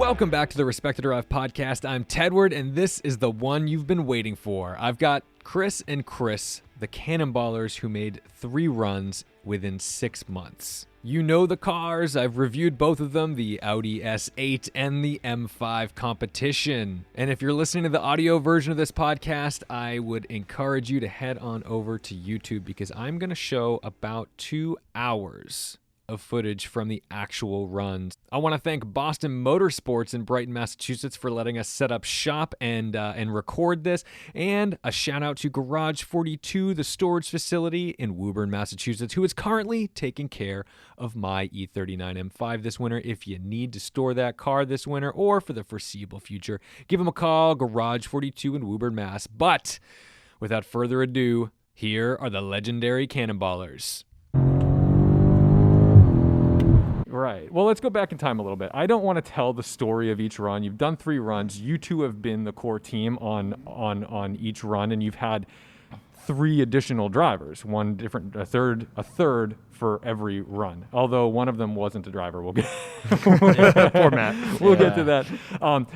Welcome back to the Respect to Drive podcast. I'm Tedward, and this is the one you've been waiting for. I've got Chris and Chris, the Cannonballers, who made 3 runs within 6 months. You know the cars. I've reviewed both of them, the Audi S8 and the M5 Competition. And if you're listening to the audio version of this podcast, I would encourage you to head on over to YouTube because I'm going to show about 2 hours of footage from the actual runs. I want to thank Boston Motorsports in Brighton, Massachusetts for letting us set up shop and record this, and a shout out to Garage 42, the storage facility in Woburn, Massachusetts, who is currently taking care of my E39 M5 this winter. If you need to store that car this winter or for the foreseeable future, give them a call, Garage 42 in Woburn, Mass. But without further ado, here are the legendary Cannonballers. Right. Well, let's go back in time a little bit. I don't want to tell the story of each run. You've done 3 runs. You two have been the core team on each run, and you've had 3 additional drivers, a third for every run. Although one of them wasn't a driver. We'll get poor Matt. We'll get to that.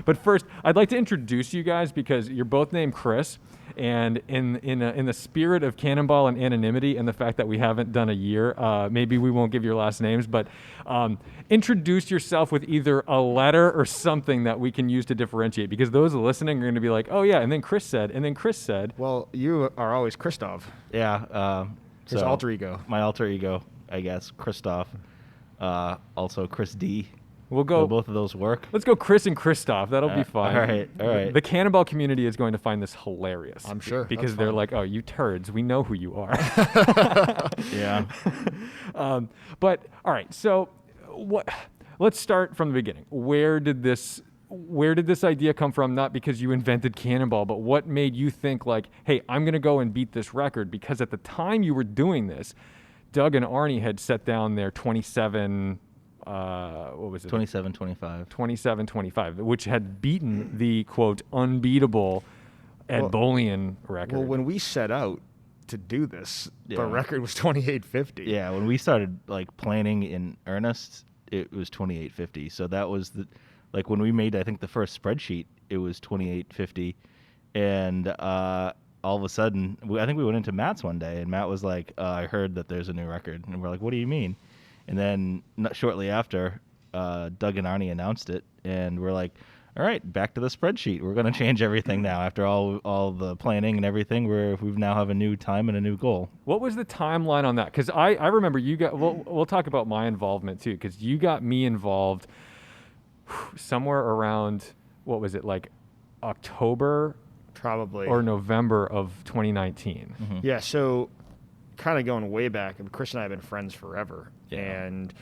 But first, I'd like to introduce you guys because you're both named Chris. And in the spirit of Cannonball and anonymity and the fact that we haven't done a year, maybe we won't give your last names, but introduce yourself with either a letter or something that we can use to differentiate, because those listening are going to be like, oh yeah, and then Chris said. Well, you are always Christoph. Yeah. His alter ego. My alter ego, I guess, Christoph. Also Chris D. We'll go. So both of those work. Let's go Chris and Christoph. That'll be fun. All right. The Cannonball community is going to find this hilarious. I'm sure. Because they're like, oh, you turds. We know who you are. Yeah. But, all right. So let's start from the beginning. Where did this idea come from? Not because you invented Cannonball, but what made you think like, hey, I'm going to go and beat this record? Because at the time you were doing this, Doug and Arnie had set down their 27... what was it? 27-25, which had beaten the, quote, unbeatable Ed Bolian record. Well, when we set out to do this, the record was 28:50. Yeah, when we started like planning in earnest, it was 28:50. So that was when we made, I think, the first spreadsheet, it was 28:50. And all of a sudden, I think we went into Matt's one day, and Matt was like, I heard that there's a new record. And we're like, what do you mean? And then shortly after, Doug and Arnie announced it, and we're like, all right, back to the spreadsheet. We're going to change everything now. After all the planning and everything, we now have a new time and a new goal. What was the timeline on that? Because I remember you got, we'll talk about my involvement too, because you got me involved somewhere around, what was it, like October? Probably. Or November of 2019. Mm-hmm. Yeah, so kind of going way back, Chris and I have been friends forever. Yeah. And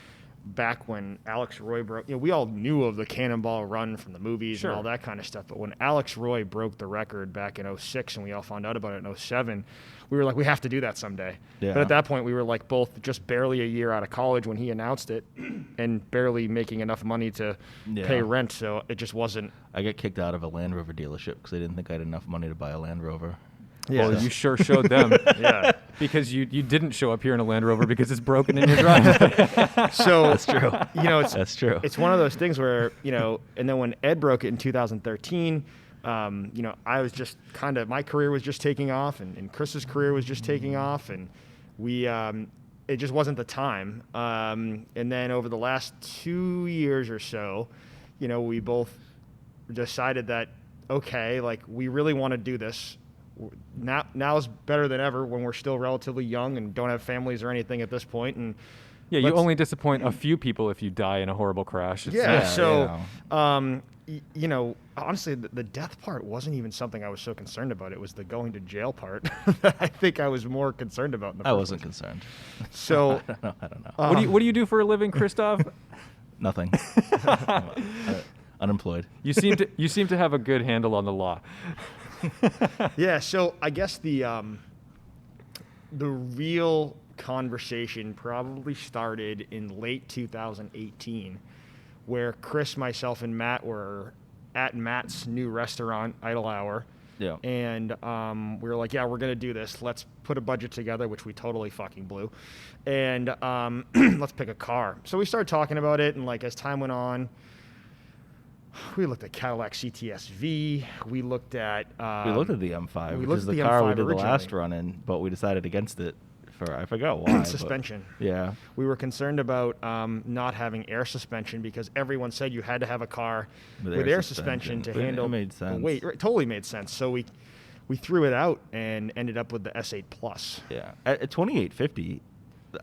back when Alex Roy broke, we all knew of the Cannonball run from the movies and all that kind of stuff. But when Alex Roy broke the record back in 2006 and we all found out about it in 2007, we were like, we have to do that someday. Yeah. But at that point, we were like both just barely a year out of college when he announced it and barely making enough money to pay rent. So it just wasn't. I got kicked out of a Land Rover dealership because I didn't think I had enough money to buy a Land Rover. Yeah. Well, you sure showed them. Yeah. Because you didn't show up here in a Land Rover because it's broken in your driveway. So that's true. That's true. It's one of those things where, and then when Ed broke it in 2013, I was just my career was just taking off and Chris's career was just taking off, and we, it just wasn't the time. And then over the last 2 years or so, we both decided that, okay, like we really want to do this. Now is better than ever when we're still relatively young and don't have families or anything at this point. And yeah, you only disappoint a few people if you die in a horrible crash. Honestly, the death part wasn't even something I was so concerned about. It was the going to jail part that I think I was more concerned about. I wasn't concerned. So I don't know. What do you do for a living, Christoph? Nothing. Unemployed. You seem to have a good handle on the law. Yeah, so I guess the real conversation probably started in late 2018, where Chris, myself, and Matt were at Matt's new restaurant, Idle Hour. Yeah. And we were like, yeah, we're going to do this. Let's put a budget together, which we totally fucking blew. And let's pick a car. So we started talking about it, and like as time went on, We looked at Cadillac CTS-V. We looked at the M5, which looked is at the the car M5 we did the last originally. run in, but we decided against it for, I forgot why. suspension. But, yeah. We were concerned about not having air suspension because everyone said you had to have a car with air suspension to handle it made sense. the weight. It totally made sense. So we threw it out and ended up with the S8 Plus. Yeah. At 2850,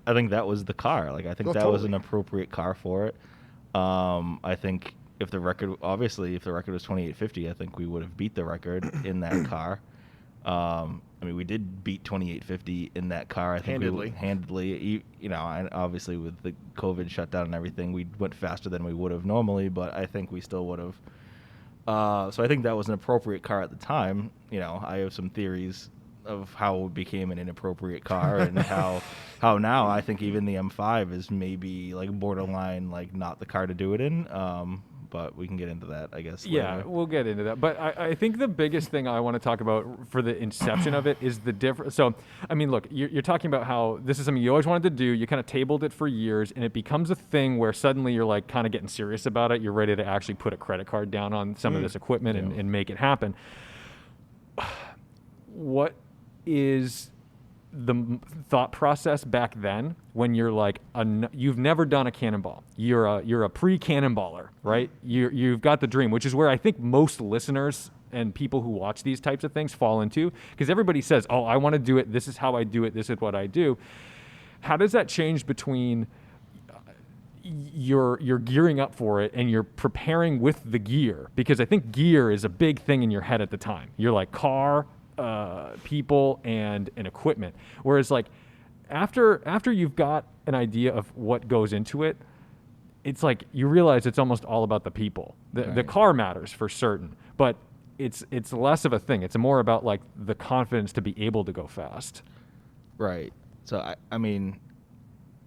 I think that was the car. Like, I think that was an appropriate car for it. I think if the record was 2850, I think we would have beat the record in that car. I mean, we did beat 2850 in that car. I think handedly. You know, and obviously with the COVID shutdown and everything, we went faster than we would have normally, but I think we still would have. So I think that was an appropriate car at the time. You know, I have some theories of how it became an inappropriate car and how now I think even the M5 is maybe like borderline like not the car to do it in. But we can get into that, I guess. Yeah, later. we'll get into that. But I think the biggest thing I want to talk about for the inception of it is the difference. So, I mean, look, you're talking about how this is something you always wanted to do. You kind of tabled it for years, and it becomes a thing where suddenly you're like kind of getting serious about it. You're ready to actually put a credit card down on some of this equipment and make it happen. What is the thought process back then when you're like you've never done a cannonball, you're a pre-cannonballer, right? You've got the dream, which is where I think most listeners and people who watch these types of things fall into, because everybody says, oh, I want to do it, this is how I do it, this is what I do. How does that change between you're gearing up for it and you're preparing with the gear? Because I think gear is a big thing in your head at the time. You're like car, people and equipment. Whereas like after you've got an idea of what goes into it, it's like you realize it's almost all about the people. The car matters for certain, but it's less of a thing. It's more about like the confidence to be able to go fast. Right. So I mean,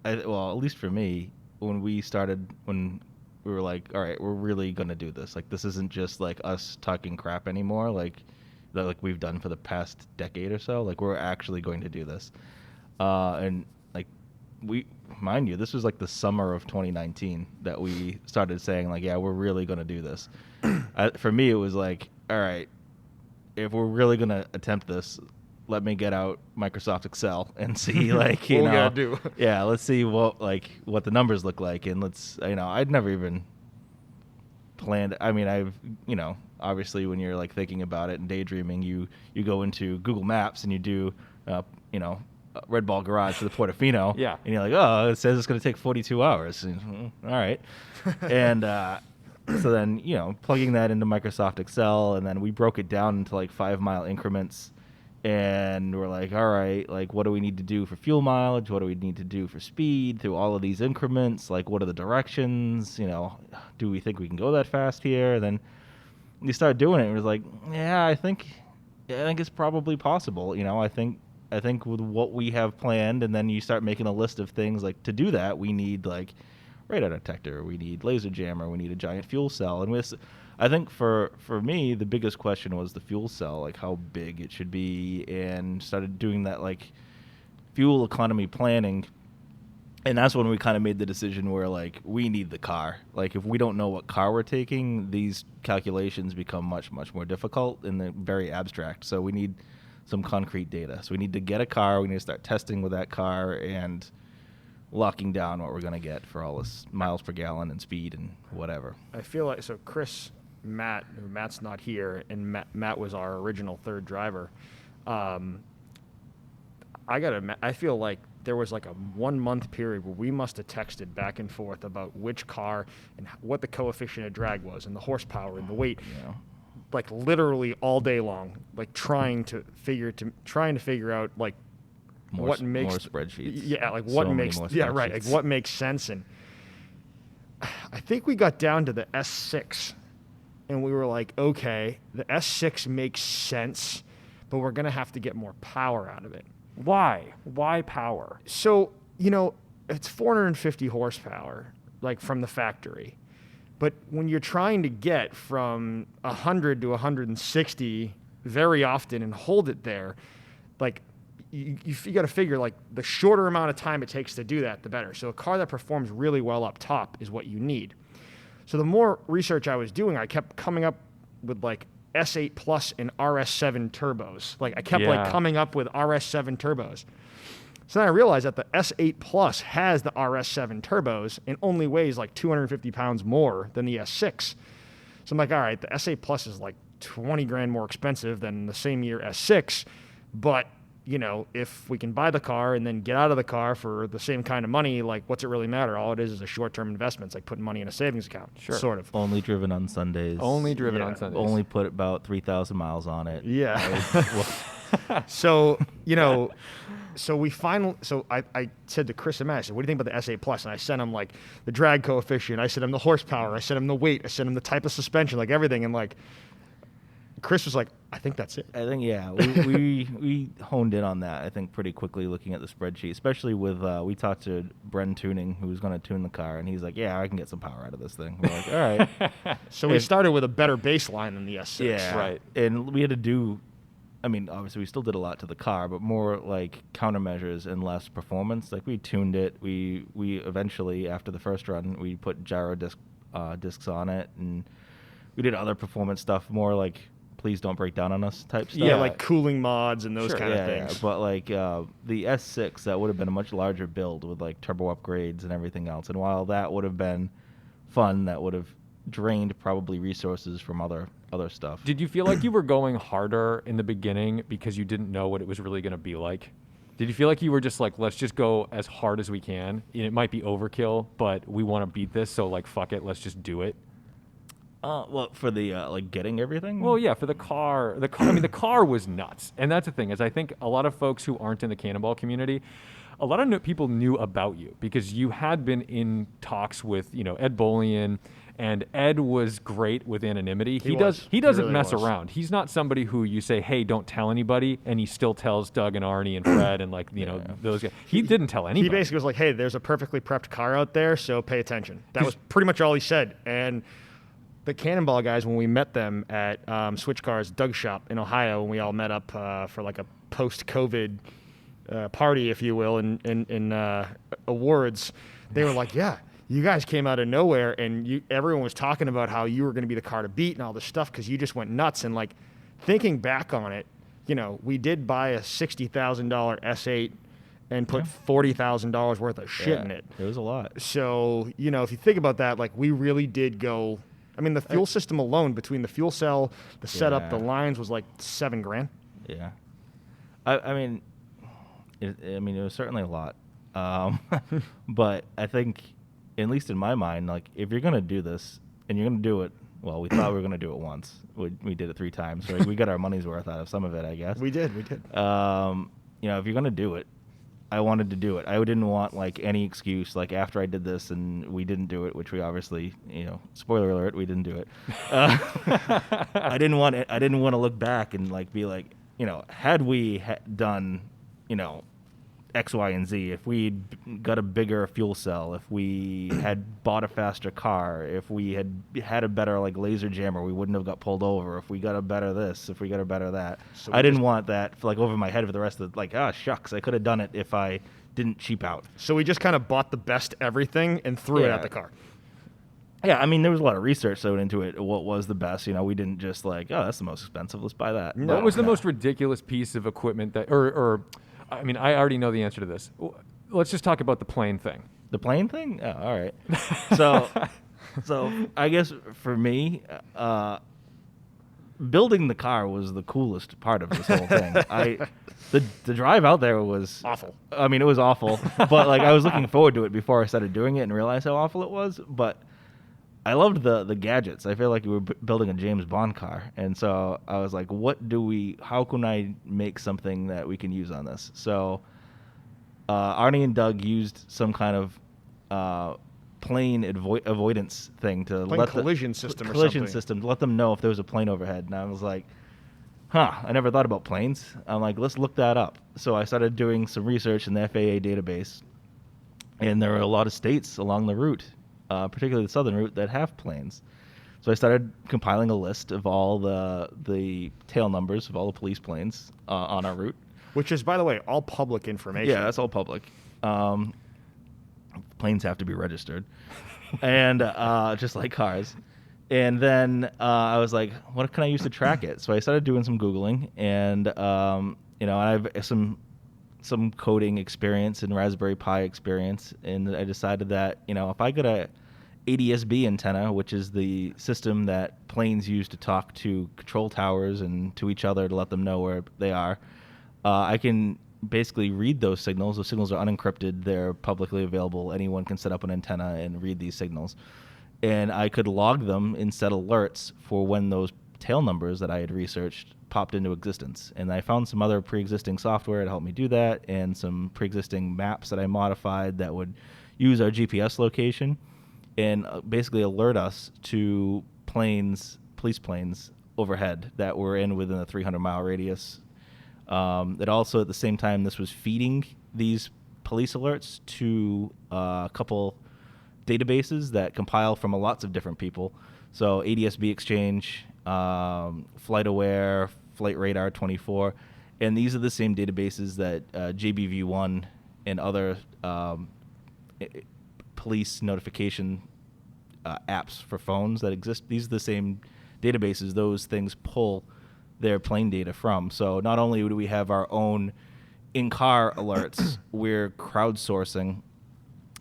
well, at least for me, when we were like, all right, we're really gonna do this. Like, this isn't just like us talking crap anymore. Like we've done for the past decade or so. Like, we're actually going to do this. And like mind you, this was like the summer of 2019 that we started saying like, yeah, we're really going to do this. For me, it was like, all right, if we're really going to attempt this, let me get out Microsoft Excel and see like, you what know, we gotta do. Yeah, let's see what the numbers look like. And I'd never even planned. I mean, obviously when you're like thinking about it and daydreaming, you go into Google Maps and you do, Red Ball Garage to the Portofino. Yeah. And you're like, oh, it says it's going to take 42 hours. And, all right. And so then, plugging that into Microsoft Excel, and then we broke it down into like 5-mile increments. And we're like, all right, like, what do we need to do for fuel mileage? What do we need to do for speed through all of these increments? Like, what are the directions? Do we think we can go that fast here? And then you start doing it, and it was like, yeah, I think it's probably possible. I think with what we have planned, and then you start making a list of things like to do that, we need like radar detector, we need laser jammer, we need a giant fuel cell. And I think for me, the biggest question was the fuel cell, like how big it should be, and started doing that like fuel economy planning. And that's when we kind of made the decision where like we need the car. Like if we don't know what car we're taking, these calculations become much, much more difficult and they're very abstract. So we need some concrete data. So we need to get a car. We need to start testing with that car and locking down what we're going to get for all this miles per gallon and speed and whatever. I feel like, so Matt's not here, and Matt was our original third driver. I feel like there was like a 1 month period where we must have texted back and forth about which car and what the coefficient of drag was and the horsepower and the weight. Yeah. Like literally all day long, like trying to figure out like what makes more spreadsheets. Yeah, like what makes like what makes sense. And I think we got down to the S6, and we were like, okay, the S6 makes sense, but we're gonna have to get more power out of it. Why? Why power? So it's 450 horsepower, like from the factory. But when you're trying to get from 100 to 160 very often and hold it there, like you got to figure like the shorter amount of time it takes to do that, the better. So a car that performs really well up top is what you need. So the more research I was doing, I kept coming up with like S8 Plus and RS7 turbos. Like I kept like coming up with RS7 turbos. So then I realized that the S8 Plus has the RS7 turbos and only weighs like 250 pounds more than the S6. So I'm like, all right, the S8 Plus is like 20 grand more expensive than the same year S6, but you know, if we can buy the car and then get out of the car for the same kind of money, like what's it really matter? All it is a short-term investment. It's like putting money in a savings account, sort of. Only driven on Sundays. Only driven on Sundays. Only put about 3,000 miles on it. Yeah. So, you know, I said to Chris and Matt, I said, what do you think about the S8 Plus? And I sent him like the drag coefficient. I sent him the horsepower. I sent him the weight. I sent him the type of suspension, like everything. And like, Chris was like, I think that's it. I think, yeah, we honed in on that, I think, pretty quickly looking at the spreadsheet, especially with, we talked to Bren Tuning, who was going to tune the car, and he's like, yeah, I can get some power out of this thing. We're like, all right. So we started with a better baseline than the S6. Yeah. Right. And we had to do, I mean, obviously we still did a lot to the car, but more like countermeasures and less performance. Like we tuned it. We eventually, after the first run, we put gyro discs on it, and we did other performance stuff, more like please don't break down on us type stuff. Yeah, like cooling mods and those kind of things. Yeah. But like the S6, that would have been a much larger build with like turbo upgrades and everything else. And while that would have been fun, that would have drained probably resources from other stuff. Did you feel like you were going harder in the beginning because you didn't know what it was really going to be like? Did you feel like you were just like, let's just go as hard as we can? It might be overkill, but we want to beat this, so like, fuck it, let's just do it. Well, for the like getting everything. Well, yeah, for the car. I mean, the car was nuts, and that's the thing is, I think a lot of folks who aren't in the Cannonball community, a lot of people knew about you because you had been in talks with, you know, Ed Bolian, and Ed was great with anonymity. He doesn't really mess was. around. He's not somebody who you say, hey, don't tell anybody, and he still tells Doug and Arnie and Fred and like, you know, those guys. He didn't tell anybody. He basically was like, hey, there's a perfectly prepped car out there, so pay attention. That was pretty much all he said. And the Cannonball guys, when we met them at Switch Cars Doug Shop in Ohio, when we all met up for like a post-COVID party, if you will, in awards, they were like, yeah, you guys came out of nowhere, and everyone was talking about how you were going to be the car to beat and all this stuff because you just went nuts. And like thinking back on it, you know, we did buy a $60,000 S8 and put $40,000 worth of shit in it. It was a lot. So, you know, if you think about that, like we really did go. I mean, the fuel system alone, between the fuel cell, the setup, the lines, was like $7 grand. Yeah, I mean, it was certainly a lot, but I think, at least in my mind, like if you're gonna do this and you're gonna do it, well, we thought we were gonna do it once. We did it 3 times, so we got our money's worth out of some of it, I guess. We did. You know, if you're gonna do it, I wanted to do it. I didn't want like any excuse, like after I did this and we didn't do it, which we obviously, you know, spoiler alert, we didn't do it. I didn't want to look back and like be like, you know, had we done, you know, X, Y, and Z, if we'd got a bigger fuel cell, if we had bought a faster car, if we had a better like laser jammer, we wouldn't have got pulled over. If we got a better this, if we got a better that. So I didn't want that for, like over my head for the rest of the, like, shucks, I could have done it if I didn't cheap out. So we just kind of bought the best everything and threw it at the car. Yeah, I mean, there was a lot of research that went into it. What was the best? You know, we didn't just like, that's the most expensive, let's buy that. What was the most ridiculous piece of equipment that, or I mean, I already know the answer to this. Let's just talk about the plane thing. The plane thing? Oh, all right. So I guess for me, building the car was the coolest part of this whole thing. The drive out there was awful. I mean, it was awful, but like I was looking forward to it before I started doing it and realized how awful it was. But I loved the gadgets. I feel like we were building a James Bond car. And so I was like, how can I make something that we can use on this? So Arnie and Doug used some kind of plane avoidance thing to collision system to let them know if there was a plane overhead. And I was like, I never thought about planes. I'm like, let's look that up. So I started doing some research in the FAA database. And there are a lot of states along the route, particularly the southern route, that have planes. So I started compiling a list of all the tail numbers of all the police planes on our route. Which is, by the way, all public information. Yeah, that's all public. planes have to be registered, and just like cars. And then I was like, what can I use to track it? So I started doing some Googling, and I have some coding experience and Raspberry Pi experience, and I decided that if I get a ADS-B antenna, which is the system that planes use to talk to control towers and to each other to let them know where they are, I can basically read those signals. Those signals are unencrypted. They're publicly available. Anyone can set up an antenna and read these signals. And I could log them and set alerts for when those tail numbers that I had researched popped into existence. And I found some other pre-existing software to help me do that, and some pre-existing maps that I modified that would use our GPS location and basically alert us to police planes overhead that were within a 300-mile radius. It also, at the same time, this was feeding these police alerts to a couple databases that compile from lots of different people. So ADS-B Exchange, FlightAware, Flight Radar 24, and these are the same databases that JBV1 and other police notification apps for phones that exist. These are the same databases those things pull their plane data from. So not only do we have our own in-car alerts, we're crowdsourcing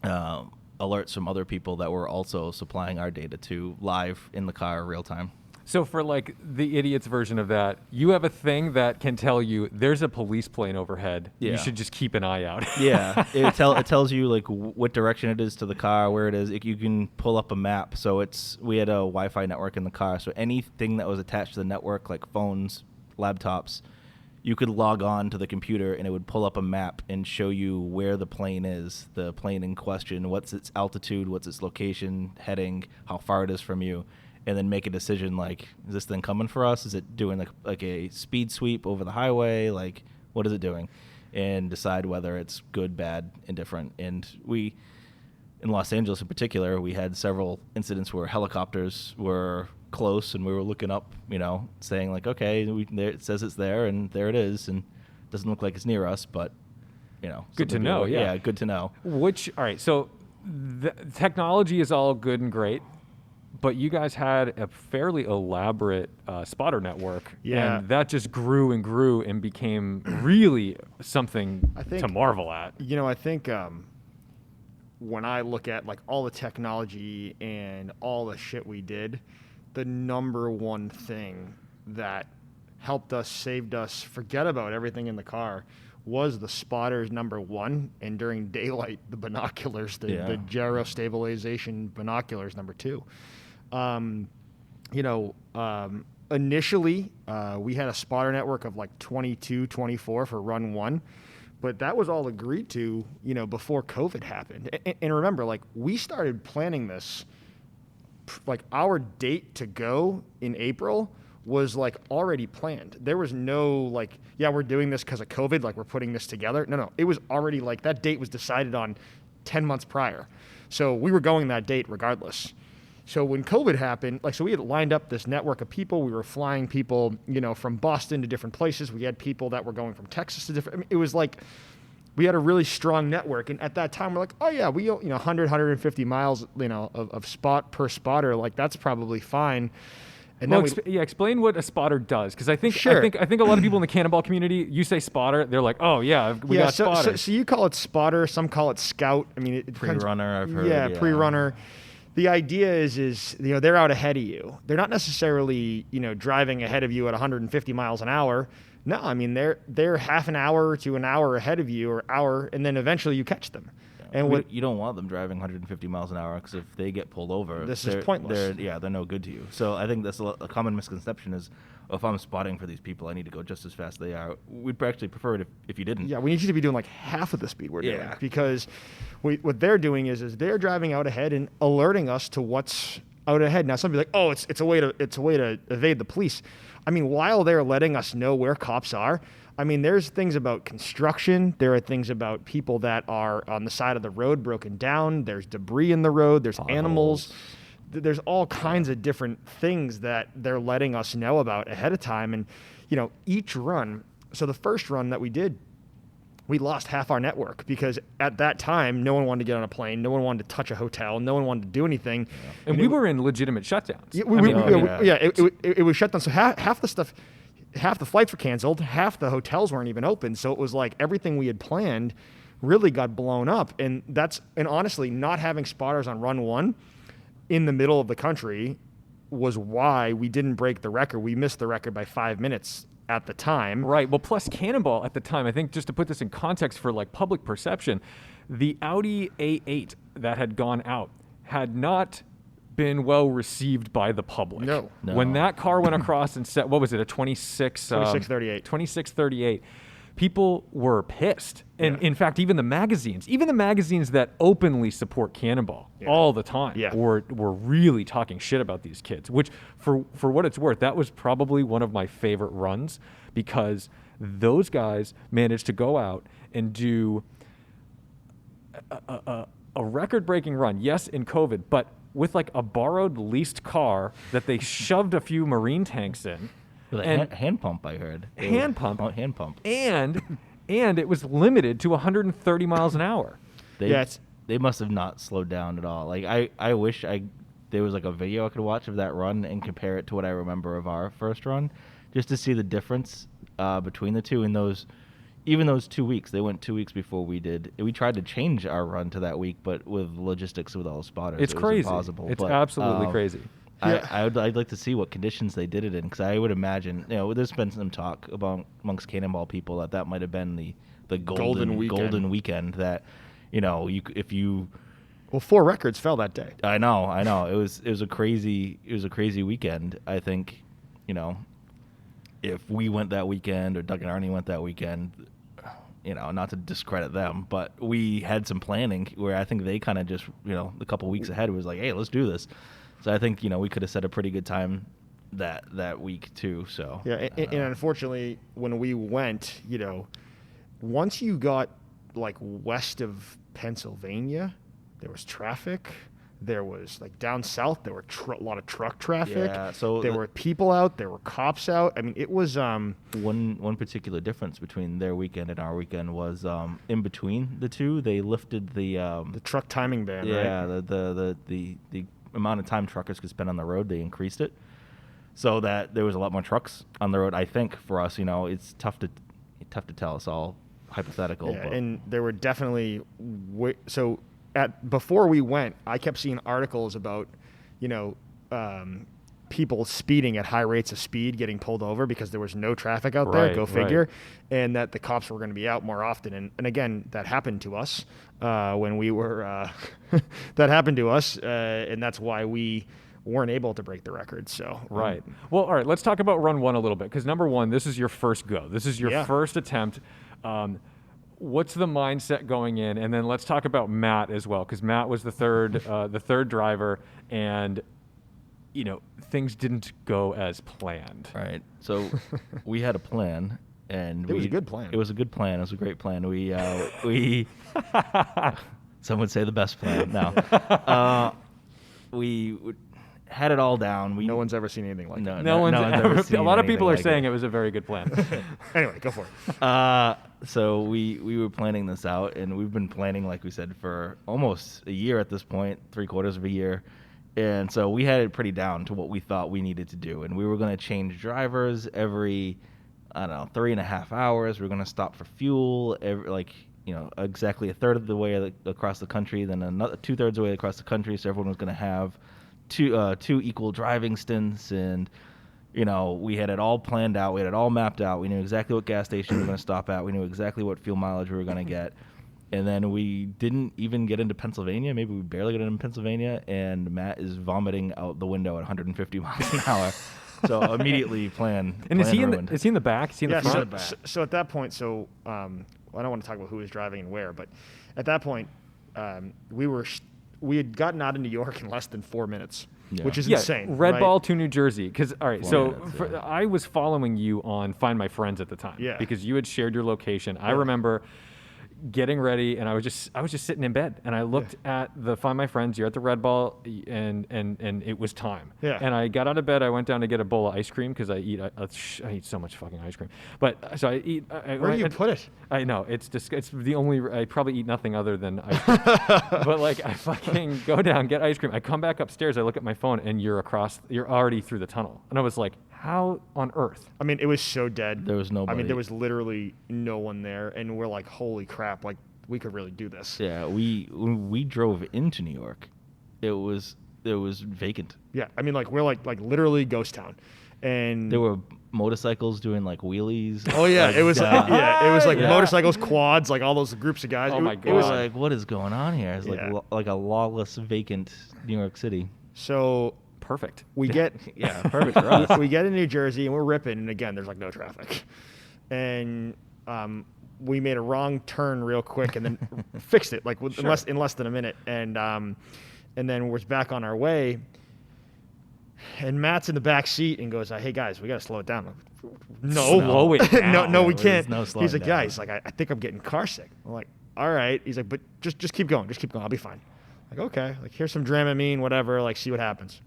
alerts from other people that we're also supplying our data to live in the car real time. So for like the idiot's version of that, you have a thing that can tell you there's a police plane overhead. Yeah. You should just keep an eye out. Yeah, it tells you like what direction it is to the car, where it is. You can pull up a map. So we had a Wi-Fi network in the car, so anything that was attached to the network, like phones, laptops, you could log on to the computer and it would pull up a map and show you where the plane is, the plane in question, what's its altitude, what's its location, heading, how far it is from you. And then make a decision like, is this thing coming for us? Is it doing like a speed sweep over the highway? Like, what is it doing? And decide whether it's good, bad, indifferent. And we, in Los Angeles in particular, we had several incidents where helicopters were close and we were looking up, saying like, okay, it says it's there and there it is. And it doesn't look like it's near us, but, Good to know, yeah. Yeah, good to know. All right, so the technology is all good and great, but you guys had a fairly elaborate spotter network, and that just grew and grew and became really something to marvel at. I think when I look at like all the technology and all the shit we did, the number one thing that helped us, saved us, forget about everything in the car, was the spotters, number one, and during daylight, the binoculars, the gyro stabilization binoculars, number two. Initially, we had a spotter network of like 22, 24 for run one, but that was all agreed to, before COVID happened. And remember, like, we started planning this, like, our date to go in April was like already planned. There was no like, yeah, we're doing this because of COVID, like we're putting this together. No, it was already like that date was decided on 10 months prior. So we were going that date regardless. So when COVID happened, so we had lined up this network of people. We were flying people, from Boston to different places. We had people that were going from Texas to different. It was like we had a really strong network. And at that time, we're like, oh yeah, we 100, 150 miles, of spot per spotter. Like that's probably fine. And then explain what a spotter does, because I think a lot of people in the Cannonball community, you say spotter, they're like, oh yeah, we got spotter. So you call it spotter, some call it scout. I mean, it pre-runner, I've heard. Yeah, pre-runner. The idea is they're out ahead of you. They're not necessarily driving ahead of you at 150 miles an hour. No, I mean they're half an hour to an hour ahead of you, or hour, and then eventually you catch them. And you don't want them driving 150 miles an hour, because if they get pulled over, this is pointless. They're no good to you. So I think that's a common misconception is, if I'm spotting for these people, I need to go just as fast as they are. We'd actually prefer it if you didn't. Yeah, we need you to be doing like half of the speed we're doing, because what they're doing is they're driving out ahead and alerting us to what's out ahead. Now somebody's like, oh, it's a way to evade the police. I mean, while they're letting us know where cops are, I mean, there's things about construction. There are things about people that are on the side of the road broken down. There's debris in the road. There's animals. There's all kinds of different things that they're letting us know about ahead of time. And, each run, so the first run that we did, we lost half our network because at that time, no one wanted to get on a plane. No one wanted to touch a hotel. No one wanted to do anything. Yeah. And we were in legitimate shutdowns. It was shut down. So half the stuff, half the flights were canceled. Half the hotels weren't even open. So it was like everything we had planned really got blown up. And honestly, not having spotters on run 1 in the middle of the country was why we didn't break the record. We missed the record by 5 minutes at the time. Right. Well, plus Cannonball at the time, I think just to put this in context for like public perception, the Audi A8 that had gone out had not been well received by the public. No. When that car went across and set, what was it, a 2638. 2638. People were pissed. And in fact, even the magazines that openly support Cannonball all the time were really talking shit about these kids, which for what it's worth, that was probably one of my favorite runs because those guys managed to go out and do a record-breaking run. Yes, in COVID, but with like a borrowed leased car that they shoved a few marine tanks in. With a hand pump, I heard. Hand pump. And it was limited to 130 miles an hour. They must have not slowed down at all. Like I wish there was like a video I could watch of that run and compare it to what I remember of our first run, just to see the difference between the two in those 2 weeks. They went 2 weeks before we did. We tried to change our run to that week, but with logistics with all the spotters, it's crazy. Was impossible. It's absolutely crazy. I'd like to see what conditions they did it in, because I would imagine, there's been some talk amongst Cannonball people that might have been the golden weekend that, if you. Well, 4 records fell that day. I know. It was a crazy weekend. I think, if we went that weekend or Doug and Arnie went that weekend, not to discredit them, but we had some planning where I think they kind of just, a couple weeks ahead was like, hey, let's do this. So I think, we could have set a pretty good time that week too. So yeah, and unfortunately, when we went, once you got like west of Pennsylvania, there was traffic. There was like down south, there were a lot of truck traffic. Yeah, so there were people out, there were cops out. I mean, it was one particular difference between their weekend and our weekend was in between the two, they lifted the truck timing ban. Yeah, right? the amount of time truckers could spend on the road, they increased it so that there was a lot more trucks on the road. I think for us, it's tough to tell. It's all hypothetical. Yeah, and there were definitely before we went, I kept seeing articles about, people speeding at high rates of speed getting pulled over because there was no traffic out there. Go figure. Right. And that the cops were going to be out more often. And again, that happened to us when we were. That happened to us, and that's why we weren't able to break the record. So right. Well, all right. Let's talk about run 1 a little bit, because number 1, this is your first go. This is your first attempt. What's the mindset going in? And then let's talk about Matt as well, because Matt was the third driver, and things didn't go as planned. Right. So we had a plan, and it was a good plan. It was a good plan. It was a great plan. We some would say the best plan. No, we had it all down. No one's ever seen anything like that. No one's ever seen. A lot of people are saying it was a very good plan. Anyway, go for it. So we were planning this out, and we've been planning, like we said, for almost a year at this point, 3/4 of a year. And so we had it pretty down to what we thought we needed to do. And we were going to change drivers every, 3.5 hours. We were going to stop for fuel exactly a third of the way across the country, then another 2/3 of the way across the country. So everyone was going to have two equal driving stints. And, we had it all planned out. We had it all mapped out. We knew exactly what gas station we were going to stop at. We knew exactly what fuel mileage we were going to get. And then we didn't even get into Pennsylvania. Maybe we barely got into Pennsylvania, and Matt is vomiting out the window at 150 miles an hour. So immediately plan. And is he in the back? Is he in the front? So at that point, I don't want to talk about who was driving and where, but at that point, we had gotten out of New York in less than 4 minutes, which is insane. Red Ball to New Jersey. Because I was following you on Find My Friends at the time. Yeah. Because you had shared your location. I remember getting ready, and I was just sitting in bed, and I looked at the Find My Friends. You're at the Red Ball, and it was time. Yeah. And I got out of bed. I went down to get a bowl of ice cream because I eat so much fucking ice cream. But so I eat. Where do you put it? I know it's the only. I probably eat nothing other than ice cream. But like I fucking go down, get ice cream. I come back upstairs. I look at my phone, and you're already through the tunnel. And I was like, how on earth? I mean, it was so dead. There was nobody. I mean, there was literally no one there, and we're like, holy crap! Like, we could really do this. Yeah, when we drove into New York, it was vacant. Yeah, I mean, like we're like literally ghost town, and There were motorcycles doing like wheelies. oh yeah, it was it was like Yeah. motorcycles, quads, like all those groups of guys. Oh my It God. was like, what is going on here? It's like Yeah. like a lawless, vacant New York City. So Perfect. we get Yeah, perfect for us. we get in New Jersey and we're ripping, and again, there's like no traffic, and we made a wrong turn real quick and then fixed it like in less than a minute, and then we're back on our way, and Matt's in the back seat and goes, "Hey guys, we gotta slow it down." No, Slow it down. no, we There's can't. no slowing He's like, down. guys, like I think I'm getting car sick. I'm like, all right. He's like, but just keep going, I'll be fine. Like, okay, like here's some Dramamine, whatever, like see what happens.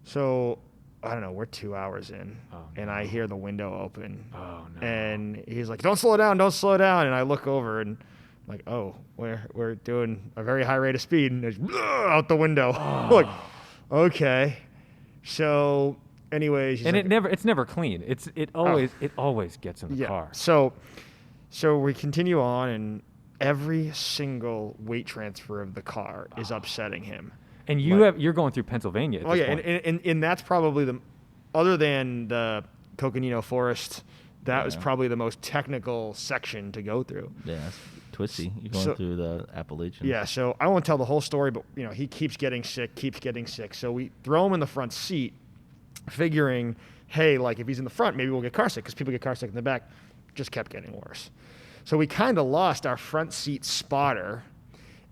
So I don't know, we're 2 hours in, and I hear the window open. Oh no. And he's like, don't slow down. And I look over and I'm like, oh, we're doing a very high rate of speed, and it's out the window. Like, okay. So anyways, he's And like, it's never clean. It always gets in the car. So we continue on, and every single weight transfer of the car is upsetting him. And you're going through Pennsylvania at Oh this yeah, point. and that's probably other than the Coconino Forest, that was probably the most technical section to go through. Yeah, it's twisty. You're going through the Appalachians. Yeah, so I won't tell the whole story, but he keeps getting sick. So we throw him in the front seat, figuring, hey, like if he's in the front, maybe we'll get car sick, because people get car sick in the back. Just kept getting worse. So we kind of lost our front seat spotter,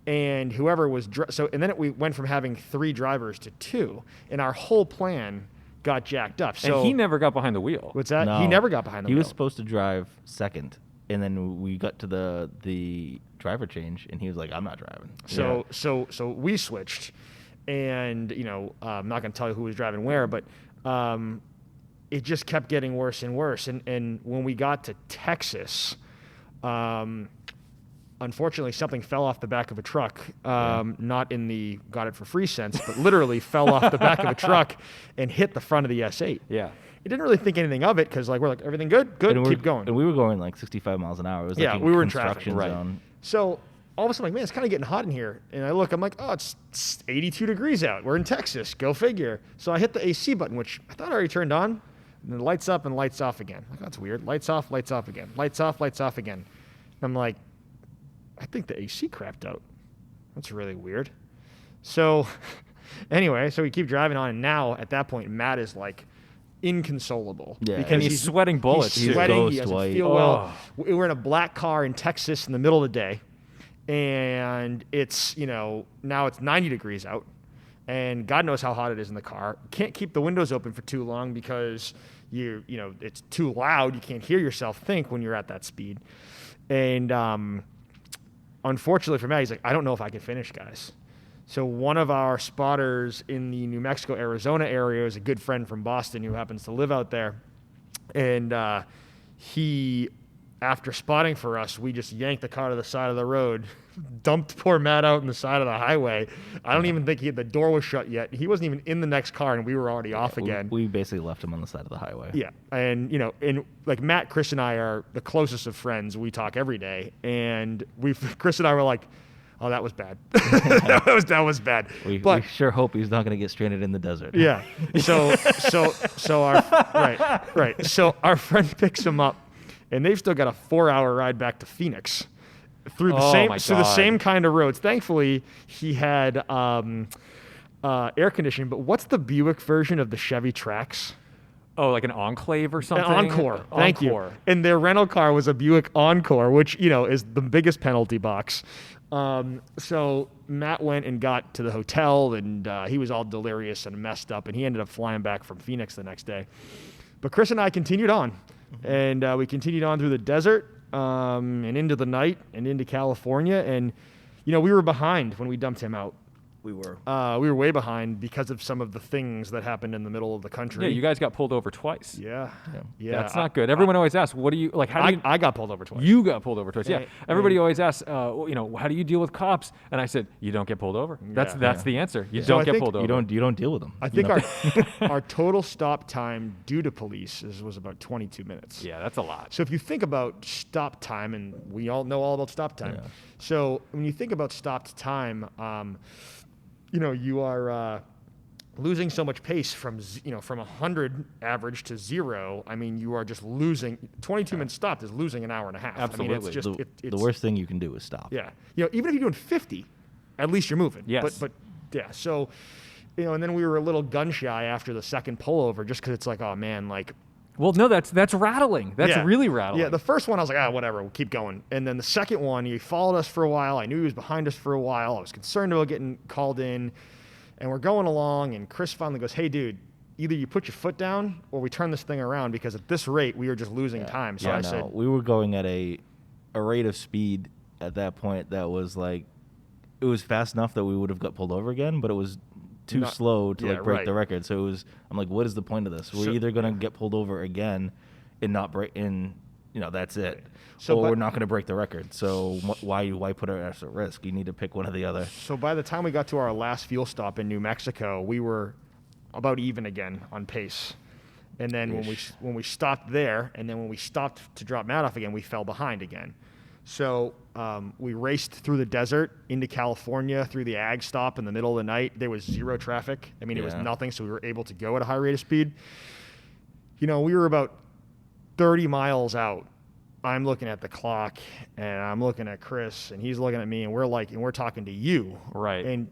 and whoever was and then we went from having 3 drivers to 2, and our whole plan got jacked up. So and he never got behind the wheel. what's that? No. He never got behind the He wheel. was supposed to drive second, and then we got to the driver change, and he was like, "I'm not driving." So we switched, and I'm not going to tell you who was driving where, but it just kept getting worse and worse. And when we got to Texas, unfortunately, something fell off the back of a truck, not in the got it for free sense, but literally fell off the back of a truck and hit the front of the S8. Yeah. It didn't really think anything of it, because we're like, everything good, keep going. And we were going like 65 miles an hour. It was like we were in traffic. construction zone. So all of a sudden, I'm like, man, it's kind of getting hot in here. And I look, I'm like, oh, it's 82 degrees out. We're in Texas. Go figure. So I hit the AC button, which I thought I already turned on. And then lights up and lights off again. Like, that's weird. Lights off again. Lights off again. And I'm like, I think the AC crapped out. That's really weird. So anyway, so we keep driving on. And now at that point, Matt is like inconsolable. Yeah. Because And he's sweating bullets. He's He's sweating. ghost He doesn't white. feel well. We're in a black car in Texas in the middle of the day, and it's now it's 90 degrees out, and God knows how hot it is in the car. Can't keep the windows open for too long because it's too loud. You can't hear yourself think when you're at that speed, and unfortunately for Matt, he's like, I don't know if I can finish, guys. So one of our spotters in the New Mexico, Arizona area is a good friend from Boston who happens to live out there. And he, after spotting for us, we just yanked the car to the side of the road, dumped poor Matt out on the side of the highway. I don't even think the door was shut yet. He wasn't even in the next car, and we were already off again. We basically left him on the side of the highway. Yeah, and and like Matt, Chris, and I are the closest of friends. We talk every day, and Chris and I were like, "Oh, that was bad. that was bad." We sure hope he's not going to get stranded in the desert. Yeah. So our right. So our friend picks him up, and they've still got a 4-hour ride back to Phoenix through the same kind of roads. Thankfully, he had air conditioning. But what's the Buick version of the Chevy Trax? Oh, like an Enclave or something? An Encore. Thank you. And their rental car was a Buick Encore, which is the biggest penalty box. So Matt went and got to the hotel, and he was all delirious and messed up, and he ended up flying back from Phoenix the next day. But Chris and I continued on, and we continued on through the desert, and into the night and into California. And, you know, we were behind when we dumped him out. We were. We were way behind because of some of the things that happened in the middle of the country. Yeah, you guys got pulled over twice. Yeah. That's not good. Everyone always asks, what do you, like, how do you... I got pulled over twice. You got pulled over twice, yeah. And- Everybody always asks, you know, how do you deal with cops? And I said, you don't get pulled over. That's the answer. You So don't I get think pulled over. You don't deal with them. I think our total stop time due to police was about 22 minutes. Yeah, that's a lot. So if you think about stop time, and we all know all about stop time. Yeah. So when you think about stopped time, you know, you are losing so much pace from 100 average to 0. I mean, you are just losing. 22 minutes stopped is losing an hour and a half. Absolutely. I mean, it's just the worst thing you can do is stop. Yeah. You know, even if you're doing 50, at least you're moving. Yes. But yeah. So, you know, and then we were a little gun shy after the second pullover, just because it's like, oh man, like. Well, no, that's rattling. That's really rattling. Yeah, the first one I was like, whatever, we'll keep going. And then the second one, he followed us for a while. I knew he was behind us for a while. I was concerned about getting called in. And we're going along, and Chris finally goes, hey, dude, either you put your foot down or we turn this thing around, because at this rate, we are just losing time. So I said, we were going at a rate of speed at that point that was like, it was fast enough that we would have got pulled over again, but it was too slow to break the record. So it was, I'm like, what is the point of this? We're either going to get pulled over again and not break in, you know, that's it. So we're not going to break the record. So why put us at risk? You need to pick one or the other. So by the time we got to our last fuel stop in New Mexico, we were about even again on pace. And then when we stopped there, and then when we stopped to drop Matt off again, we fell behind again. So we raced through the desert into California through the ag stop in the middle of the night. There was zero traffic. I mean, it was nothing. So we were able to go at a high rate of speed. You know, we were about 30 miles out. I'm looking at the clock, and I'm looking at Chris, and he's looking at me, and we're talking to you. Right. And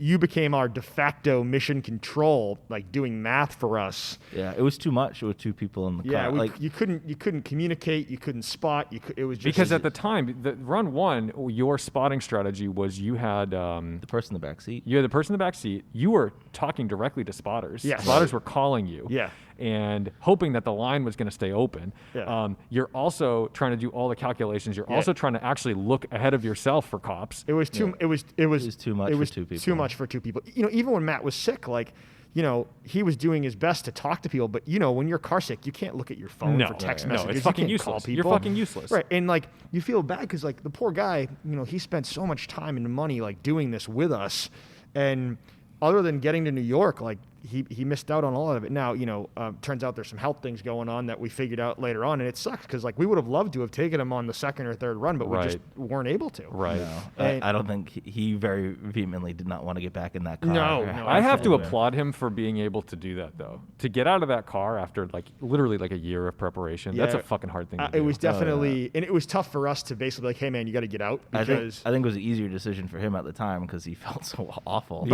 you became our de facto mission control, like doing math for us. Yeah, it was too much with two people in the car. Yeah, you couldn't communicate, you couldn't spot. It was just because at the time, the run one, your spotting strategy was you had the person in the back seat. You had the person in the back seat. You were talking directly to spotters. Yes. Spotters were calling you. Yeah. And hoping that the line was going to stay open. Yeah. You're also trying to do all the calculations. You're also trying to actually look ahead of yourself for cops. It was too. Yeah. It was too much for two people. Too much for two people. You know, even when Matt was sick, like, you know, he was doing his best to talk to people. But you know, when you're car sick, you can't look at your phone for text messages. No, it's you fucking can't useless. call people. You're fucking useless. Right. And like, you feel bad because like the poor guy, you know, he spent so much time and money like doing this with us, and other than getting to New York, like he missed out on a lot of it. Now, you know, turns out there's some health things going on that we figured out later on, and it sucks because like we would have loved to have taken him on the second or third run, but we just weren't able to. Right. No, I don't think he very vehemently did not want to get back in that car. No, I have to applaud him for being able to do that, though. To get out of that car after like literally like a year of preparation, that's a fucking hard thing to do. It was definitely, and it was tough for us to basically be like, hey man, you got to get out. Because I think it was an easier decision for him at the time because he felt so awful.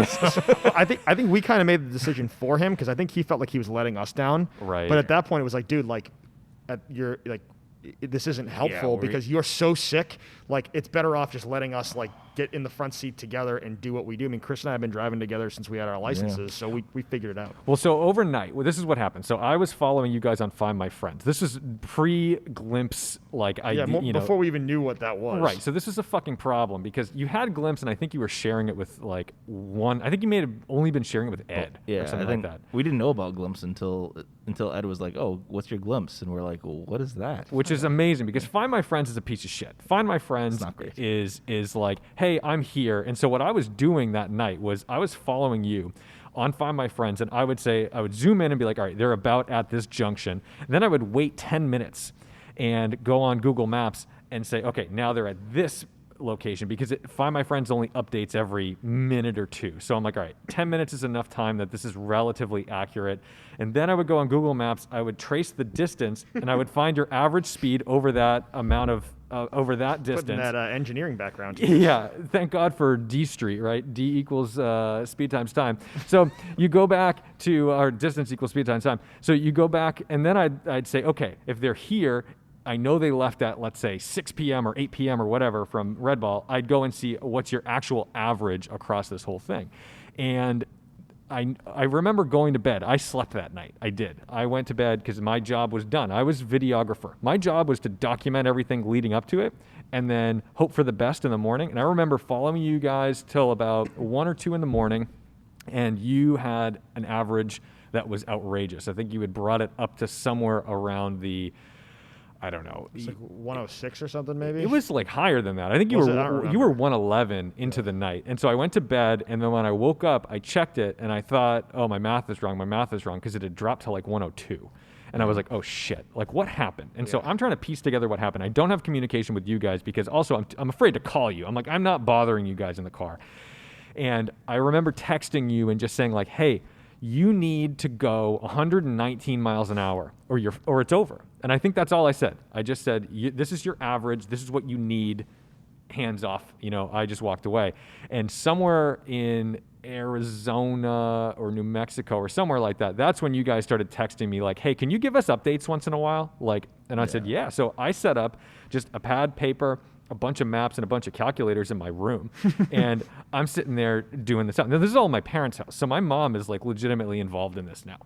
I think we kind of made the decision for him because I think he felt like he was letting us down. Right. But at that point, it was like, dude, like, you're like, this isn't helpful because you're so sick. Like, it's better off just letting us like get in the front seat together and do what we do. I mean, Chris and I have been driving together since we had our licenses, so we figured it out. Well, so overnight, this is what happened. So I was following you guys on Find My Friends. This is pre-Glimpse, like before we even knew what that was. Right. So this is a fucking problem because you had Glimpse, and I think you were sharing it with like one. I think you may have only been sharing it with Ed. Yeah, or something like that. We didn't know about Glimpse until Ed was like, "Oh, what's your Glimpse?" And we're like, "Well, what is that?" Which is amazing because Find My Friends is a piece of shit. Find My Friends is like, hey, I'm here. And so what I was doing that night was I was following you on Find My Friends, and I would zoom in and be like, all right, they're about at this junction. And then I would wait 10 minutes and go on Google Maps and say, okay, now they're at this location because Find My Friends only updates every minute or two. So I'm like, all right, 10 minutes is enough time that this is relatively accurate. And then I would go on Google Maps, I would trace the distance, and I would find your average speed over that amount of over that distance. Putting that engineering background. Yeah, thank God for D Street, right? D equals speed times time. So you go back to our distance equals speed times time. So you go back, and then I'd say, okay, if they're here, I know they left at, let's say, 6 p.m. or 8 p.m. or whatever from Red Ball. I'd go and see what's your actual average across this whole thing. And I remember going to bed. I slept that night. I did. I went to bed because my job was done. I was videographer. My job was to document everything leading up to it and then hope for the best in the morning. And I remember following you guys till about 1 or 2 in the morning, and you had an average that was outrageous. I think you had brought it up to somewhere around the, I don't know. It's like 106 or something, maybe? It was like higher than that. I think you were 111 into the night. And so I went to bed, and then when I woke up, I checked it, and I thought, oh, my math is wrong, because it had dropped to like 102. And I was like, oh, shit. Like, what happened? And so I'm trying to piece together what happened. I don't have communication with you guys because also I'm afraid to call you. I'm like, I'm not bothering you guys in the car. And I remember texting you and just saying like, hey, you need to go 119 miles an hour or it's over. And I think that's all I said. I just said, this is your average. This is what you need. Hands off. I just walked away. And somewhere in Arizona or New Mexico or somewhere like that, that's when you guys started texting me like, hey, can you give us updates once in a while? And I said, yeah. So I set up just a pad, paper, a bunch of maps and a bunch of calculators in my room. And I'm sitting there doing this. Now, this is all in my parents' house. So my mom is like legitimately involved in this now,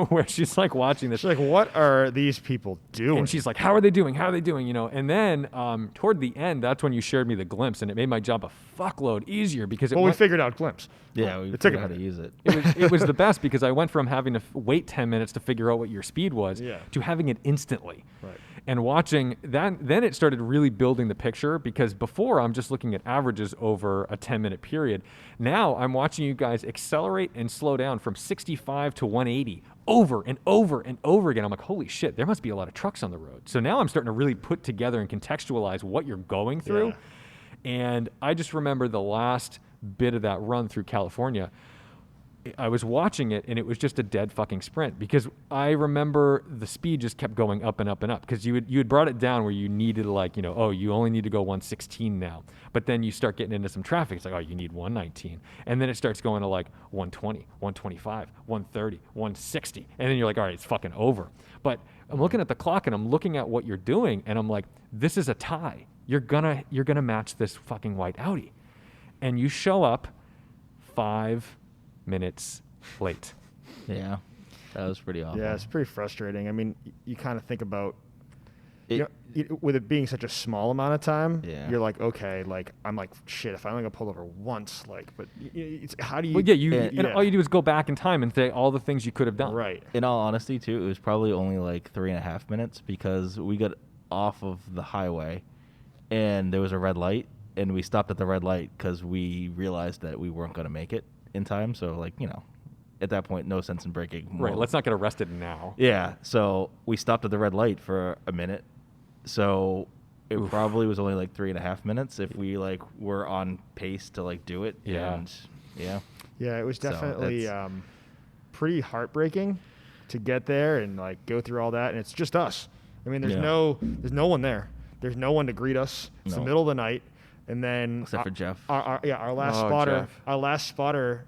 where she's like watching this. She's like, what are these people doing? And she's like, how are they doing? How are they doing? And then toward the end, that's when you shared me the glimpse, and it made my job a fuckload easier because we figured out glimpse. Yeah, we figured out how to use it. It was the best because I went from having to wait 10 minutes to figure out what your speed was to having it instantly. Right. And watching that, then it started really building the picture because before I'm just looking at averages over a 10-minute period. Now I'm watching you guys accelerate and slow down from 65 to 180 over and over and over again. I'm like, holy shit, there must be a lot of trucks on the road. So now I'm starting to really put together and contextualize what you're going through. Yeah. And I just remember the last bit of that run through California, I was watching it and it was just a dead fucking sprint because I remember the speed just kept going up and up and up because you had brought it down where you needed like, you only need to go 116 now. But then you start getting into some traffic. It's like, oh, you need 119. And then it starts going to like 120, 125, 130, 160. And then you're like, all right, it's fucking over. But I'm looking at the clock and I'm looking at what you're doing and I'm like, this is a tie. You're gonna match this fucking white Audi. And you show up 5 minutes late. Yeah, that was pretty awful. Yeah, it's pretty frustrating. I mean, you kind of think about, with it being such a small amount of time, you're like, okay, like, I'm like, shit, if I only got pulled over once, like, but it's, how do you... Well, and all you do is go back in time and say all the things you could have done. Right. In all honesty, too, it was probably only like 3.5 minutes because we got off of the highway and there was a red light and we stopped at the red light because we realized that we weren't going to make it in time. So like, at that point, no sense in braking. Right. Let's not get arrested now. Yeah. So we stopped at the red light for a minute. So it probably was only like 3.5 minutes if we like were on pace to like do it. Yeah. And yeah. Yeah. It was definitely pretty heartbreaking to get there and like go through all that. And it's just us. I mean, there's no one there. There's no one to greet us. It's the middle of the night. And then except for Jeff. Our last spotter,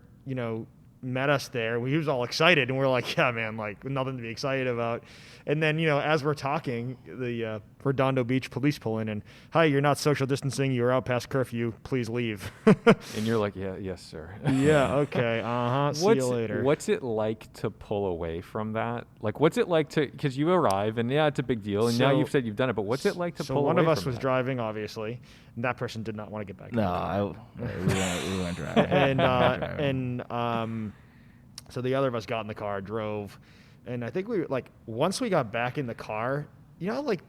met us there. He was all excited, and we're like, yeah, man, like nothing to be excited about. And then, as we're talking, the Redondo Beach police pull in and, hi, you're not social distancing. You're out past curfew. Please leave. And you're like, yeah, yes, sir. Yeah, okay, See you later. What's it like to pull away from that? Like, what's it like to, because you arrive, and yeah, it's a big deal, and now you've said you've done it, but what's it like to pull away from that? So one of us was driving, obviously, and that person did not want to get back. No, we weren't driving. So the other of us got in the car, drove, and I think once we got back in the car, like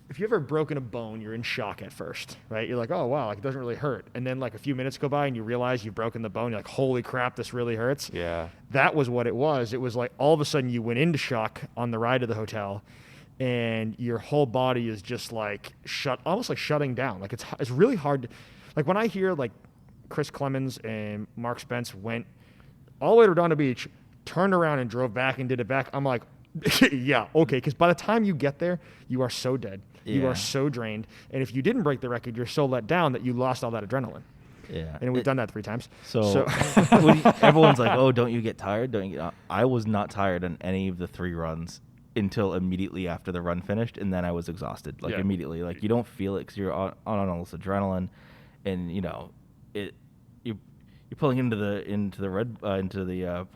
if you ever broken a bone, you're in shock at first, right? You're like, oh wow, like it doesn't really hurt. And then like a few minutes go by and you realize you've broken the bone. You're like, holy crap, this really hurts. Yeah. That was what it was. It was like all of a sudden you went into shock on the ride to the hotel and your whole body is just like almost like shutting down. Like it's really hard. Like when I hear like Chris Clemens and Mark Spence went all the way to Redondo Beach, turned around and drove back and did it back, I'm like, yeah, okay. Because by the time you get there, you are so dead. Yeah. You are so drained. And if you didn't break the record, you're so let down that you lost all that adrenaline. Yeah. And we've done that 3 times. So everyone's like, oh, don't you get tired? I was not tired on any of the 3 runs until immediately after the run finished. And then I was exhausted, immediately. Like you don't feel it because you're on all this adrenaline. And, you're pulling into the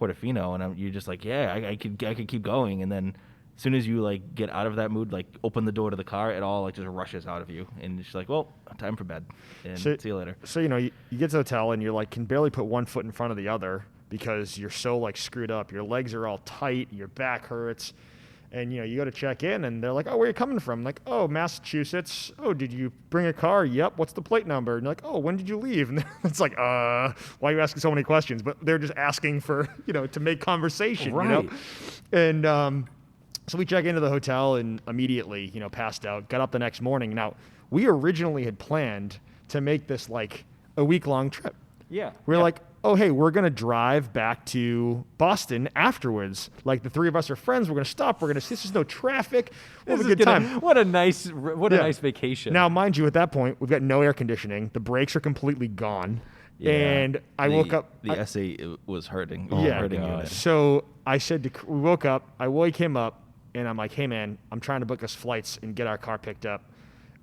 Portofino, and you're just like, yeah, I could keep going, and then as soon as you like get out of that mood, like open the door to the car, it all like just rushes out of you, and it's just like, well, time for bed, and see you later. So you get to the hotel and you're like can barely put one foot in front of the other because you're so like screwed up. Your legs are all tight, your back hurts, and you go to check in and they're like, oh, where are you coming from? I'm like, oh, Massachusetts. Oh, did you bring a car? Yep. What's the plate number? And you're like, oh, when did you leave? And it's like, why are you asking so many questions? But they're just asking for to make conversation, right. And so we check into the hotel and immediately, passed out, got up the next morning. Now, we originally had planned to make this like a week-long trip. Yeah. We're like, oh, hey, we're going to drive back to Boston afterwards. Like the three of us are friends. We're going to stop. This is no traffic. We'll have a good time. What a nice vacation. Now, mind you, at that point, we've got no air conditioning. The brakes are completely gone. Yeah, and I woke up. The S8 was hurting. Yeah. So I said we woke up. I wake him up. And I'm like, hey, man, I'm trying to book us flights and get our car picked up.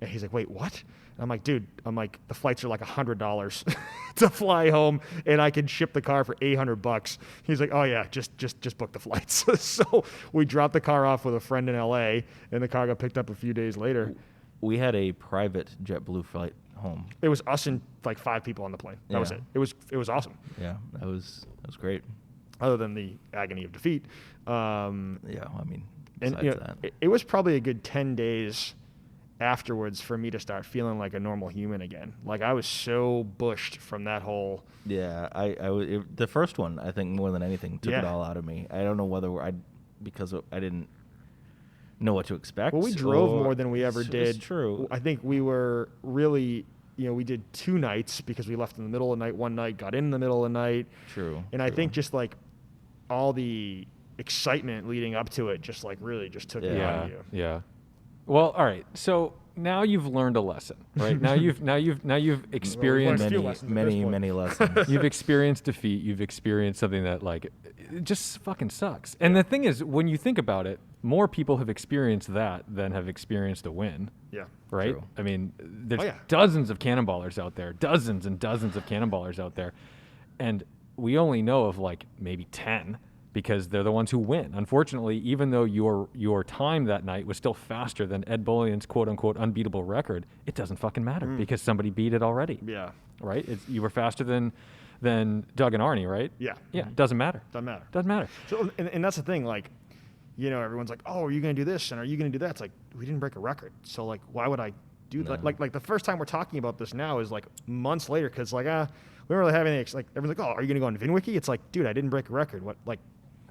And he's like, wait, what? And I'm like, dude, the flights are like $100 to fly home, and I can ship the car for $800. He's like, oh, yeah, just book the flights. So we dropped the car off with a friend in L.A., and the car got picked up a few days later. We had a private JetBlue flight home. It was us and like 5 people on the plane. That was it. It was awesome. Yeah, that was great. Other than the agony of defeat. And it was probably a good 10 days afterwards for me to start feeling like a normal human again. Like I was so bushed from that whole. Yeah, the first one, I think more than anything took it all out of me. I don't know whether because I didn't know what to expect. Well, we drove more than we ever did. It's true. I think we were really, we did 2 nights because we left in the middle of the night one night, got in the middle of the night. True. And I think just like all the excitement leading up to it just like really just took it out of you. Yeah. Well, all right. So now you've learned a lesson, right? now you've experienced many lessons. You've experienced defeat. You've experienced something that like it just fucking sucks. And the thing is, when you think about it, more people have experienced that than have experienced a win. Yeah. Right? True. I mean, there's dozens of cannonballers out there, dozens and dozens of cannonballers out there. And we only know of like maybe 10 because they're the ones who win. Unfortunately, even though your time that night was still faster than Ed Bullion's quote-unquote unbeatable record, it doesn't fucking matter because somebody beat it already. Yeah. Right? You were faster than Doug and Arnie, right? Yeah. Yeah, doesn't matter. Doesn't matter. So, and that's the thing, like, everyone's like, oh, are you going to do this? And are you going to do that? It's like, we didn't break a record. So, like, why would I do that? Like the first time we're talking about this now is, like, months later because, like, we don't really have anything. Like, everyone's like, oh, are you going to go on VinWiki? It's like, dude, I didn't break a record. What, like,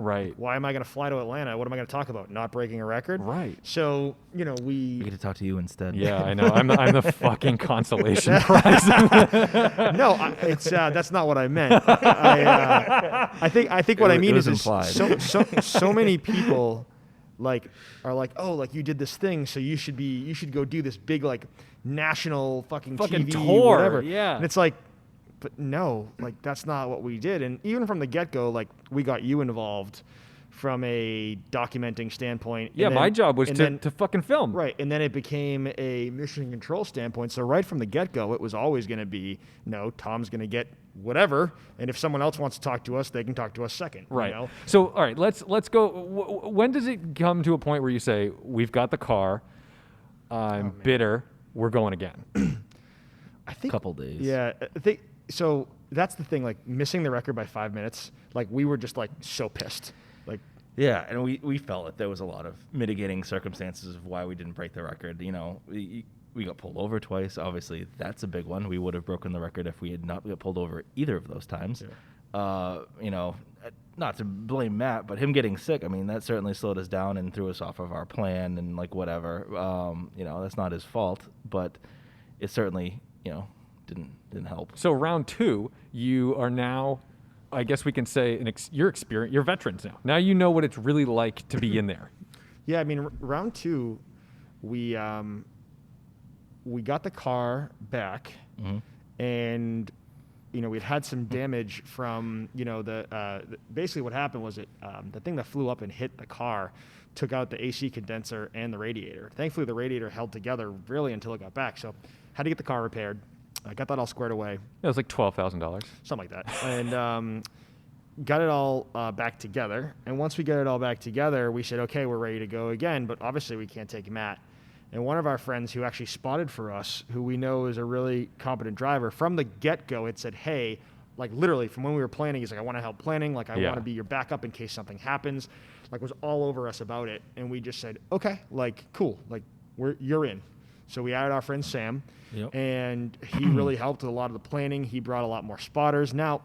right. Why am I going to fly to Atlanta? What am I going to talk about? Not breaking a record? Right. So, we get to talk to you instead. Yeah, I know. I'm the fucking consolation prize. No, that's not what I meant. I think what I mean is so many people are like, oh, like you did this thing, so you should go do this big like national fucking TV tour, whatever. Yeah. And it's like, but no, like that's not what we did. And even from the get-go, like we got you involved from a documenting standpoint. Yeah, my job was to fucking film. Right, and then it became a mission control standpoint. So right from the get-go, it was always going to be, no, Tom's going to get whatever, and if someone else wants to talk to us, they can talk to us second. Right. So, all right, let's go. When does it come to a point where you say, we've got the car, I'm bitter, we're going again? I think a couple days. Yeah, I think so. That's the thing. Like missing the record by 5 minutes. Like we were just like so pissed. Like yeah, and we felt that there was a lot of mitigating circumstances of why we didn't break the record. We got pulled over twice. Obviously, that's a big one. We would have broken the record if we had not got pulled over either of those times. Yeah. Not to blame Matt, but him getting sick, I mean, that certainly slowed us down and threw us off of our plan and like whatever. That's not his fault, but it certainly, didn't help. So round 2, you are now, I guess we can say, you're veterans now. Now you know what it's really like to be in there. Yeah, I mean, round 2, we got the car back, and we'd had some damage from basically what happened was the thing that flew up and hit the car took out the AC condenser and the radiator. Thankfully, the radiator held together really until it got back. So had to get the car repaired. I got that all squared away. It was like $12,000. Something like that. And got it all back together. And once we get it all back together, we said, okay, we're ready to go again. But obviously we can't take Matt. And one of our friends who actually spotted for us, who we know is a really competent driver, from the get-go, it said, hey, like literally from when we were planning, he's like, I want to help planning. Like, I want to be your backup in case something happens. Like, was all over us about it. And we just said, okay, like, cool. Like, you're in. So we added our friend Sam, and he really helped with a lot of the planning. He brought a lot more spotters. Now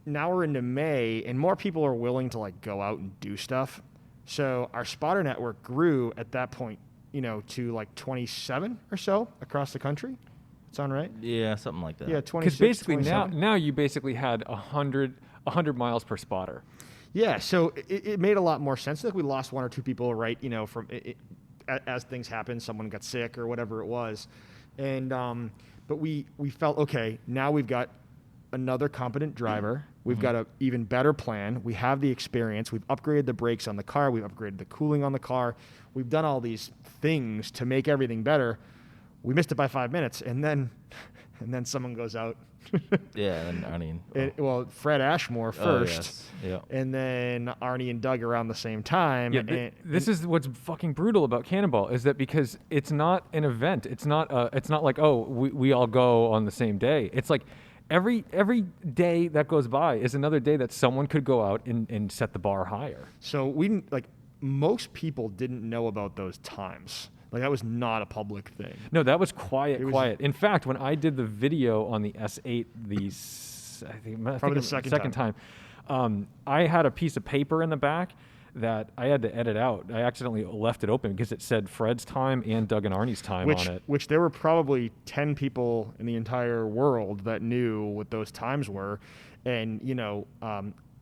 we're into May, and more people are willing to like go out and do stuff. So our spotter network grew at that point, to like 27 or so across the country. Sound right? Yeah, something like that. Yeah, 26. Because basically 27. now you basically had 100 miles per spotter. Yeah, so it made a lot more sense. Like we lost one or two people, right? From as things happen, someone got sick or whatever it was, and but we felt okay. Now we've got another competent driver. We've got an even better plan. We have the experience. We've upgraded the brakes on the car. We've upgraded the cooling on the car. We've done all these things to make everything better. We missed it by 5 minutes, and then someone goes out. Yeah, and Arnie. Well, Fred Ashmore first, yes. Yeah. and then Arnie and Doug around the same time. Yeah, this is what's fucking brutal about Cannonball is that because it's not an event. It's not like, oh, we all go on the same day. It's like every day that goes by is another day that someone could go out and set the bar higher. So most people didn't know about those times. Like that was not a public thing. No, that was quiet. In fact, when I did the video on the S8, I think the second time, I had a piece of paper in the back that I had to edit out. I accidentally left it open because it said Fred's time and Doug and Arnie's time on it. Which there were probably 10 people in the entire world that knew what those times were. And,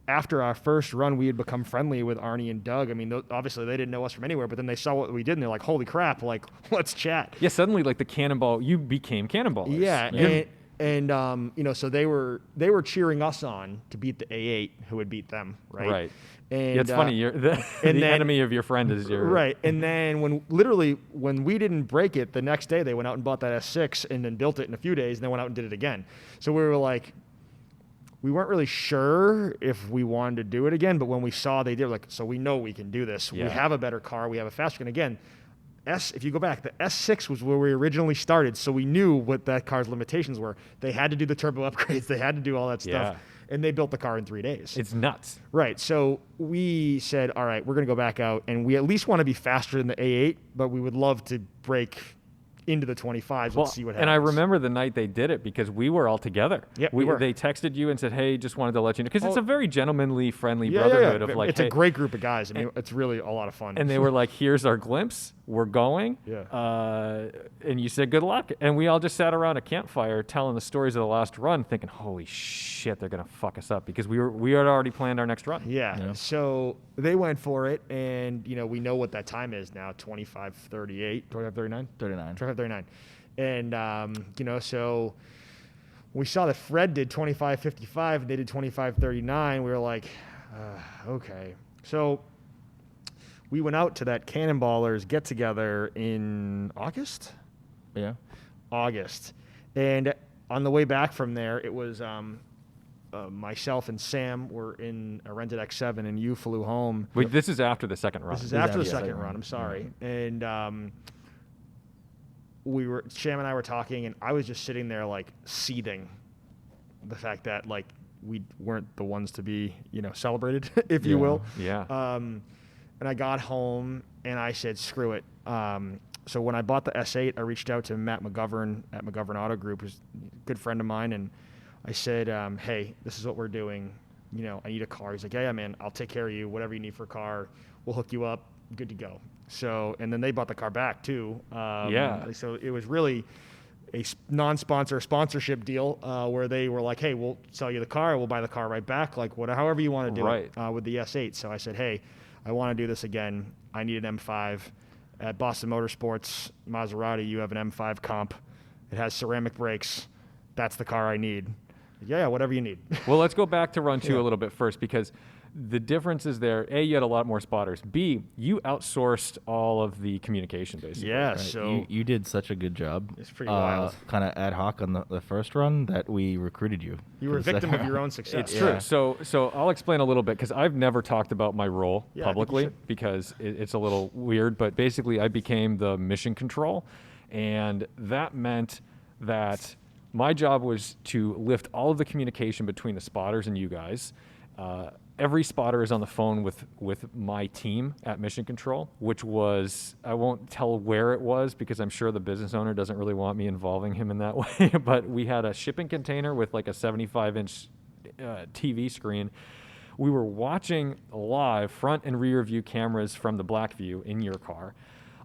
after our first run, we had become friendly with Arnie and Doug. I mean, obviously they didn't know us from anywhere, but then they saw what we did and they're like, holy crap, like, let's chat. Yeah, suddenly like the Cannonball, you became Cannonballers. Yeah, and so they were cheering us on to beat the A8 who would beat them, right? Right. And yeah, it's funny. You're the enemy of your friend is your... Right, and then when we didn't break it, the next day they went out and bought that S6 and then built it in a few days and then went out and did it again. So we were like... We weren't really sure if we wanted to do it again, but when we saw they did, like, so we know we can do this. Yeah. We have a better car. We have a faster. And again, if you go back, the S6 was where we originally started, so we knew what that car's limitations were. They had to do the turbo upgrades. They had to do all that stuff. And they built the car in 3 days. It's nuts. Right. So we said, all right, we're going to go back out, and we at least want to be faster than the A8, but we would love to break into the 25s. Let's see what happens. And I remember the night they did it because we were all together. Yeah, we were. They texted you and said, hey, just wanted to let you know. Because it's a very gentlemanly, friendly brotherhood of like, it's a great group of guys. I mean, it's really a lot of fun. And they were like, here's our glimpse. We're going. Yeah. And you said good luck. And we all just sat around a campfire telling the stories of the last run thinking, holy shit, they're going to fuck us up because we had already planned our next run. Yeah. So they went for it. And, we know what that time is now, 25:38, 25:39? 39. 25:39. And, so we saw that Fred did 25:55 and they did 25:39. We were like, okay. So we went out to that Cannonballers get-together in August? Yeah. August. And on the way back from there, it was myself and Sam were in a rented X7, and you flew home. Wait, this is after the second run. This is after the second run. I'm sorry. Mm-hmm. And Sam and I were talking, and I was just sitting there, like, seething the fact that, like, we weren't the ones to be, celebrated, if you will. Yeah. And I got home, and I said, screw it. So when I bought the S8, I reached out to Matt McGovern at McGovern Auto Group, who's a good friend of mine, and I said, hey, this is what we're doing. I need a car. He's like, yeah, man, I'll take care of you. Whatever you need for a car, we'll hook you up. Good to go. So, and then they bought the car back, too. So it was really a non-sponsor sponsorship deal where they were like, hey, we'll sell you the car. We'll buy the car right back, like however you want to do it with the S8. So I said, hey, I want to do this again. I need an M5. At Boston Motorsports Maserati, you have an M5 comp. It has ceramic brakes. That's the car I need. Yeah, whatever you need. Well, let's go back to run 2 a little bit first because the difference is there. A, you had a lot more spotters. B, you outsourced all of the communication, basically. Yeah, Right. so You did such a good job. It's pretty wild. Kind of ad hoc on the first run that we recruited you. you for were a the victim second of your round. own success. It's true. Yeah. So I'll explain a little bit because I've never talked about my role Yeah, I think you publicly should. because it's a little weird. But basically, I became the mission control, and that meant that my job was to lift all of the communication between the spotters and you guys. Every spotter is on the phone with my team at Mission Control, which was, I won't tell where it was because I'm sure the business owner doesn't really want me involving him in that way, but we had a shipping container with like a 75-inch TV screen. We were watching live front and rear view cameras from the black view in your car.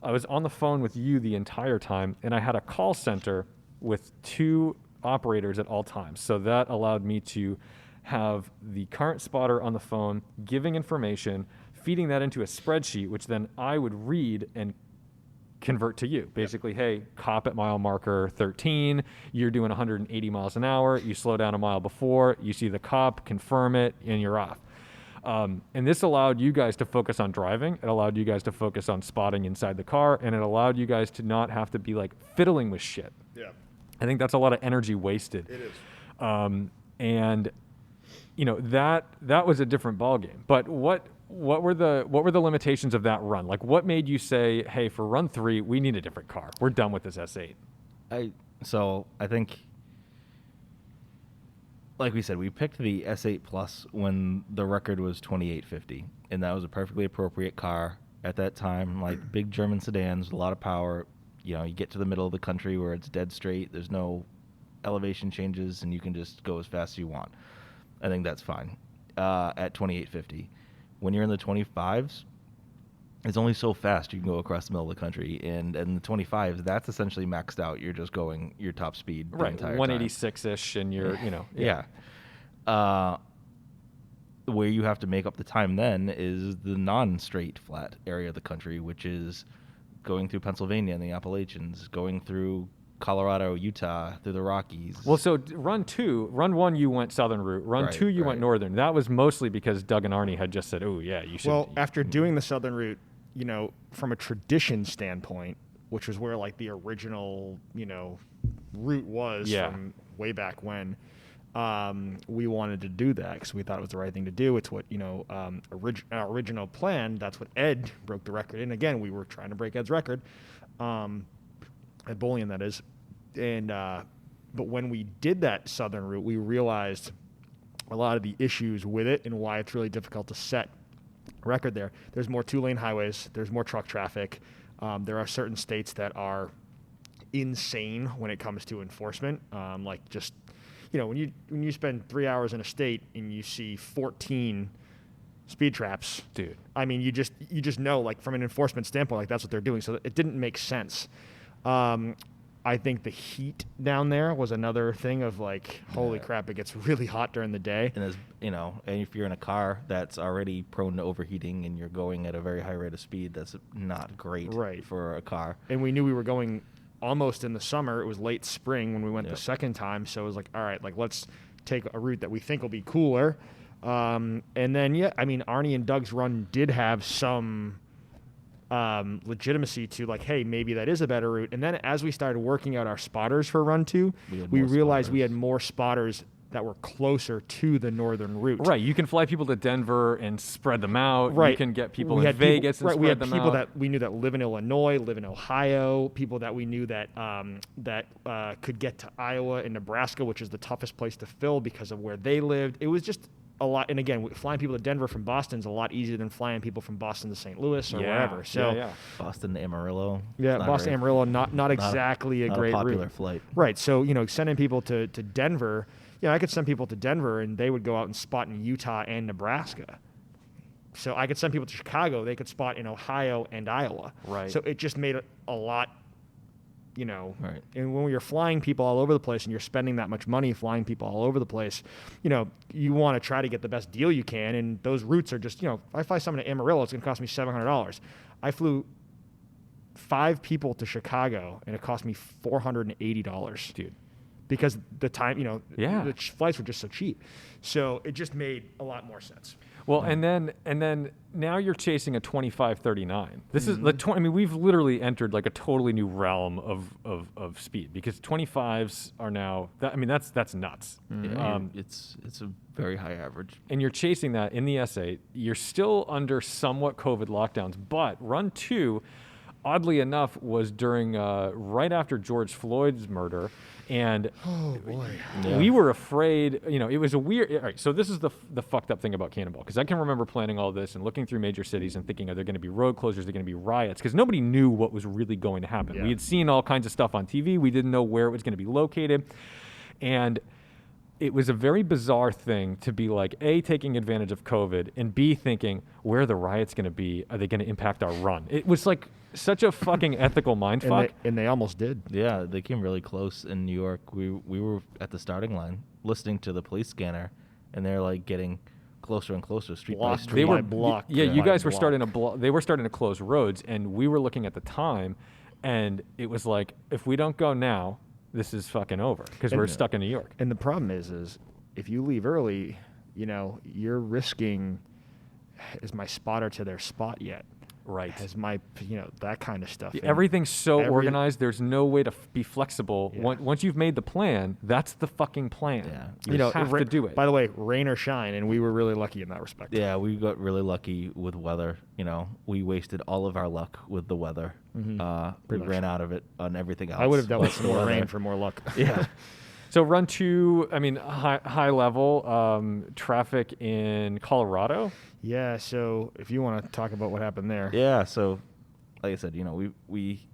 I was on the phone with you the entire time, and I had a call center with 2 operators at all times. So that allowed me to have the current spotter on the phone giving information, feeding that into a spreadsheet, which then I would read and convert to you. Basically, hey, cop at mile marker 13, you're doing 180 miles an hour, you slow down a mile before, you see the cop, confirm it, and you're off. And this allowed you guys to focus on driving. It allowed you guys to focus on spotting inside the car, and it allowed you guys to not have to be like fiddling with shit. Yeah. I think that's a lot of energy wasted. It is. And you know, that was a different ballgame. But what were the limitations of that run? Like, what made you say, hey, for run 3, we need a different car. We're done with this S8. I think, like we said, we picked the S8 Plus when the record was 2850, and that was a perfectly appropriate car at that time. Like big German sedans, a lot of power. You know, you get to the middle of the country where it's dead straight. There's no elevation changes, and you can just go as fast as you want. I think that's fine at 2850. When you're in the 25s, it's only so fast you can go across the middle of the country, and the 25s, that's essentially maxed out. You're just going your top speed the entire 186-ish, and you're, you know. Yeah. Where you have to make up the time then is the non-straight flat area of the country, which is going through Pennsylvania and the Appalachians, going through Colorado, Utah, through the Rockies. Well, so run 1, you went southern route. Run 2, you went northern. That was mostly because Doug and Arnie had just said, oh, yeah, you should. Well, after doing the southern route, you know, from a tradition standpoint, which was where like the original, you know, route was from way back when, we wanted to do that because we thought it was the right thing to do. It's what, you know, our original plan, that's what Ed broke the record in. Again, we were trying to break Ed's record. At Bullion, that is. And but when we did that southern route, we realized a lot of the issues with it and why it's really difficult to set a record there. There's more 2-lane highways. There's more truck traffic. There are certain states that are insane when it comes to enforcement. Like just, you know, when you spend 3 hours in a state and you see 14 speed traps, dude. I mean, you just know, like from an enforcement standpoint, like that's what they're doing. So it didn't make sense. I think the heat down there was another thing of like, holy crap, it gets really hot during the day. And as you know, and if you're in a car that's already prone to overheating and you're going at a very high rate of speed, that's not great for a car. And we knew we were going almost in the summer. It was late spring when we went the second time. So it was like, all right, like let's take a route that we think will be cooler. And then, I mean, Arnie and Doug's run did have some legitimacy to like, hey, maybe that is a better route. And then as we started working out our spotters for run 2, we realized we had more spotters that were closer to the northern route. Right. You can fly people to Denver and spread them out. Right. You can get people in Vegas and spread them out. We had people that we knew that live in Illinois, live in Ohio, people that we knew that could get to Iowa and Nebraska, which is the toughest place to fill because of where they lived. It was just a lot. And again, flying people to Denver from Boston is a lot easier than flying people from Boston to St. Louis or wherever. So Boston to Amarillo. Yeah, Boston Amarillo, not exactly a great popular route. flight. Right. So, you know, sending people to Denver, I could send people to Denver and they would go out and spot in Utah and Nebraska. So I could send people to Chicago, they could spot in Ohio and Iowa. Right. So it just made it a lot, you know, right. And when you're flying people all over the place and you're spending that much money flying people all over the place, you know, you want to try to get the best deal you can. And those routes are just, you know, if I fly someone to Amarillo, it's going to cost me $700. I flew 5 people to Chicago and it cost me $480. Dude. because the time, Yeah. the flights were just so cheap. So it just made a lot more sense. Well, and then now you're chasing a 25-39. This is the I mean, we've literally entered like a totally new realm of speed, because 25s are now. That's nuts. Yeah, it's a very high average. And you're chasing that in the S8. You're still under somewhat COVID lockdowns, but run 2, oddly enough, was during right after George Floyd's murder. And we were afraid, it was a weird. All right, so this is the fucked up thing about Cannonball, because I can remember planning all this and looking through major cities and thinking, are there going to be road closures? Are there going to be riots? Because nobody knew what was really going to happen. Yeah. We had seen all kinds of stuff on TV. We didn't know where it was going to be located. And it was a very bizarre thing to be like, A, taking advantage of COVID, and B, thinking, where are the riots going to be? Are they going to impact our run? It was like such a fucking ethical mindfuck. And they almost did. Yeah, they came really close in New York. We were at the starting line listening to the police scanner, and they're like getting closer and closer, street by street. They were block. Yeah, by you guys were block. starting to they were starting to close roads, and we were looking at the time, and it was like, if we don't go now, this is fucking over, because we're stuck in New York. And the problem is if you leave early, you're risking, is my spotter to their spot yet? Right. Has my, that kind of stuff. And Everything's so organized. There's no way to be flexible. Yeah. Once you've made the plan, that's the fucking plan. Yeah. You have to do it. By the way, rain or shine, and we were really lucky in that respect. Yeah, we got really lucky with weather. We wasted all of our luck with the weather. We Pretty much. ran out of it on everything else. I would have dealt with but some the more rain weather- for more luck. Yeah. So run 2, high level traffic in Colorado. Yeah, so if you want to talk about what happened there. Yeah, so like I said, we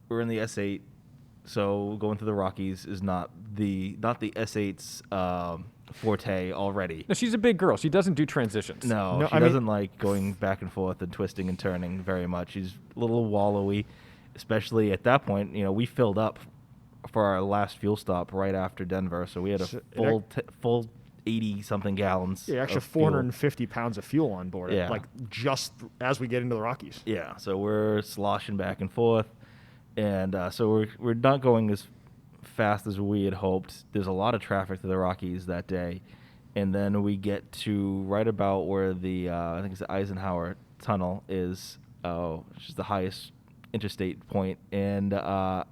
were in the S8, so going through the Rockies is not the S8's forte already. No, she's a big girl. She doesn't do transitions. No, she doesn't like going back and forth and twisting and turning very much. She's a little wallowy, especially at that point. We filled up for our last fuel stop right after Denver, so we had a full 80-something gallons. Yeah, actually of fuel. 450 pounds of fuel on board. Yeah. Like just as we get into the Rockies. Yeah, so we're sloshing back and forth, and so we're not going as fast as we had hoped. There's a lot of traffic to the Rockies that day, and then we get to right about where the I think it's the Eisenhower Tunnel is, which is the highest interstate point, and all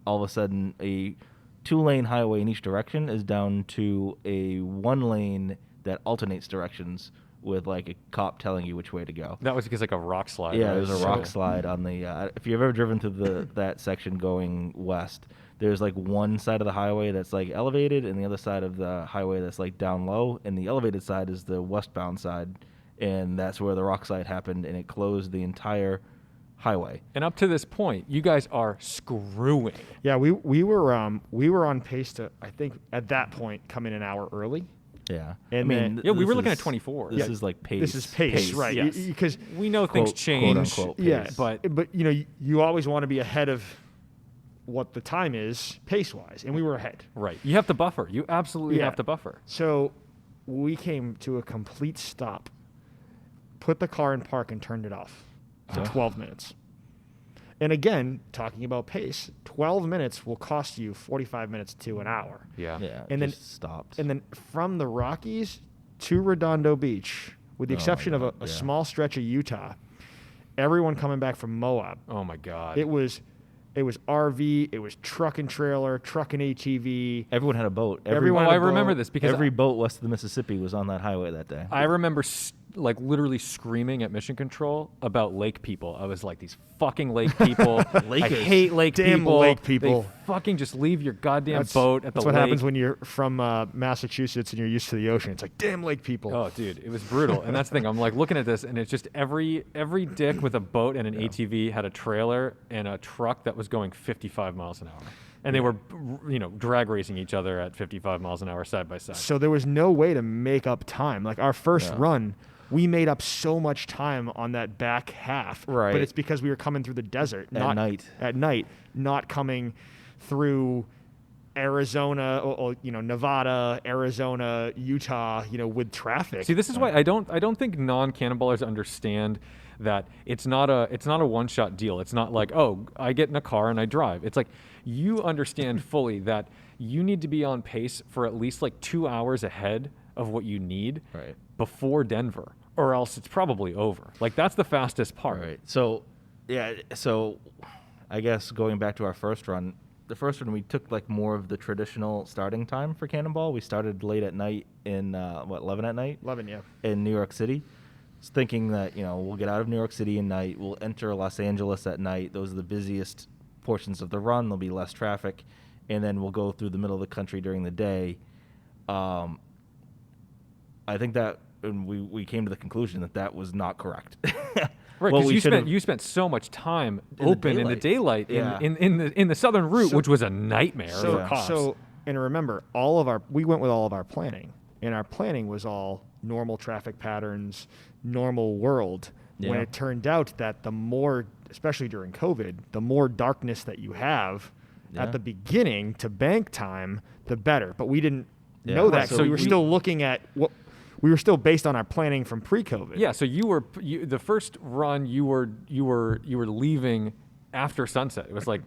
of a sudden a 2-lane highway in each direction is down to a 1-lane that alternates directions with like a cop telling you which way to go. That was because like a rock slide. Yeah, right? there's a So- rock slide on the. If you've ever driven through that section going west, there's like one side of the highway that's like elevated, and the other side of the highway that's like down low. And the elevated side is the westbound side, and that's where the rock slide happened, and it closed the entire highway. And up to this point, you guys are screwing. Yeah, we were on pace to, I think at that point, come in an hour early. Yeah, And then- Yeah, we this were looking is- at 24. This Yeah. is like pace. This is pace, right? yes. Because We know things Quote, change. quote, unquote, yeah, pace. but you always want to be ahead of what the time is pace wise, and we were ahead. right, you have to buffer. You absolutely Yeah. have to buffer. So we came to a complete stop, put the car in park, and turned it off for 12 minutes. And again, talking about pace, 12 minutes will cost you 45 minutes to an hour. Yeah. Yeah, And then- just stopped. And then from the Rockies to Redondo Beach, with the Oh my exception of God, a yeah. small stretch of Utah, everyone coming back from Moab, Oh my God. it was RV, it was truck and trailer, truck and ATV. Everyone had a boat. Everyone Oh, had I a remember boat. this because Every boat west of the Mississippi was on that highway that day. I remember like literally screaming at Mission Control about lake people. I was like, these fucking lake people. I Lakers. hate lake Damn people. lake people. They fucking just leave your goddamn That's- boat at the That's lake. what happens when you're from Massachusetts and you're used to the ocean. It's like, damn lake people. Oh, dude, it was brutal. And that's the thing. I'm like looking at this, and it's just every dick with a boat and an ATV had a trailer and a truck that was going 55 miles an hour, and they were, drag racing each other at 55 miles an hour side by side. So there was no way to make up time. Like our first run, we made up so much time on that back half. Right. But it's because we were coming through the desert. At night. At night, not coming through Arizona, or Nevada, Arizona, Utah, with traffic. See, this is why I don't think non-cannonballers understand that it's not a one-shot deal. It's not like, oh, I get in a car and I drive. It's like you understand fully that you need to be on pace for at least like 2 hours ahead of what you need Right. before Denver, or else it's probably over. Like, that's the fastest part. Right. So, yeah. So, I guess going back to our first run, the first one we took like more of the traditional starting time for Cannonball. We started late at night in 11 at night 11, yeah. in New York City. Thinking that we'll get out of New York City at night, we'll enter Los Angeles at night. Those are the busiest portions of the run. There'll be less traffic, and then we'll go through the middle of the country during the day. I think that and we came to the conclusion that was not correct. Right, because you spent so much time open in the daylight Yeah. in the southern route, which was a nightmare for cops. And remember, we went with all of our planning, and our planning was all normal traffic patterns, normal world. When Yeah. it turned out that the more, especially during COVID, the more darkness that you have Yeah. at the beginning to bank time, the better. But we didn't Yeah. know that, Right, so so we were we- still looking at what. We were still based on our planning from pre-COVID. Yeah, so the first run you were leaving after sunset. It was like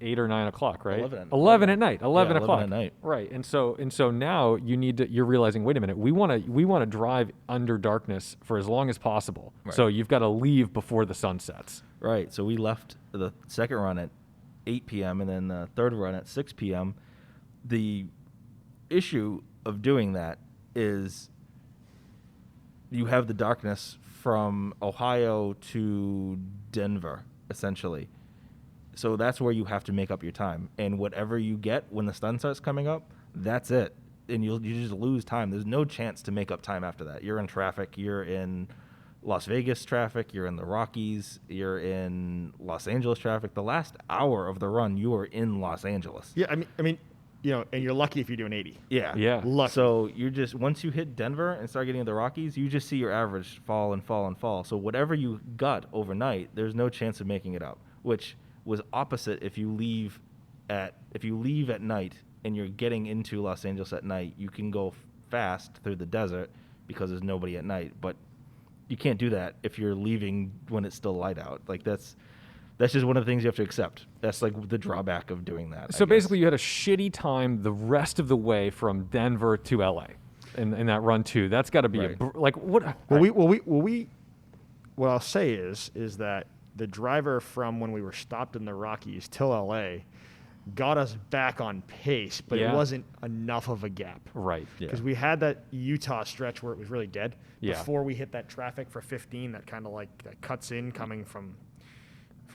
8 or 9 o'clock, right? 11 at night. 11 Yeah, 11 o'clock at night. Right, and so now you're realizing, wait a minute, we want to drive under darkness for as long as possible. Right. So you've got to leave before the sun sets. Right. So we left the second run at 8 p.m. and then the third run at 6 p.m. The issue of doing that is you have the darkness from Ohio to Denver, essentially. So that's where you have to make up your time. And whatever you get when the sun starts coming up, that's it. And you just lose time. There's no chance to make up time after that. You're in traffic. You're in Las Vegas traffic. You're in the Rockies. You're in Los Angeles traffic. The last hour of the run, you are in Los Angeles. Yeah, I mean, and you're lucky if you do an 80. Yeah. Yeah. Lucky. So you're just, once you hit Denver and start getting to the Rockies, you just see your average fall and fall and fall. So whatever you got overnight, there's no chance of making it up, which was opposite if you leave at night and you're getting into Los Angeles at night, you can go fast through the desert because there's nobody at night. But you can't do that if you're leaving when it's still light out. Like that's just one of the things you have to accept. That's like the drawback of doing that. So basically, you had a shitty time the rest of the way from Denver to LA, in that run too. That's got to be Right. What I'll say is that the driver from when we were stopped in the Rockies till LA got us back on pace, but Yeah. it wasn't enough of a gap. right. Yeah. Because we had that Utah stretch where it was really dead Yeah. before we hit that traffic for 15 that kind of that cuts in coming from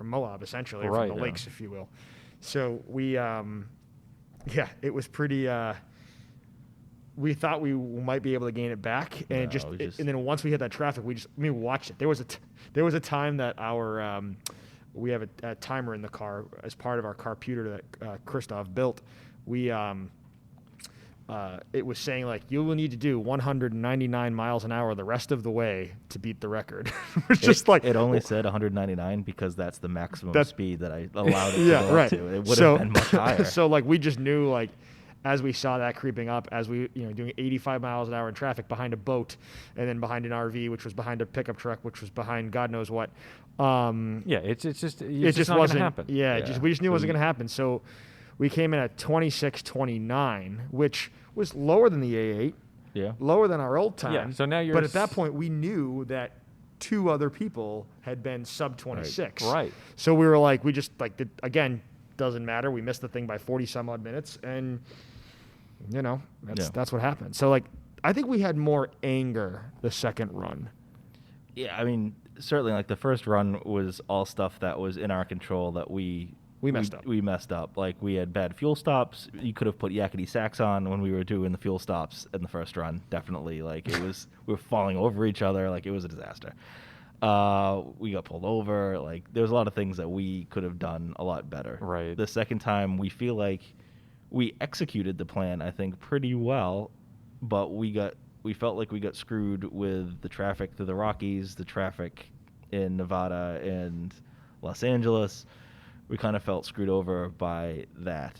Moab, essentially, or Right, from the yeah. lakes, if you will. So we, it was pretty. We thought we might be able to gain it back, and No, and then once we hit that traffic, we watched it. There was a time that our we have a timer in the car as part of our carputer that Christoph built. We it was saying like you will need to do 199 miles an hour the rest of the way to beat the record. It's just like it only said 199 because that's the maximum speed that I allowed it to yeah, go right. up to. It would have been much higher. So like we just knew like as we saw that creeping up, as we doing 85 miles an hour in traffic behind a boat, and then behind an RV, which was behind a pickup truck, which was behind God knows what. Yeah, it's just It just not wasn't gonna happen. Yeah, Yeah. we just knew it wasn't going to happen. So we came in at 26:29, which was lower than the A8, Yeah. lower than our old time. Yeah, so now you're But at that point, we knew that 2 other people had been sub 26. Right. So we were like, again, doesn't matter. We missed the thing by 40 some odd minutes, and that's what happened. So like, I think we had more anger the second run. Yeah, I mean, certainly, like the first run was all stuff that was in our control that we messed up. We messed up. Like we had bad fuel stops. You could have put yakety sacks on when we were doing the fuel stops in the first run. Definitely, like it was we were falling over each other. Like it was a disaster. We got pulled over. Like there was a lot of things that we could have done a lot better. Right. The second time, we feel like we executed the plan, I think, pretty well, but we felt like we got screwed with the traffic through the Rockies, the traffic in Nevada and Los Angeles. We kind of felt screwed over by that.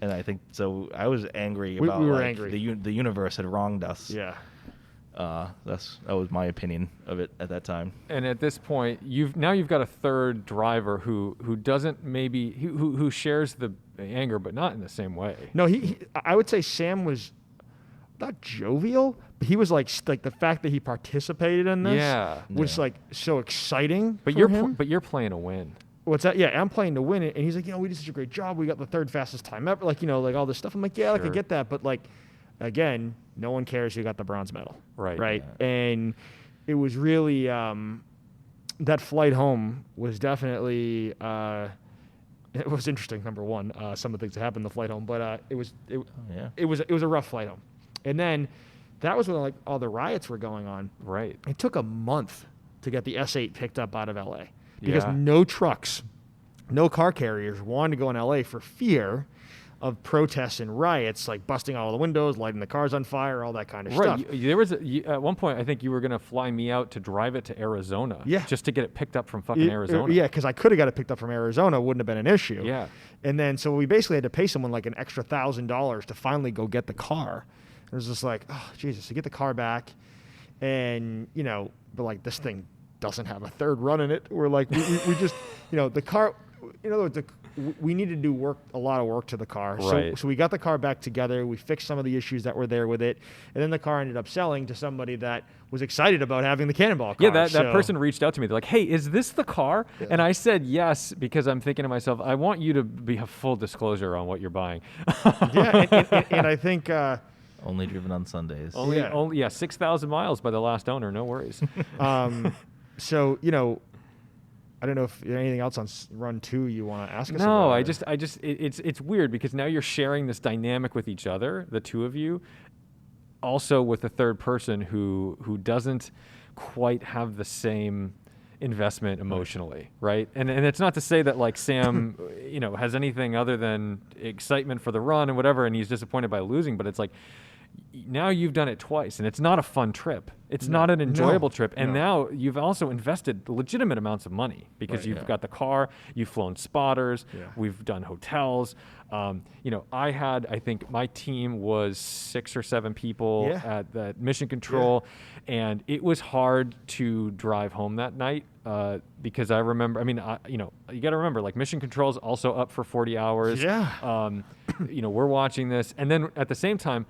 And I think so. I was angry about we were like, angry. the universe had wronged us. Yeah. That was my opinion of it at that time. And at this point, you've got a third driver who doesn't maybe who shares the anger, but not in the same way. No, I would say Sam was not jovial, but he was like the fact that he participated in this was like so exciting. But for him. But you're playing to win. What's that? Yeah, I'm playing to win it, and he's like, we did such a great job. We got the third fastest time ever. Like, like all this stuff. I'm like, I could get that, but like, again, no one cares who got the bronze medal. Right. Yeah. And it was really that flight home was definitely it was interesting. Number one, some of the things that happened the flight home, but it was a rough flight home. And then that was when like all the riots were going on. Right. It took a month to get the S8 picked up out of LA because no trucks, no car carriers wanted to go in LA for fear of protests and riots, like busting all the windows, lighting the cars on fire, all that kind of stuff. Right. There was at one point, I think you were going to fly me out to drive it to Arizona. Yeah. Just to get it picked up from fucking Arizona. Yeah, because I could have got it picked up from Arizona. Wouldn't have been an issue. Yeah. And then, so we basically had to pay someone like an extra $1,000 to finally go get the car. It was just like, oh, Jesus, to get the car back. And, but like this thing doesn't have a third run in it. We're like, we just, the car, in other words, we needed to do a lot of work to the car. Right. So we got the car back together. We fixed some of the issues that were there with it. And then the car ended up selling to somebody that was excited about having the Cannonball car. Yeah, that person reached out to me. They're like, hey, is this the car? Yeah. And I said yes, because I'm thinking to myself, I want you to have full disclosure on what you're buying. And I think... only driven on Sundays. Only 6,000 miles by the last owner. No worries. So, I don't know if there's anything else on run 2 you want to ask us about. No, it's weird because now you're sharing this dynamic with each other, the two of you, also with a third person who doesn't quite have the same investment emotionally, right? And it's not to say that like Sam, has anything other than excitement for the run and whatever, and he's disappointed by losing, but it's like, now you've done it twice, and it's not a fun trip. It's not an enjoyable trip. And now you've also invested legitimate amounts of money because you've got the car, you've flown spotters, we've done hotels. I think my team was 6 or 7 people at that mission control, and it was hard to drive home that night because I remember, you got to remember, like mission control is also up for 40 hours. Yeah. We're watching this, and then at the same time,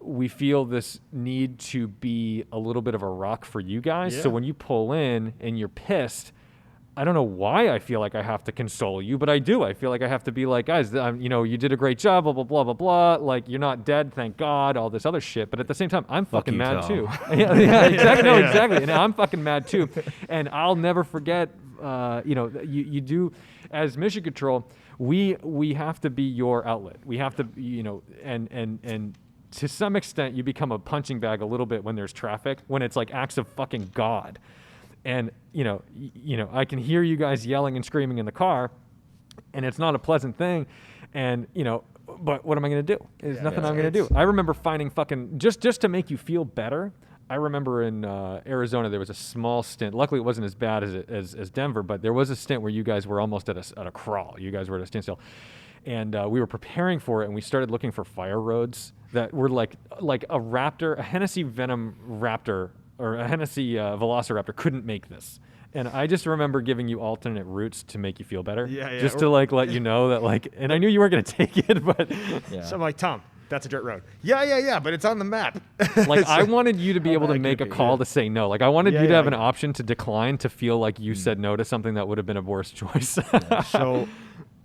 we feel this need to be a little bit of a rock for you guys. So when you pull in and you're pissed, I don't know why I feel like I have to console you, but I do. I feel like I have to be like, guys, you did a great job, blah, blah, blah, blah, blah. Like, you're not dead, thank God, all this other shit. But at the same time, I'm fucking mad too. Exactly. No, exactly. And I'm fucking mad too. And I'll never forget, you do, as mission control, we have to be your outlet. We have to, and to some extent, you become a punching bag a little bit when there's traffic, when it's like acts of fucking God. And, I can hear you guys yelling and screaming in the car, and it's not a pleasant thing. And, but what am I going to do? There's nothing I'm going to do. I remember finding fucking, just to make you feel better, I remember in Arizona, there was a small stint. Luckily, it wasn't as bad as Denver, but there was a stint where you guys were almost at a crawl. You guys were at a standstill. And we were preparing for it, and we started looking for fire roads that were like a raptor, a Hennessy Venom Raptor, or a Hennessy Velociraptor couldn't make this. And I just remember giving you alternate routes to make you feel better. Just to let you know that and I knew you weren't going to take it, but. Yeah. So I'm like, Tom, that's a dirt road. Yeah, but it's on the map. I wanted you to be able to make a call to say no. I wanted you to have an option to decline, to feel like you said no to something that would have been a worse choice.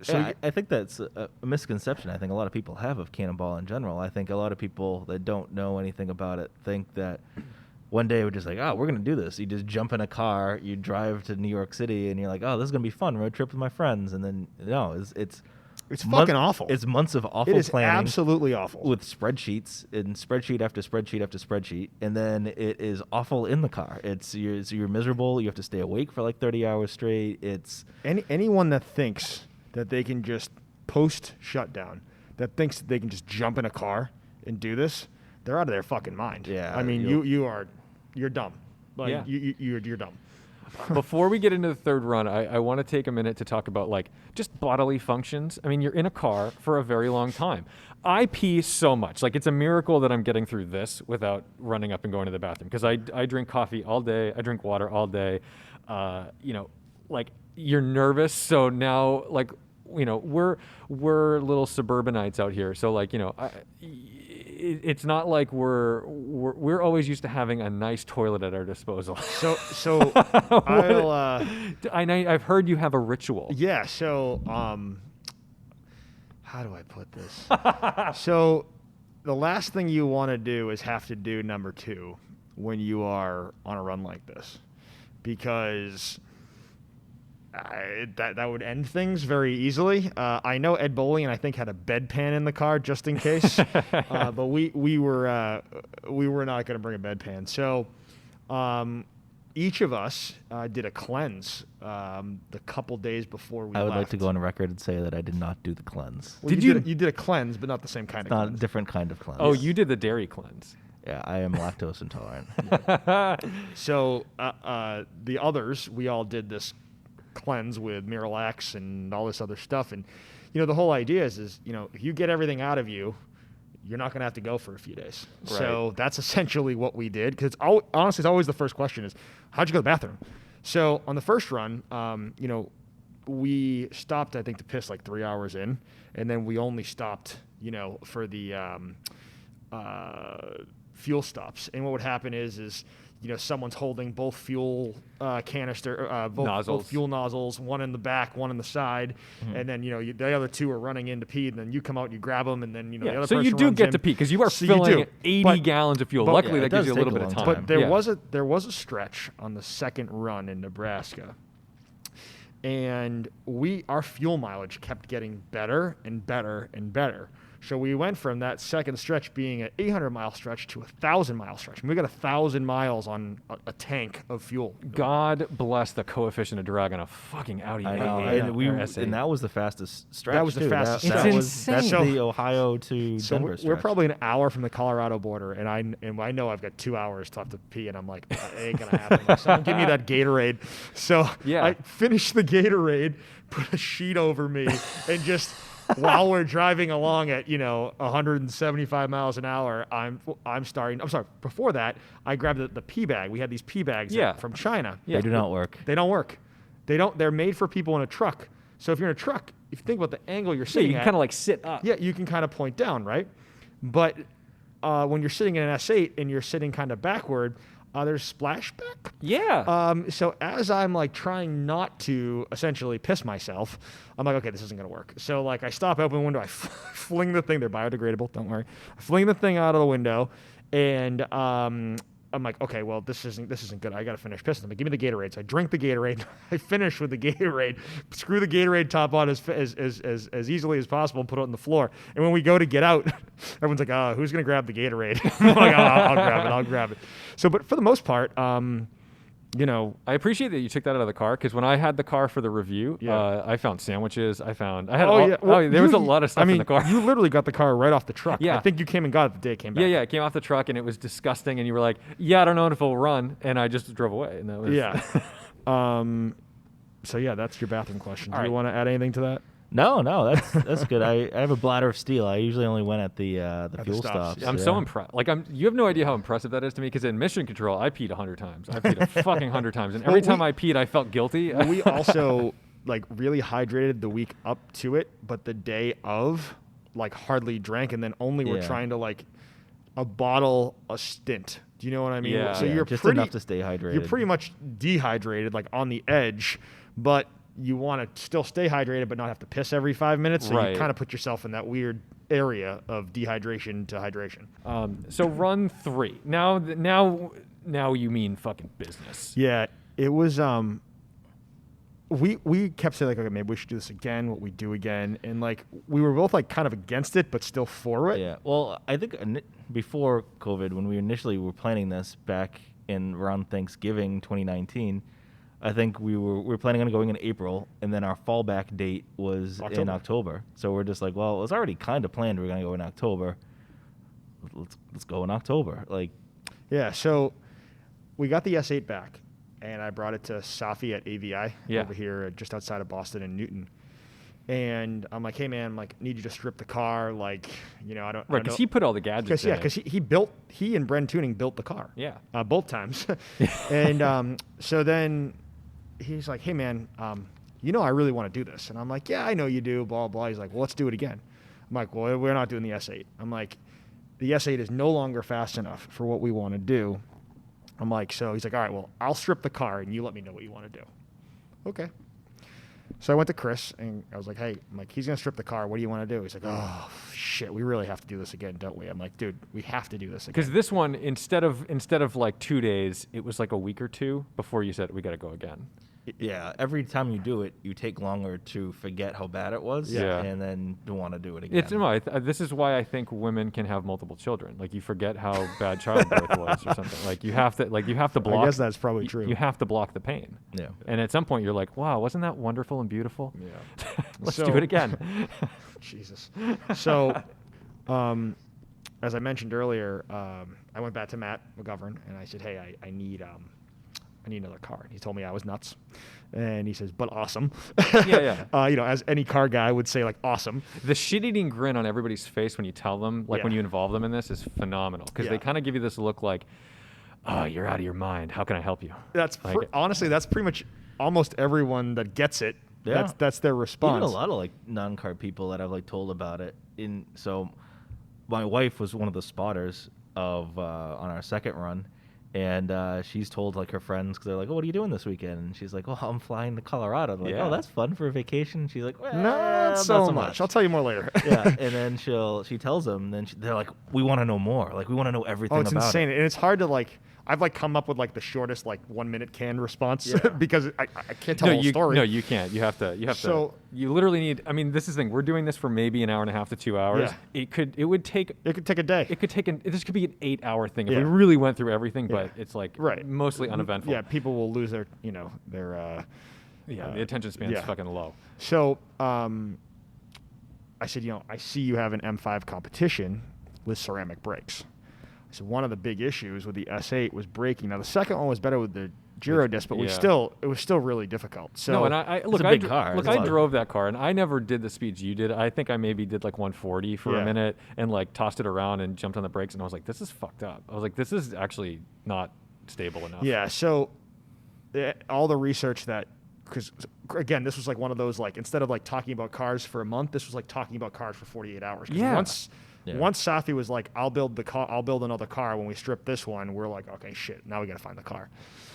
So I think that's a misconception I think a lot of people have of Cannonball in general. I think a lot of people that don't know anything about it think that one day we're just like, we're going to do this. You just jump in a car, you drive to New York City, and you're like, this is going to be fun, road trip with my friends. And then, it's fucking awful. It's months of awful planning. It is absolutely awful. With spreadsheets and spreadsheet after spreadsheet after spreadsheet. And then it is awful in the car. You're miserable. You have to stay awake for like 30 hours straight. It's anyone that thinks that they can just post shutdown, that thinks that they can just jump in a car and do this, they're out of their fucking mind. Yeah. I mean, you're dumb. You're dumb. Before we get into the third run, I want to take a minute to talk about like just bodily functions. I mean, you're in a car for a very long time. I pee so much. Like, it's a miracle that I'm getting through this without running up and going to the bathroom, because I drink coffee all day. I drink water all day. Like, you're nervous. So now, like, we're little suburbanites out here. So, like, it's not like we're always used to having a nice toilet at our disposal. So I've heard you have a ritual. Yeah. So how do I put this? So the last thing you want to do is have to do number 2 when you are on a run like this, because that would end things very easily. I know Ed Bolian, I think, had a bedpan in the car just in case, but we were not going to bring a bedpan. So each of us did a cleanse the couple days before we left. I would like to go on record and say that I did not do the cleanse. Well, you did a cleanse, but not the same kind of Not cleanse. a different kind of cleanse. Oh, you did the dairy cleanse. Yeah, I am lactose intolerant. So the others, we all did this cleanse with Miralax and all this other stuff. And, the whole idea is if you get everything out of you, you're not going to have to go for a few days. Right. So that's essentially what we did. Because honestly, it's always the first question is, how'd you go to the bathroom? So on the first run, we stopped, I think, to piss like 3 hours in. And then we only stopped, for the fuel stops. And what would happen is someone's holding both fuel both fuel nozzles, one in the back, one in the side, and then the other 2 are running in to pee, and then you come out and you grab them, and then the other so person you do runs get in. to pee, because you are So filling you do. 80 gallons of fuel. but- Luckily, Yeah, that it gives you a does little take bit a of long time. But there was a stretch on the second run in Nebraska, and our fuel mileage kept getting better and better and better. So we went from that second stretch being an 800-mile stretch to a 1,000-mile stretch. And we got 1,000 miles on a tank of fuel. God bless the coefficient of drag on a fucking Audi. I know, A8 and that was the fastest stretch. That was the too. fastest That stretch. was, that's So- the Ohio to So Denver we're stretch. probably an hour from the Colorado border, and I know I've got 2 hours left to pee, and I'm like, it ain't gonna happen. So give me that Gatorade. So Yeah. I finished the Gatorade, put a sheet over me, and just while we're driving along at 175 miles an hour, I'm starting. I'm sorry. Before that, I grabbed the pee bag. We had these pee bags from China. They do not work. They don't work. They're made for people in a truck. So if you're in a truck, if you think about the angle you're Yeah, sitting you can at, kind of like sit up. yeah, you can kind of point down, right? But when you're sitting in an S8 and you're sitting kind of backward, there's splashback. Yeah. So as I'm like trying not to essentially piss myself, I'm like, okay, this isn't gonna work. So like I stop, open the window, I fling the thing. They're biodegradable, don't worry. I fling the thing out of the window, and I'm like, okay, well, this isn't good. I gotta finish pissing. But give me the Gatorade. So I drink the Gatorade. I finish with the Gatorade. Screw the Gatorade top on as easily as possible and put it on the floor. And when we go to get out, everyone's like, oh, who's gonna grab the Gatorade? I'm like, oh, I'll grab it. So, but for the most part, I appreciate that you took that out of the car, because when I had the car for the review, I found sandwiches. There was a lot of stuff in the car. You literally got the car right off the truck. Yeah. I think you came and got it the day it came back. Yeah, it came off the truck and it was disgusting, and you were like, "Yeah, I don't know if it'll run," and I just drove away, and that was Yeah. So yeah, that's your bathroom question. Do All you right. want to add anything to that? No, that's good. I have a bladder of steel. I usually only went at the the fuel stops. stops. I'm so impressed. Like, you have no idea how impressive that is to me, because in Mission Control, I peed 100 times. I peed a fucking 100 times, and every time I peed, I felt guilty. We also like really hydrated the week up to it, but the day of, like, hardly drank, and then only were Yeah. trying to like a bottle a stint. Do you know what I mean? Yeah. So Yeah, you're just pretty, enough to stay hydrated. You're pretty much dehydrated, like on the edge, but you want to still stay hydrated but not have to piss every 5 minutes. So Right. you kind of put yourself in that weird area of dehydration to hydration. So run 3. Now you mean fucking business. Yeah, it was. We kept saying like, okay, maybe we should do this again. What we do again, and like we were both like kind of against it, but still for it. Yeah. Well, I think before COVID, when we initially were planning this back in around Thanksgiving 2019, I think we were planning on going in April, and then our fallback date was in October. So we're just like, well, it was already kind of planned we were going to go in October. Let's go in October. Like, Yeah. So we got the S8 back, and I brought it to Safi at AVI over here just outside of Boston and Newton. And I'm like, hey man, I need you to strip the car. Like, I don't. Right, because he put all the gadgets in. Because he and Bren Tuning built the car. Yeah. Both times. And so then he's like, hey man, I really want to do this. And I'm like, yeah, I know you do, blah, blah. He's like, well, let's do it again. I'm like, well, we're not doing the S8. I'm like, the S8 is no longer fast enough for what we want to do. I'm like, so he's like, all right, well, I'll strip the car and you let me know what you want to do. Okay. So I went to Chris and I was like, hey, he's going to strip the car. What do you want to do? He's like, oh, shit, we really have to do this again, don't we? I'm like, dude, we have to do this again. Because this one, instead of like 2 days, it was like a week or two before you said, we got to go again. Yeah, every time you do it, you take longer to forget how bad it was, and then you want to do it again. This is why I think women can have multiple children. Like you forget how bad childbirth was, or something. Like you have to block. I guess that's probably true. You have to block the pain. Yeah. And at some point, you're like, wow, wasn't that wonderful and beautiful? Yeah. Let's do it again. Jesus. So, as I mentioned earlier, I went back to Matt McGovern and I said, hey, I need another car. And he told me I was nuts. And he says, but awesome. Yeah. As any car guy would say, like, awesome. The shit-eating grin on everybody's face when you tell them, when you involve them in this, is phenomenal. Because they kind of give you this look like, oh, you're out of your mind. How can I help you? Honestly, that's pretty much almost everyone that gets it. Yeah. That's their response. Even a lot of non-car people that I've told about it. So my wife was one of the spotters of on our second run. And she's told her friends, because they're like, oh, what are you doing this weekend? And she's like, well, I'm flying to Colorado. They're like, oh, that's fun for a vacation. She's like, well, not so much. I'll tell you more later. Yeah. And then she tells them, then they're like, we want to know more. We want to know everything about it. Oh, it's insane. And it's hard to I've come up with the shortest 1 minute canned response because I can't tell the whole story. No, you can't. You have to. You literally need. I mean, this is the thing. We're doing this for maybe an hour and a half to 2 hours. Yeah. It could take a day. It could take this could be an 8-hour thing if we really went through everything. But it's mostly Mm-hmm. uneventful. Yeah, people will lose their the attention span is fucking low. So I said, I see you have an M5 competition with ceramic brakes. So one of the big issues with the S8 was braking. Now the second one was better with the Giro disc, but it was still really difficult. So no, and I look, it's a big car. Look, I drove that car, and I never did the speeds you did. I think I maybe did 140 for a minute, and tossed it around and jumped on the brakes, and I was like, this is fucked up. I was like, this is actually not stable enough. Yeah. So all the research because again, this was one of those instead of talking about cars for a month, this was talking about cars for 48 hours. Yeah. Once Safi was like, I'll build another car when we strip this one, we're like, okay, shit, now we got to find the car.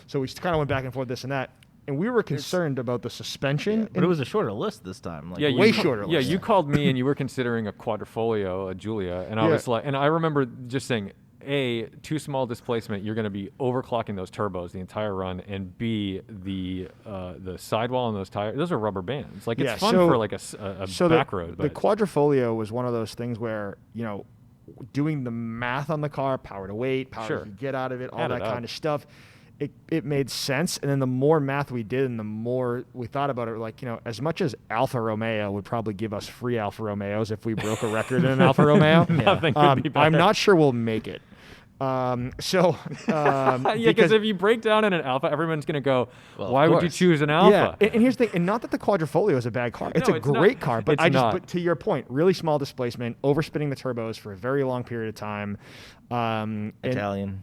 So we kind of went back and forth, this and that. And we were concerned about the suspension. Yeah, but it was a shorter list this time. Way shorter list. Yeah, you called me and you were considering a Quadrifoglio, a Giulia. And I was like, and I remember just saying, A, too small displacement, you're going to be overclocking those turbos the entire run, and B, the sidewall on those tires, those are rubber bands. It's fun for a back road. The Quadrifoglio was one of those things where, doing the math on the car, power to weight, power to get out of it, all that kind of stuff, it made sense. And then the more math we did and the more we thought about it, as much as Alfa Romeo would probably give us free Alfa Romeos if we broke a record in an Alfa Romeo, nothing could be better. I'm not sure we'll make it. Because if you break down in an Alpha, everyone's going to go, why would you choose an Alpha? Yeah, and here's the thing, and not that the Quadrifoglio is a bad car. It's a great car, but but to your point, really small displacement, overspinning the turbos for a very long period of time. Italian.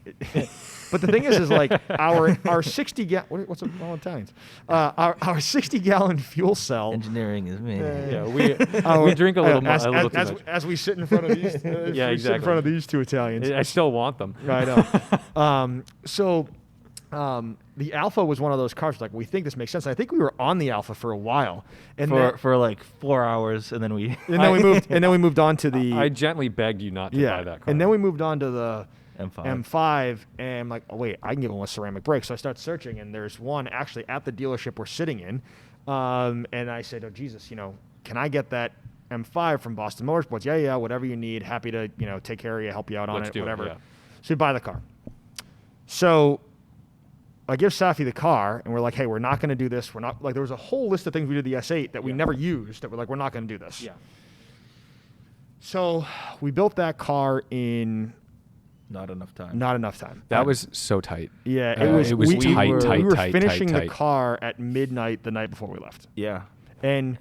But the thing is our 60 gallon, what's it all Italians? Our 60 gallon fuel cell. Engineering is me. We drink a little more. As we sit in front of these, sit in front of these two Italians. I still want them. I know. The Alpha was one of those cars. We think this makes sense. I think we were on the Alpha for a while, and for 4 hours, and then we moved on to the. I gently begged you not to buy that car. And then we moved on to the M5, and I'm like, oh wait, I can get one with ceramic brakes. So I start searching, and there's one actually at the dealership we're sitting in, and I said, oh Jesus, can I get that M5 from Boston Motorsports? Yeah, whatever you need, happy to take care of you, help you out on it, whatever. So we buy the car. So I give Safi the car, and we're like, hey, we're not going to do this. We're not there was a whole list of things we did the S8 that we never used that we're like, we're not going to do this. Yeah. So we built that car in Not enough time. Not enough time. That was so tight. Yeah, It was tight, we were tight, finishing tight. the car at midnight the night before we left. Yeah. And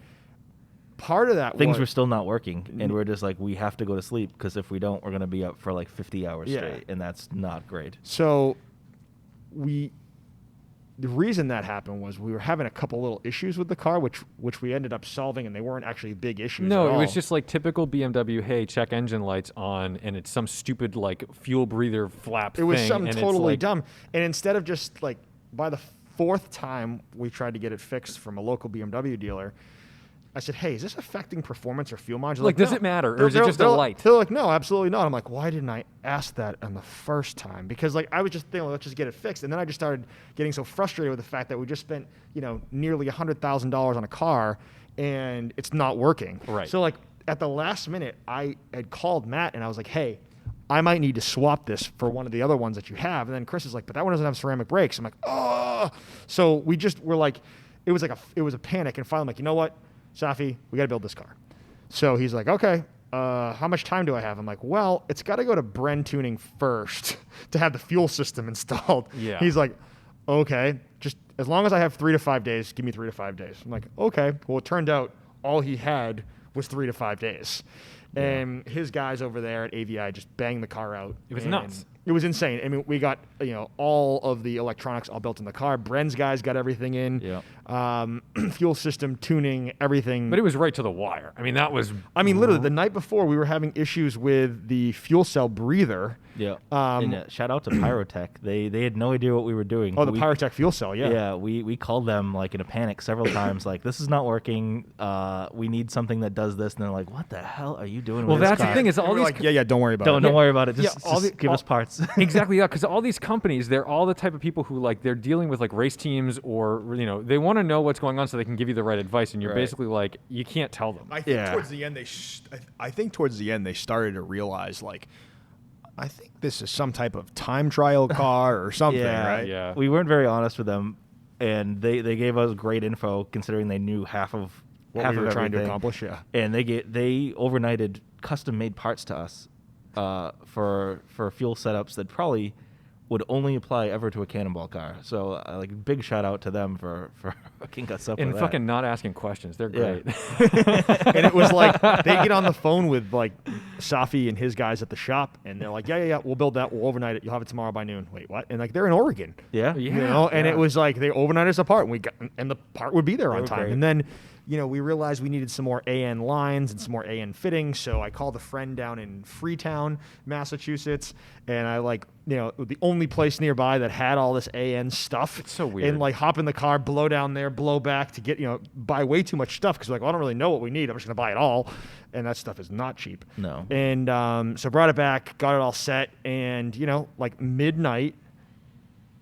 part of that Things were still not working, and we're just like, we have to go to sleep because if we don't, we're going to be up for like 50 hours straight, and that's not great. So the reason that happened was we were having a couple little issues with the car, which we ended up solving, and they weren't actually big issues. No, at it all. was just like typical BMW. Hey, check engine lights on, and it's some stupid like fuel breather flap. It was thing, something and totally it's like, dumb. And instead of just like by the fourth time we tried to get it fixed from a local BMW dealer, I said, "Hey, is this affecting performance or fuel mileage?" Like, does "No." it matter, or is it just a light? They're like, "No, absolutely not." I'm like, "Why didn't I ask that on the first time?" Because like I was just thinking, well, let's just get it fixed, and then I just started getting so frustrated with the fact that we just spent nearly $100,000 on a car, and it's not working. Right. So like at the last minute, I had called Matt, and I was like, "Hey, I might need to swap this for one of the other ones that you have." And then Chris is like, "But that one doesn't have ceramic brakes." I'm like, "Oh!" So we just were like, it was a panic, and finally I'm like, you know what? Safi, we got to build this car. So he's like, okay, how much time do I have? I'm like, well, it's got to go to Bren Tuning first to have the fuel system installed. Yeah. He's like, okay, just as long as I have 3 to 5 days, give me 3 to 5 days. I'm like, okay. Well, it turned out all he had was 3 to 5 days. Yeah. And his guys over there at AVI just banged the car out. It was and nuts. It was insane. I mean, we got all of the electronics all built in the car. Bren's guys got everything in. Yeah. Fuel system, tuning, everything. But it was right to the wire. I mean, that was. I mean, literally the night before we were having issues with the fuel cell breather. Yeah. And shout out to Pyrotech. They had no idea what we were doing. Oh, the Pyrotech fuel cell, yeah. Yeah, we called them like in a panic several times, like, this is not working. We need something that does this. And they're like, what the hell are you doing with this that's car? the thing is all We were these. like, yeah, don't worry about it. Don't worry about it. Just, all just give us parts. Exactly, yeah, because all these companies, they're all the type of people who like they're dealing with like race teams or they want to know what's going on so they can give you the right advice, and you're Right. basically like you can't tell them. I think Yeah. towards the end I think towards the end they started to realize like I think this is some type of time trial car or something, right? Yeah. We weren't very honest with them, and they gave us great info considering they knew half of What we were trying to everything. accomplish, yeah. And they overnighted custom made parts to us for fuel setups that probably would only apply ever to a Cannonball car. So like big shout out to them for hooking us up And with that. fucking not asking questions. They're Yeah. great. And it was like they get on the phone with like Safi and his guys at the shop, and they're like, yeah, we'll build that. We'll overnight it. You'll have it tomorrow by noon. Wait, what? And like they're in Oregon. Yeah. Yeah. And it was like they overnight us a part, and the part would be there on were time. great. And then, we realized we needed some more AN lines and some more AN fittings. So I called a friend down in Freetown, Massachusetts, and I the only place nearby that had all this AN stuff. It's so weird. And like hop in the car, blow down there, blow back to get buy way too much stuff because I don't really know what we need. I'm just gonna buy it all, and that stuff is not cheap. No. And so brought it back, got it all set, and like midnight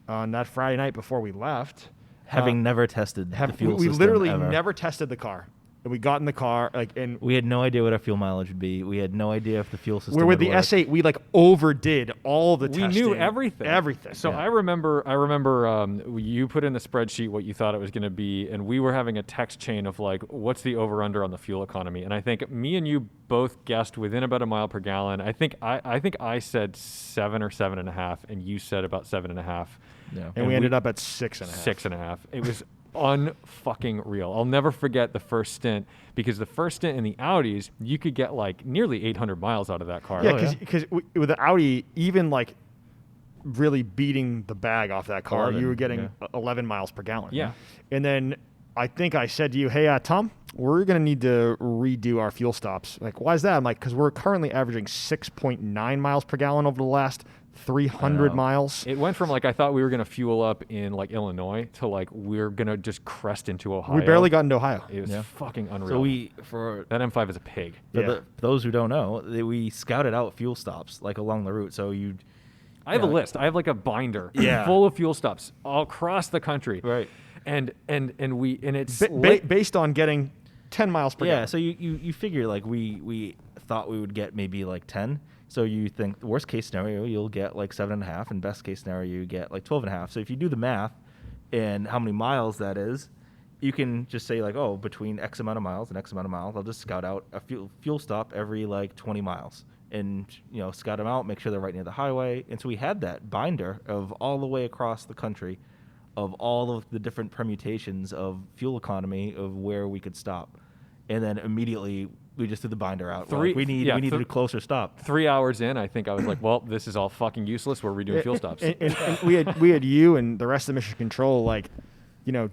on that Friday night before we left. Having never tested the fuel we system literally ever. never tested the car. And we got in the car, and We had no idea what our fuel mileage would be. We had no idea if the fuel system we're with would the work. S8. We overdid all the We testing. knew everything. Everything. So Yeah. I remember you put in the spreadsheet what you thought it was going to be, and we were having a text chain of like, what's the over under on the fuel economy? And I think me and you both guessed within about a mile per gallon. I think I said 7 or 7.5, and you said about 7.5. Yeah. and we ended up at 6.5. 6.5. It was unfucking real. I'll never forget the first stint, because the first stint in the Audis, you could get like nearly 800 miles out of that car. Yeah, because with the Audi, even like really beating the bag off that car, 11, you were getting yeah. 11 miles per gallon. Yeah. And then I think I said to you, hey, Tom, we're going to need to redo our fuel stops. Like, why is that? I'm like, because we're currently averaging 6.9 miles per gallon over the last 300 miles. It went from like I thought we were going to fuel up in like Illinois to like we're going to just crest into Ohio. We barely got into Ohio. It was Yeah. fucking unreal. So for that M5 is a pig. Yeah. those who don't know, we scouted out fuel stops like along the route. So I have Yeah. a list. I have like a binder Yeah. full of fuel stops all across the country. Right. And it's Based on getting 10 miles per gallon. So you figure like we thought we would get maybe like 10. So you think the worst case scenario you'll get like 7.5, and best case scenario you get like 12.5. So if you do the math and how many miles that is, you can just say like, oh, between X amount of miles and X amount of miles, I'll just scout out a fuel stop every like 20 miles, and scout them out, make sure they're right near the highway. And so we had that binder of all the way across the country of all of the different permutations of fuel economy of where we could stop. And then immediately we just threw the binder out. We're like, we need a closer stop. 3 hours in, I think I was like, well, this is all fucking useless. We're redoing fuel stops. And we had you and the rest of Mission Control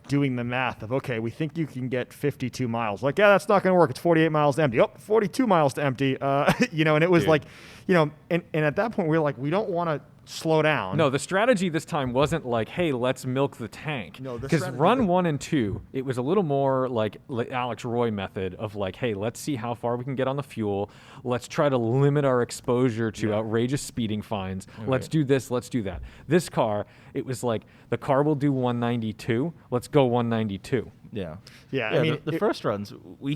doing the math of, okay, we think you can get 52 miles. Like, yeah, that's not going to work. It's 48 miles to empty. Oh, 42 miles to empty. And it was and at that point we were like, we don't want to slow down. No, the strategy this time wasn't like, hey, let's milk the tank. No, because run 1 and 2, it was a little more like Alex Roy method of like, hey, let's see how far we can get on the fuel. Let's try to limit our exposure to outrageous speeding fines. Right. Let's do this. Let's do that. This car, it was like the car will do 192. Let's go 192. Yeah. Yeah. I mean, the first runs we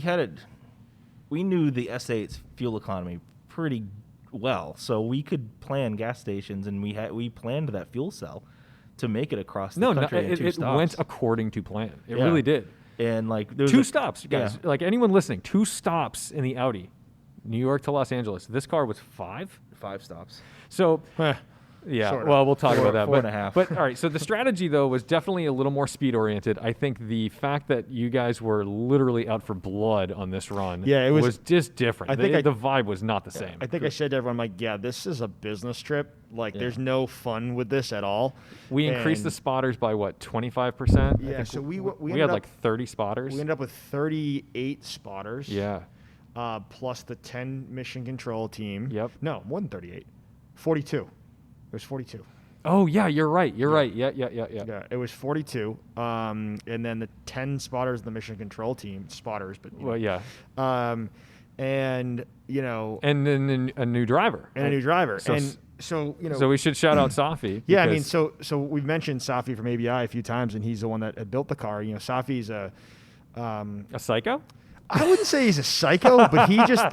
knew the S8's fuel economy pretty well, so we could plan gas stations, and we planned that fuel cell to make it across the country in 2 stops. It went according to plan. It really did. And like there was 2 stops, guys. Yeah. Like anyone listening, 2 stops in the Audi, New York to Los Angeles. This car was 5 stops. So. Yeah, sort of. Well, we'll talk about that. 4.5. But all right, so the strategy, though, was definitely a little more speed-oriented. I think the fact that you guys were literally out for blood on this run was just different. The vibe was not the same. I think I said to everyone, I'm like, yeah, this is a business trip. Like, there's no fun with this at all. We increased the spotters by, 25%? Yeah, so we had like 30 spotters. We ended up with 38 spotters. Yeah. Plus the 10 mission control team. Yep. No, more than 38. 42. It was 42. Oh, yeah, you're right. You're right. Yeah. Yeah, it was 42. And then the 10 spotters in the mission control team, spotters, but yeah. And then a new driver. And a new driver. So, so we should shout out Safi. Yeah, I mean, so we've mentioned Safi from ABI a few times, and he's the one that had built the car. Safi's a psycho? I wouldn't say he's a psycho, but he just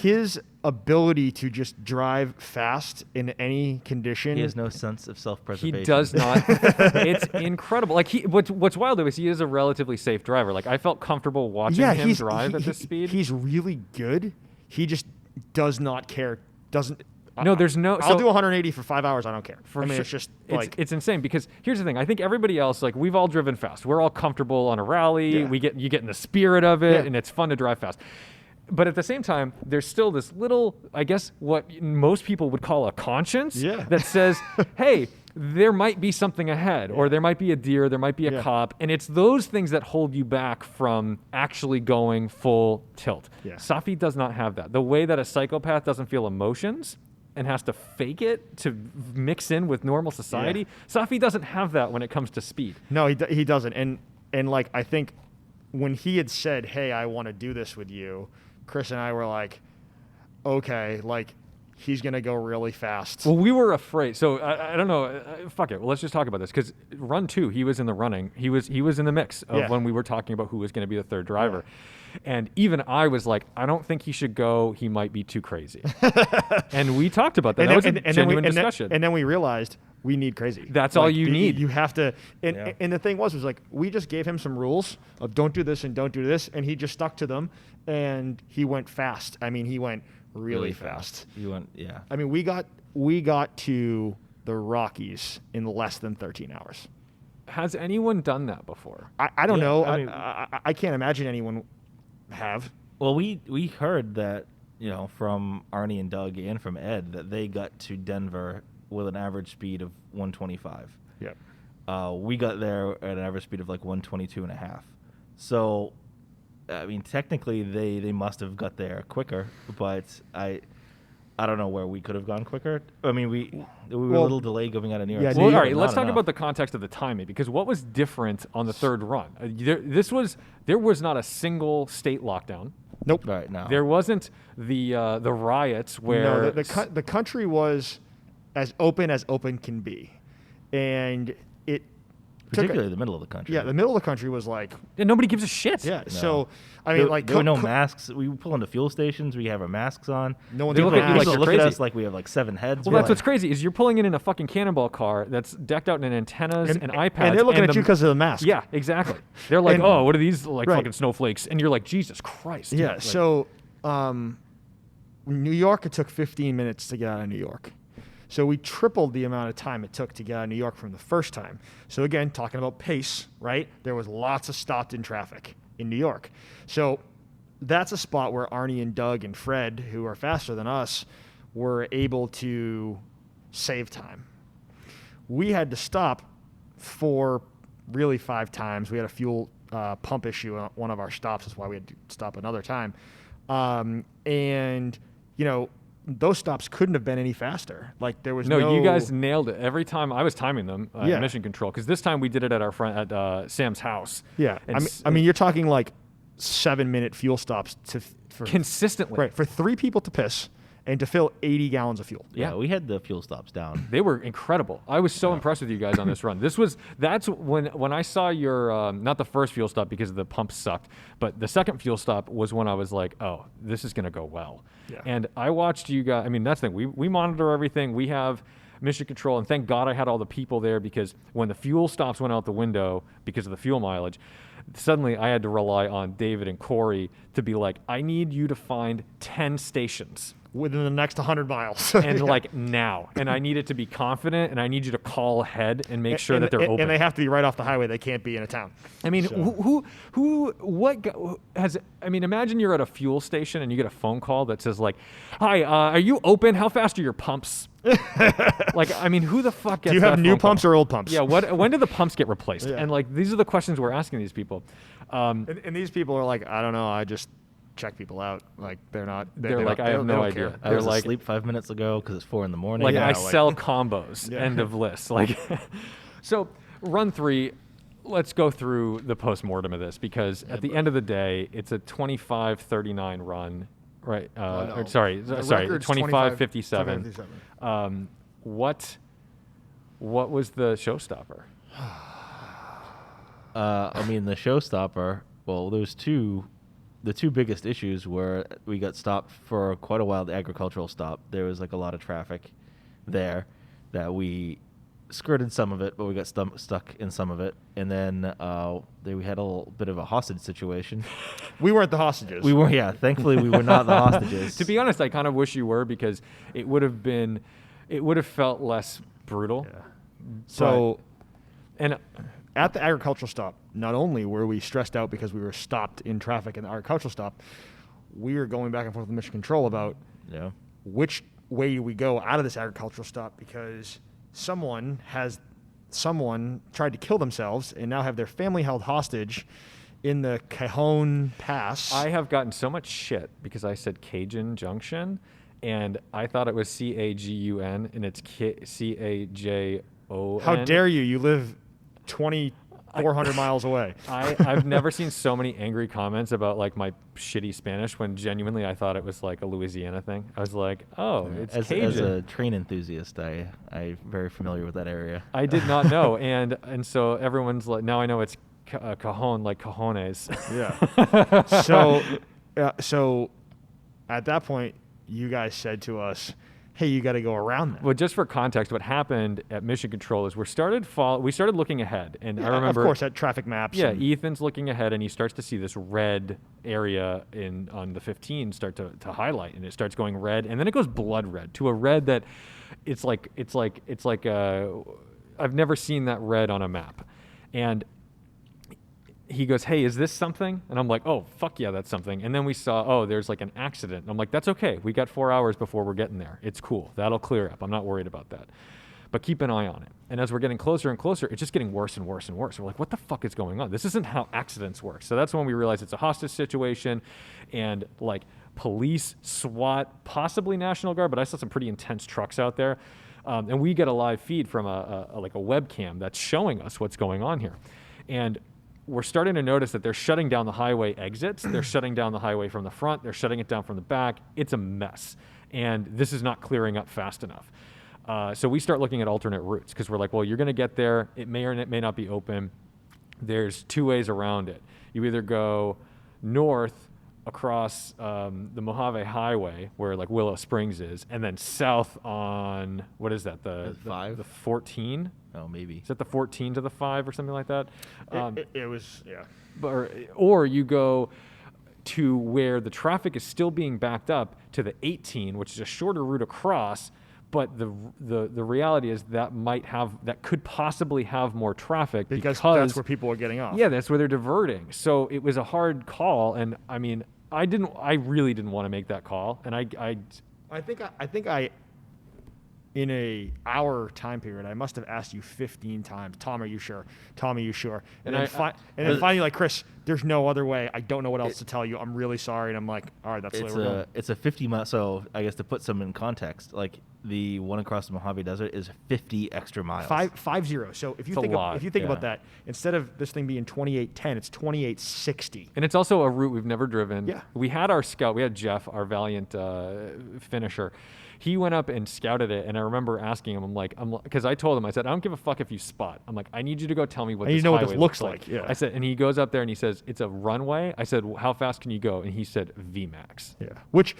his ability to just drive fast in any condition. He has no sense of self-preservation. He does not. It's incredible. Like what's wild though is he is a relatively safe driver. Like I felt comfortable watching him drive at this speed. He's really good. He just does not care. There's no. I'll do 180 for 5 hours. I don't care. It's just it's insane because here's the thing. I think everybody else, we've all driven fast. We're all comfortable on a rally. Yeah. You get in the spirit of it, and it's fun to drive fast. But at the same time, there's still this little, I guess, what most people would call a conscience that says, hey, there might be something ahead, or there might be a deer, there might be a cop. And it's those things that hold you back from actually going full tilt. Yeah. Safi does not have that. The way that a psychopath doesn't feel emotions and has to fake it to mix in with normal society, Safi doesn't have that when it comes to speed. No, he doesn't. And I think when he had said, hey, I want to do this with you, Chris and I were like, okay, he's going to go really fast. Well, we were afraid. So I don't know. Fuck it. Well, let's just talk about this because run 2, he was in the running. He was in the mix of when we were talking about who was going to be the third driver. Yeah. And even I was like, I don't think he should go. He might be too crazy. And we talked about that. That was a genuine discussion. And then we realized we need crazy. That's all you need. You have to. And the thing was we just gave him some rules of don't do this and don't do this. And he just stuck to them. And he went fast. I mean, he went really fast. He went, I mean, we got to the Rockies in less than 13 hours. Has anyone done that before? I don't know. I can't imagine anyone have. Well, we heard that, from Arnie and Doug and from Ed that they got to Denver with an average speed of 125. Yeah. We got there at an average speed of 122.5. So, I mean, technically they must have got there quicker, but I don't know where we could have gone quicker. I mean, we were a little delayed going out of New York. Yeah, City. Well, all right, let's talk about the context of the timing, because what was different on the third run? There was not a single state lockdown. Nope. Right, no. There wasn't the riots where the country was as open can be, and it particularly the middle of the country. Yeah, the middle of the country was and nobody gives a shit. Yeah. No. So I mean, there were no masks. We pull into fuel stations. We have our masks on. No one's They look at you like you're look at crazy. us like we have 7 heads. Well, that's what's crazy is you're pulling in a fucking Cannonball car that's decked out in antennas and iPads, and they're looking at you because of the mask. Yeah, exactly. They're like, what are these fucking snowflakes? And you're like, Jesus Christ. Yeah. So New York, it took 15 minutes to get out of New York. So we tripled the amount of time it took to get out of New York from the first time. So again, talking about pace, right? There was lots of stopped in traffic in New York. So that's a spot where Arnie and Doug and Fred, who are faster than us, were able to save time. We had to stop really 5 times. We had a fuel pump issue on one of our stops. That's why we had to stop another time. And, you know, those stops couldn't have been any faster. Like there was no. You guys nailed it. Every time I was timing them at Mission Control, because this time we did it at our friend at Sam's house. Yeah, I mean, you're talking like 7-minute fuel stops for consistently, right? For 3 people to piss and to fill 80 gallons of fuel. Yeah, we had the fuel stops down. They were incredible. I was so impressed with you guys on this run. That's when I saw your not the first fuel stop because the pump sucked, but the second fuel stop was when I was like, oh, this is gonna go well. Yeah. And I watched you guys. I mean, that's the thing. We monitor everything. We have Mission Control, and thank God I had all the people there, because when the fuel stops went out the window because of the fuel mileage, suddenly I had to rely on David and Corey to be like, I need you to find 10 stations within the next 100 miles. And like now. And I need it to be confident, and I need you to call ahead and make sure that they're open. And they have to be right off the highway. They can't be in a town. I mean, imagine you're at a fuel station and you get a phone call that says like, hi, are you open? How fast are your pumps? Like, I mean, who the fuck gets that? Do you have new pumps call? or old pumps? Yeah, when do the pumps get replaced? Yeah. And like, these are the questions we're asking these people. And these people are like, I don't know, I just check people out. Like they're not. They're like, I have no idea. I was asleep 5 minutes ago because it's 4 a.m. Like Yeah, I like- sell combos. Yeah. End of list. Like, so run 3. Let's go through the postmortem of this, because at the end of the day, it's a 25:39 run, right? no. Or sorry, The 25:57. What was the showstopper? I mean, the showstopper. Well, there's two. The 2 biggest issues were we got stopped for quite a while. The agricultural stop. There was like a lot of traffic there that we skirted some of it, but we got stuck in some of it. And then we had a little bit of a hostage situation. We weren't the hostages. We were, yeah. Thankfully, we were not the hostages. To be honest, I kind of wish you were, because it would have felt less brutal. Yeah. So, And at the agricultural stop, not only were we stressed out because we were stopped in traffic in the agricultural stop, we were going back and forth with Mission Control about which way do we go out of this agricultural stop, because someone tried to kill themselves and now have their family held hostage in the Cajon Pass. I have gotten so much shit because I said Cajun Junction, and I thought it was Cagun, and it's Cajon. How dare you? You live 2,400 miles away. I've never seen so many angry comments about like my shitty Spanish, when genuinely I thought it was like a Louisiana thing. I was like, oh, it's as Cajun. a train enthusiast, I'm very familiar with that area. I did not know, and so everyone's like, now I know it's cajon, like cojones. Yeah. So at that point, you guys said to us, hey, you got to go around that. Well, just for context, what happened at Mission Control is we started looking ahead, and I remember, of course, at traffic maps. Yeah, Ethan's looking ahead, and he starts to see this red area on the 15 start to highlight, and it starts going red, and then it goes blood red to a red that it's like I've never seen that red on a map, and he goes, hey, is this something? And I'm like, oh, fuck yeah, that's something. And then we saw, oh, there's like an accident. And I'm like, that's okay. We got 4 hours before we're getting there. It's cool. That'll clear up. I'm not worried about that. But keep an eye on it. And as we're getting closer and closer, it's just getting worse and worse and worse. We're like, what the fuck is going on? This isn't how accidents work. So that's when we realized it's a hostage situation, and like police, SWAT, possibly National Guard, but I saw some pretty intense trucks out there. And we get a live feed from a webcam that's showing us what's going on here. And we're starting to notice that they're shutting down the highway exits. They're shutting down the highway from the front. They're shutting it down from the back. It's a mess. And this is not clearing up fast enough. So we start looking at alternate routes, because we're like, well, you're going to get there. It may or may not be open. There's 2 ways around it. You either go north across the Mojave Highway, where like Willow Springs is, and then south on, what is that? The 5? The 14? Oh, maybe. Is that the 14 to the 5 or something like that? It was, yeah. Or you go to where the traffic is still being backed up to the 18, which is a shorter route across. But the reality is that could possibly have more traffic because that's where people are getting off. Yeah, that's where they're diverting. So it was a hard call, and I mean, I really didn't want to make that call, and I think I in a hour time period, I must have asked you 15 times, Tom, are you sure? Tom, are you sure? And then finally, like, Chris, there's no other way. I don't know what else to tell you. I'm really sorry. And I'm like, all right, that's the way we're going. It's a 50 mile. So I guess to put some in context, like the one across the Mojave Desert is 50 extra miles. 50. So if you think about that, instead of this thing being 2810, it's 2860. And it's also a route we've never driven. Yeah. We had our scout. We had Jeff, our valiant finisher. He went up and scouted it, and I remember asking him, because I told him, I said, I don't give a fuck if you spot. I'm like, I need you to go tell me what this highway looks like. Yeah. I said, and he goes up there and he says, it's a runway. I said, well, how fast can you go? And he said, VMAX. Yeah. Which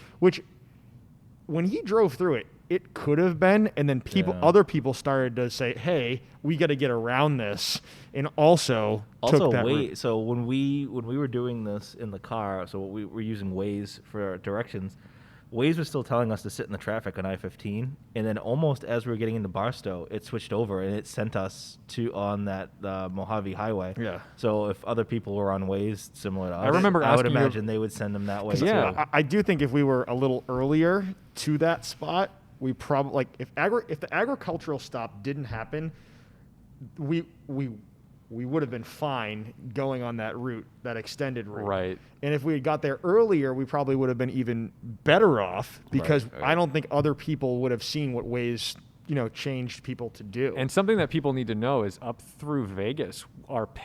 when he drove through it, it could have been, and then other people started to say, hey, we got to get around this, and also took that route. So when we were doing this in the car, so we were using Waze for our directions. Waze was still telling us to sit in the traffic on I-15, and then almost as we were getting into Barstow, it switched over and it sent us on that Mojave Highway. Yeah. So if other people were on Waze similar to us, I would imagine they would send them that way. Yeah. I do think if we were a little earlier to that spot, we probably if the agricultural stop didn't happen, we would have been fine going on that route, that extended route. Right. And if we had got there earlier, we probably would have been even better off because Right. I don't think other people would have seen what Waze, changed people to do. And something that people need to know is up through Vegas,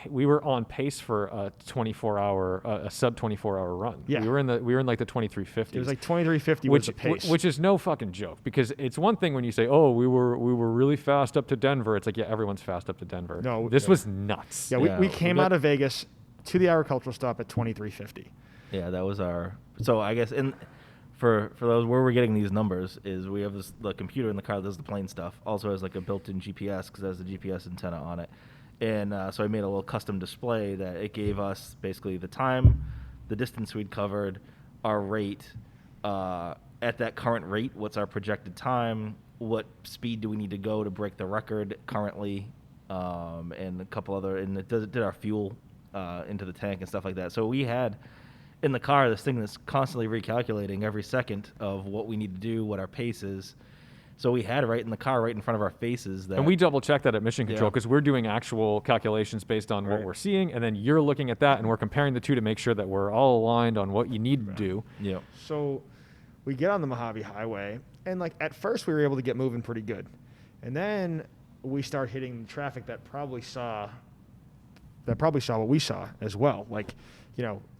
we were on pace for a 24-hour, a sub 24-hour run. Yeah. We were in like the 2350s. It was like 2350 was the pace. Which is no fucking joke, because it's one thing when you say, oh, we were really fast up to Denver. It's like, yeah, everyone's fast up to Denver. No, this was nuts. Yeah, we came out of Vegas to the agricultural stop at 2350. Yeah, that was our. So I guess for those where we're getting these numbers is we have the computer in the car that does the plane stuff. Also has like a built-in GPS because it has the GPS antenna on it. And so I made a little custom display that it gave us basically the time, the distance we'd covered, our rate. At that current rate, what's our projected time? What speed do we need to go to break the record currently? And a couple other, and it did our fuel into the tank and stuff like that. So we had in the car this thing that's constantly recalculating every second of what we need to do, what our pace is. So we had it right in the car, right in front of our faces. And we double check that at Mission Control because we're doing actual calculations based on what we're seeing, and then you're looking at that, and we're comparing the two to make sure that we're all aligned on what you need to do. Yeah. So we get on the Mojave Highway, and like at first we were able to get moving pretty good, and then we start hitting traffic that probably saw what we saw as well. Like,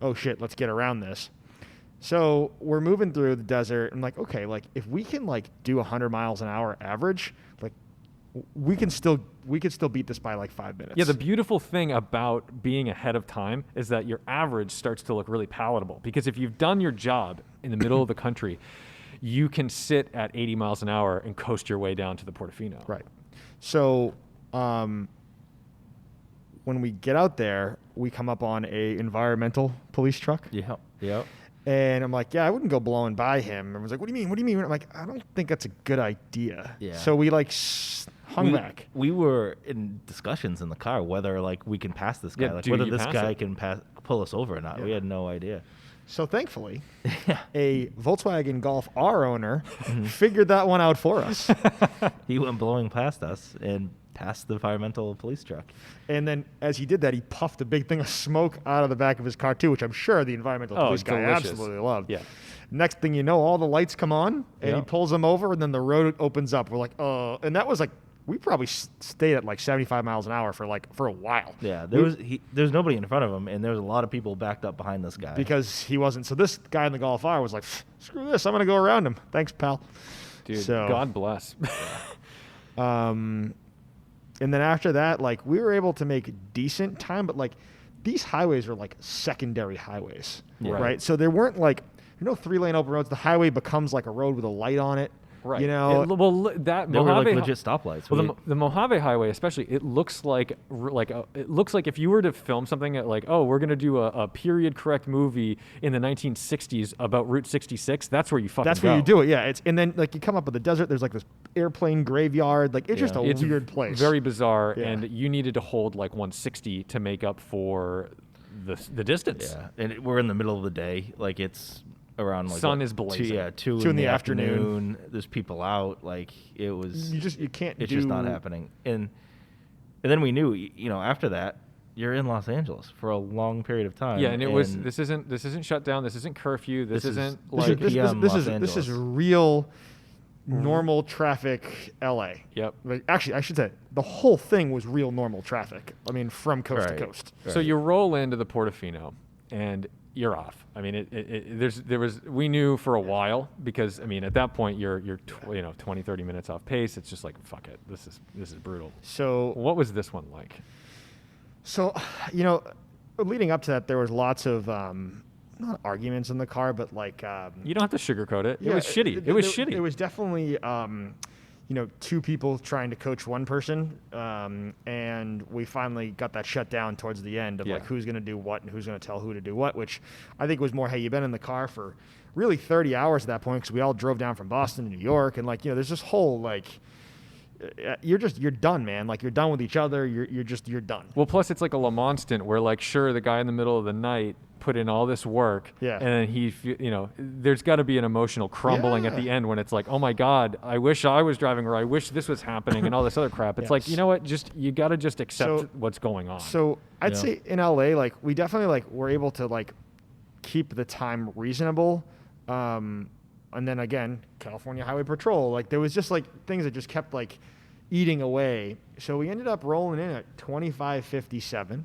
oh shit, let's get around this. So we're moving through the desert. I'm like, okay, like if we can like do 100 miles an hour average, like we could still beat this by like 5 minutes. Yeah, the beautiful thing about being ahead of time is that your average starts to look really palatable, because if you've done your job in the middle of the country, you can sit at 80 miles an hour and coast your way down to the Portofino. Right. So when we get out there, we come up on a environmental police truck. Yeah. Yep. And I'm like, yeah, I wouldn't go blowing by him. And I was like, what do you mean? What do you mean? I'm like, I don't think that's a good idea. Yeah. So we like hung back. We were in discussions in the car whether like we can pass this guy, Yeah, like do whether you this pass guy it? can pull us over or not. Yeah. We had no idea. So thankfully, a Volkswagen Golf R owner figured that one out for us. He went blowing past us and past the environmental police truck. And then as he did that, he puffed a big thing of smoke out of the back of his car too, which I'm sure the environmental police guy delicious. absolutely loved. Yeah. Next thing you know, all the lights come on, and he Yep. pulls them over, and then the road opens up. We're like, and that was like, we probably stayed at like 75 miles an hour for a while. Yeah, there's nobody in front of him, and there was a lot of people backed up behind this guy. Because he wasn't. So this guy in the Golf R was like, screw this, I'm going to go around him. Thanks, pal. Dude, So- God bless. And then after that, like, we were able to make decent time, but like these highways are like secondary highways, Yeah. right? So there weren't like, 3-lane open roads. The highway becomes like a road with a light on it. Right. You know, That They were like Mojave legit stoplights. Well, the Mojave Highway, especially, it looks like if you were to film something at like, oh, we're gonna do a period correct movie in the 1960s about Route 66. That's where you fucking that's go. where you do it. Yeah. And then like you come up with the desert. There's like this airplane graveyard. Like it's just a It's weird place. very bizarre, Yeah. and you needed to hold like 160 to make up for the distance. Yeah, and we're in the middle of the day. Like it's around like Sun is blazing. two in the afternoon. There's people out. Like it was. You can't. It's just not happening. And then we knew, after that, you're in Los Angeles for a long period of time. Yeah, and it was this isn't shut down. This isn't curfew. This isn't this like is- PM this Los is Angeles. real normal traffic LA. Yep. Like, actually, I should say the whole thing was real normal traffic. I mean, from coast Right. to coast. So you roll into the Portofino, and you're off. I mean, we knew for a while because I mean at that point you're 20, 30 minutes off pace. It's just like fuck it. This is brutal. So What was this one like? So, leading up to that, there was lots of not arguments in the car, but like You don't have to sugarcoat it. yeah, It was shitty. It was shitty. It was definitely two people trying to coach one person, and we finally got that shut down towards the end of Yeah. like who's going to do what and who's going to tell who to do what, which I think was more, hey, you've been in the car for really 30 hours at that point because we all drove down from Boston to New York, and like there's this whole like you're done, man. Like you're done with each other. You're done. Well, plus it's like a Le Mans stint where like sure the guy in the middle of the night put in all this work, Yeah. and then there's got to be an emotional crumbling at Yeah. the end when it's like, oh my god, I wish I was driving, or I wish this was happening, and all this other crap. It's like, Yes. you know what, you got to just accept So- what's going on. So I'd Yeah. say in LA, like we definitely like were able to like keep the time reasonable. And then again, California Highway Patrol, like there was just like things that just kept like eating away. So we ended up rolling in at 25:57,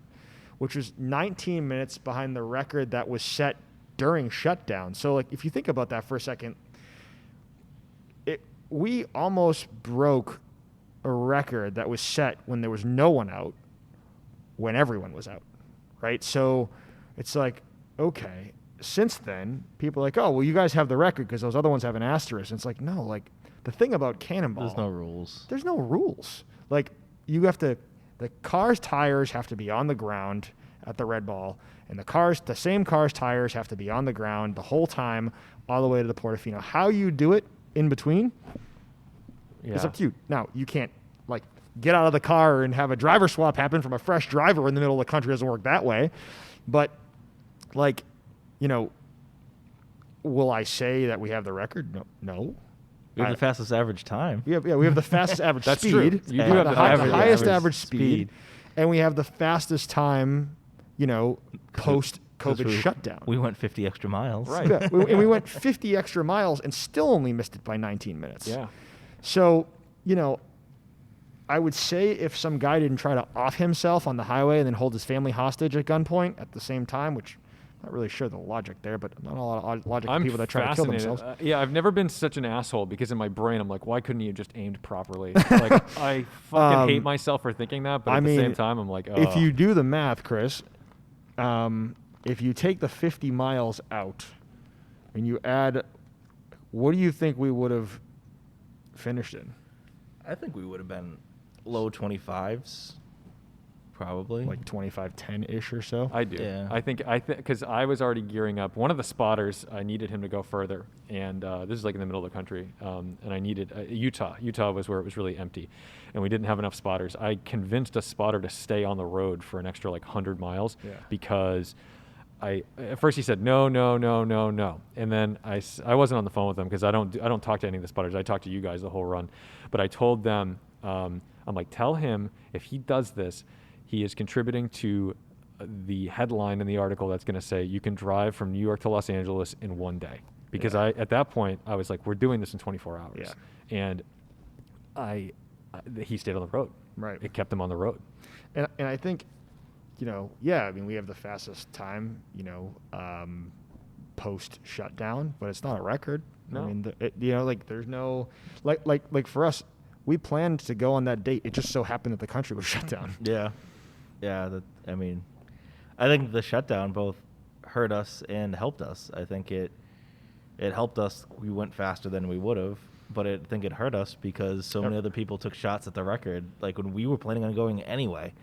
which was 19 minutes behind the record that was set during shutdown. So like if you think about that for a second, we almost broke a record that was set when there was no one out, when everyone was out, right? So it's like, okay, since then, people are like, oh, well, you guys have the record because those other ones have an asterisk. And it's like, no, like the thing about Cannonball, There's no rules. there's no rules. Like you have to, the car's tires have to be on the ground at the red ball, and the same car's tires have to be on the ground the whole time, all the way to the Portofino. How you do it in between, it's up to you. Now, you can't like get out of the car and have a driver swap happen from a fresh driver in the middle of the country. It doesn't work that way. But like, will I say that we have the record? No. We have the fastest average time. We have the fastest average That's speed. true. You do and have the average- highest average average speed, and we have the fastest time, post 'Cause COVID shutdown. We went 50 extra miles. Right. Yeah, and we went 50 extra miles and still only missed it by 19 minutes. Yeah. So, I would say if some guy didn't try to off himself on the highway and then hold his family hostage at gunpoint at the same time, which I'm not really sure the logic there, but not a lot of logic I'm to people that try to kill fascinated. themselves. I've never been such an asshole because in my brain I'm like, why couldn't you have just aimed properly? Like I fucking hate myself for thinking that, but I at the mean, same time I'm like, If you do the math, Chris, if you take the 50 miles out and you add, what do you think we would have finished in? I think we would have been low 25s, probably. Like 25-10-ish or so? I do. Yeah. I think because I was already gearing up. One of the spotters, I needed him to go further, and this is like in the middle of the country, and I needed Utah. Utah was where it was really empty, and we didn't have enough spotters. I convinced a spotter to stay on the road for an extra like 100 miles Yeah. because at first he said no, and then I wasn't on the phone with him because I don't talk to any of the spotters. I talk to you guys the whole run, but I told them I'm like, tell him if he does this, he is contributing to the headline in the article that's going to say you can drive from New York to Los Angeles in one day. Because at that point I was like, we're doing this in 24 hours, and he stayed on the road. Right. It kept him on the road. And I think, we have the fastest time, post shutdown, but it's not a record. No. I mean, there's no, like for us, we planned to go on that date. It just so happened that the country was shut down. Yeah. I think the shutdown both hurt us and helped us. I think it helped us. We went faster than we would have, but I think it hurt us because so many other people took shots at the record. Like when we were planning on going anyway,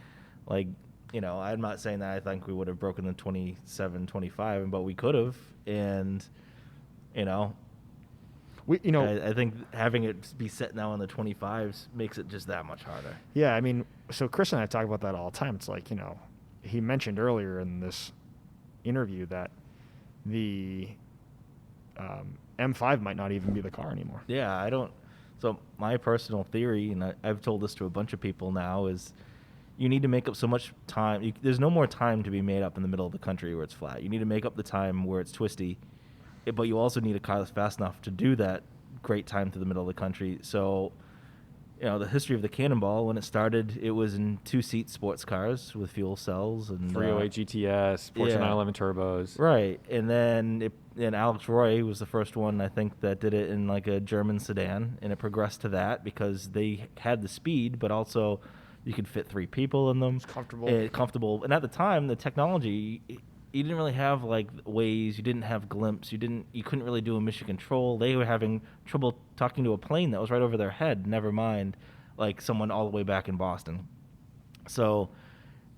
like, I'm not saying that I think we would have broken the 27-25, but we could have. And, I think having it be set now on the 25s makes it just that much harder. Yeah, I mean, so Chris and I talk about that all the time. It's like, he mentioned earlier in this interview that the M5 might not even be the car anymore. Yeah, so my personal theory, and I've told this to a bunch of people now, is you need to make up so much time. There's no more time to be made up in the middle of the country where it's flat. You need to make up the time where it's twisty, but you also need a car that's fast enough to do that great time through the middle of the country. So, the history of the Cannonball, when it started, it was in 2-seat sports cars with fuel cells and 308 GTS, Porsche 911 turbos. Right, and then Alex Roy was the first one, I think, that did it in like a German sedan, and it progressed to that because they had the speed, but also you could fit 3 people in them. It's comfortable. Comfortable, and at the time, the technology, you didn't really have like Waze, you didn't have Glimpse, you couldn't really do emission control. They were having trouble talking to a plane that was right over their head, never mind like someone all the way back in Boston. So,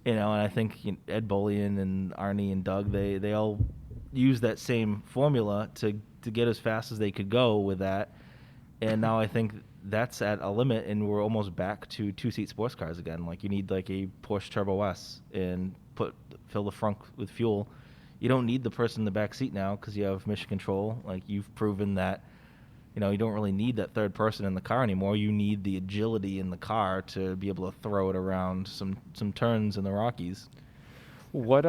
and I think Ed Bolian and Arnie and Doug, they all used that same formula to get as fast as they could go with that. And now I think that's at a limit, and we're almost back to 2-seat sports cars again. Like you need like a Porsche Turbo S and fill the front with fuel. You don't need the person in the back seat now because you have mission control. Like you've proven that, you don't really need that third person in the car anymore. You need the agility in the car to be able to throw it around some turns in the Rockies. What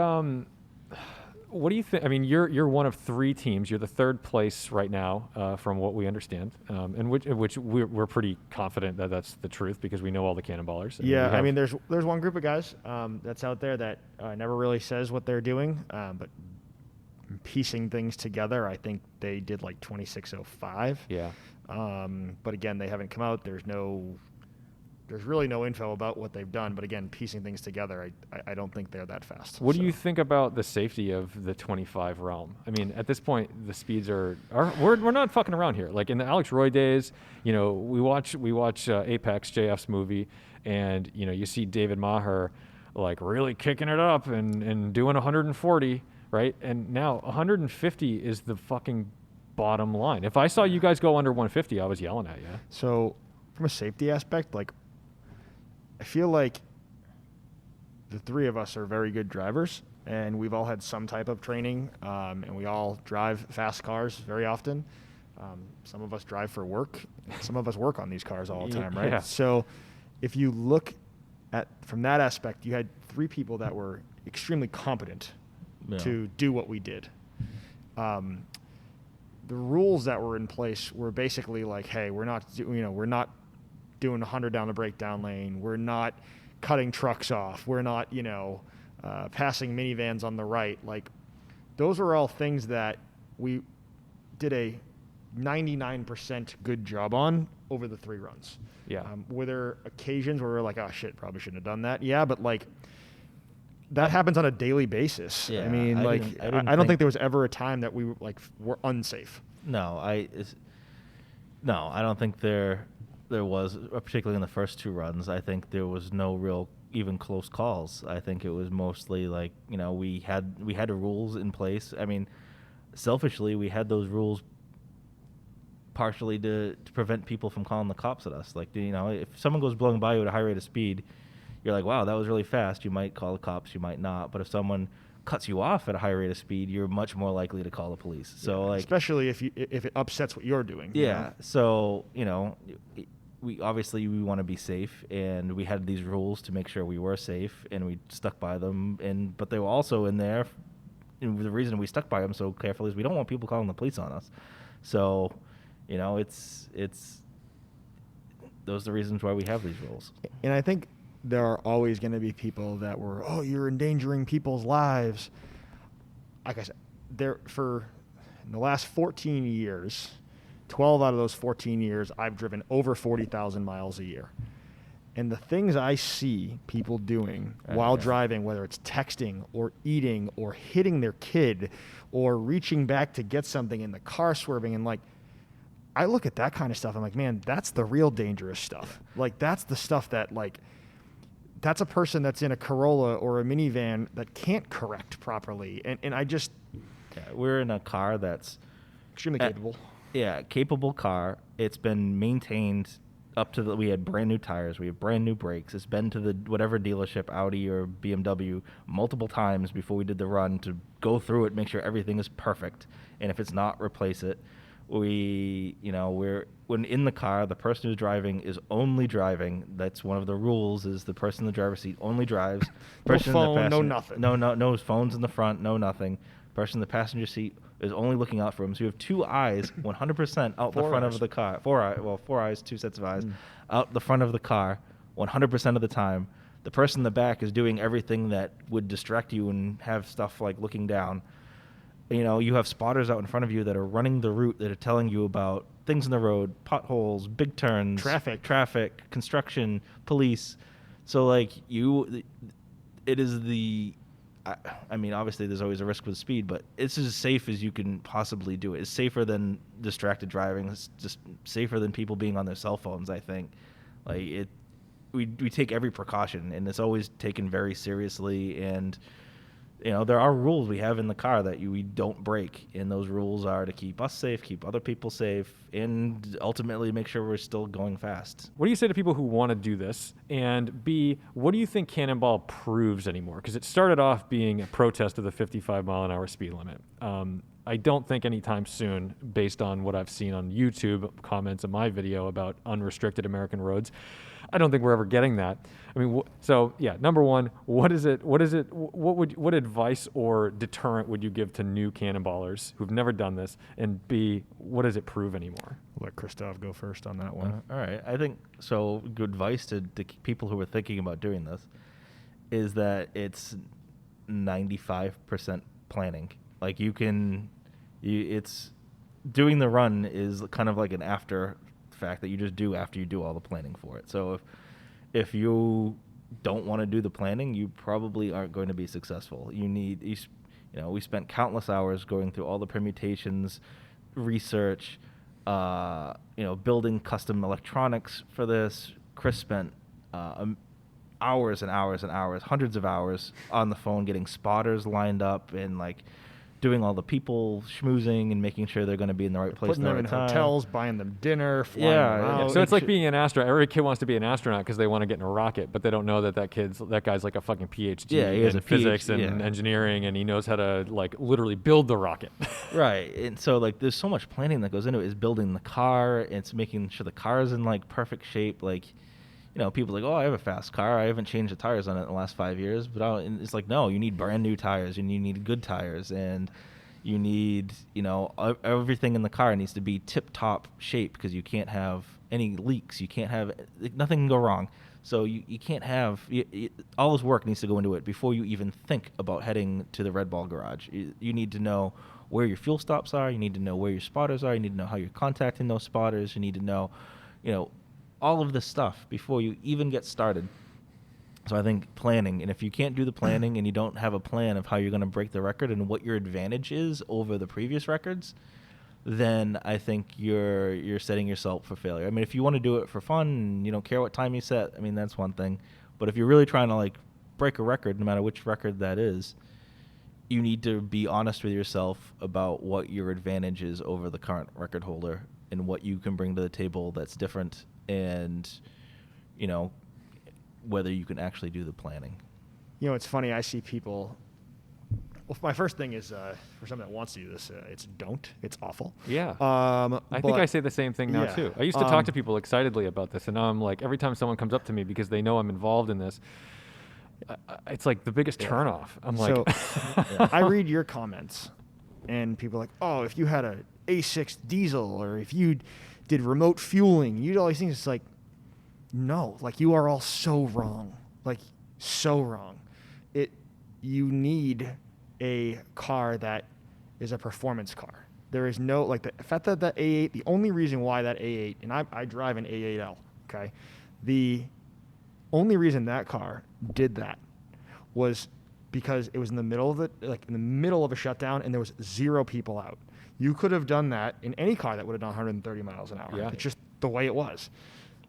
do you think? I mean, you're one of 3 teams. You're the 3rd place right now, from what we understand, and which we're pretty confident that that's the truth because we know all the Cannonballers. Yeah, I mean, there's one group of guys that's out there that never really says what they're doing, but piecing things together, I think they did like 26:05. Yeah. But again, they haven't come out. There's really no info about what they've done, but again, piecing things together, I don't think they're that fast. What do you think about the safety of the 25 realm? I mean, at this point, the speeds are we're not fucking around here. Like in the Alex Roy days, we watch Apex, JF's movie, and you see David Maher like really kicking it up and doing 140, right? And now 150 is the fucking bottom line. If I saw you guys go under 150, I was yelling at you. So from a safety aspect, like I feel like the 3 of us are very good drivers, and we've all had some type of training, and we all drive fast cars very often. Some of us drive for work. Some of us work on these cars all the time, right? Yeah. So if you look at from that aspect, you had 3 people that were extremely competent to do what we did. The rules that were in place were basically like, hey, we're not doing 100 down the breakdown lane. We're not cutting trucks off. We're not, passing minivans on the right. Like, those are all things that we did a 99% good job on over the 3 runs. Yeah. Were there occasions where we're like, oh shit, probably shouldn't have done that? Yeah, but like that happens on a daily basis. Yeah, I mean, I don't think there was ever a time that we were unsafe. No, I don't think there was, particularly in the first 2 runs. I think there was no real even close calls. I think it was mostly like, we had rules in place. I mean, selfishly, we had those rules partially to prevent people from calling the cops at us. Like, if someone goes blowing by you at a high rate of speed, you're like, wow, that was really fast. You might call the cops, you might not. But if someone cuts you off at a high rate of speed, you're much more likely to call the police. So, especially if it upsets what you're doing. Yeah. So, we want to be safe, and we had these rules to make sure we were safe, and we stuck by them. but they were also in there. And the reason we stuck by them so carefully is we don't want people calling the police on us. So, it's those are the reasons why we have these rules. And I think there are always going to be people that were, oh, you're endangering people's lives. Like I said, in the last 14 years, 12 out of those 14 years, I've driven over 40,000 miles a year. And the things I see people doing while driving, whether it's texting or eating or hitting their kid or reaching back to get something in the car swerving, and like, I look at that kind of stuff. I'm like, man, that's the real dangerous stuff. Like, that's the stuff that, like, that's a person that's in a Corolla or a minivan that can't correct properly. And I just... Yeah, we're in a car that's... extremely capable. Yeah, capable car. It's been maintained up to we had brand new tires. We have brand new brakes. It's been to the whatever dealership, Audi or BMW, multiple times before we did the run to go through it, make sure everything is perfect. And if it's not, replace it. When in the car, the person who's driving is only driving. That's one of the rules, is the person in the driver's seat only drives. No phone, no nothing. No phones in the front, no nothing. Person in the passenger seat is only looking out for him. So you have two eyes 100% out the front of the car. Four eyes, two sets of eyes, out the front of the car 100% of the time. The person in the back is doing everything that would distract you and have stuff like looking down. You have spotters out in front of you that are running the route, that are telling you about things in the road, potholes, big turns, traffic, construction, police. So like it is obviously there's always a risk with speed, but it's as safe as you can possibly do it. It's safer than distracted driving. It's just safer than people being on their cell phones, I think. Like we take every precaution, and it's always taken very seriously. And there are rules we have in the car that we don't break, and those rules are to keep us safe, keep other people safe, and ultimately make sure we're still going fast. What do you say to people who want to do this? And B, what do you think Cannonball proves anymore? Because it started off being a protest of the 55-mile-an-hour speed limit. I don't think anytime soon, based on what I've seen on YouTube comments of my video about unrestricted American roads, I don't think we're ever getting that. I mean, number one, what advice or deterrent would you give to new cannonballers who've never done this? And B, what does it prove anymore? I'll let Christoph go first on that one. All right. I think, so good advice to people who are thinking about doing this is that it's 95% planning. Like it's doing the run is kind of like an after fact that you just do after you do all the planning for it. So if you don't want to do the planning, you probably aren't going to be successful. We spent countless hours going through all the permutations, research, building custom electronics for this. Chris spent hours and hours and hours, hundreds of hours on the phone getting spotters lined up and like doing all the people schmoozing and making sure they're going to be in the right place. Putting them in hotels, buying them dinner, flying them out. So it's like being an astronaut. Every kid wants to be an astronaut because they want to get in a rocket, but they don't know that guy's like a fucking PhD in physics and engineering, and he knows how to like literally build the rocket. Right. And so like there's so much planning that goes into it. Is building the car. It's making sure the car is in like perfect shape. Like, people are like, oh, I have a fast car. I haven't changed the tires on it in the last 5 years. But and it's like, no, you need brand new tires, and you need good tires, and you need, everything in the car needs to be tip-top shape because you can't have any leaks. You can't have, nothing can go wrong. So you can't have, all this work needs to go into it before you even think about heading to the Red Ball garage. You need to know where your fuel stops are. You need to know where your spotters are. You need to know how you're contacting those spotters. You need to know, all of this stuff before you even get started. So I think planning, and if you can't do the planning and you don't have a plan of how you're going to break the record and what your advantage is over the previous records, then I think you're setting yourself for failure. I mean, if you want to do it for fun and you don't care what time you set, I mean, that's one thing. But if you're really trying to like break a record, no matter which record that is, you need to be honest with yourself about what your advantage is over the current record holder and what you can bring to the table that's different, and whether you can actually do the planning. It's funny. I see people. Well, my first thing is for someone that wants to do this, it's don't. It's awful. Yeah. I think I say the same thing now too. I used to talk to people excitedly about this, and now I'm like, every time someone comes up to me because they know I'm involved in this, it's like the biggest turnoff. I'm like, I read your comments, and people are like, oh, if you had a A6 diesel, or if you did remote fueling, you do all these things. It's like, no, like you are all so wrong, like so wrong. You need a car that is a performance car. There is no, like the fact that that A8, the only reason why that A8, and I drive an A8L, okay? The only reason that car did that was because it was in the middle of a shutdown, and there was 0 people out. You could have done that in any car that would have done 130 miles an hour. Yeah. It's just the way it was.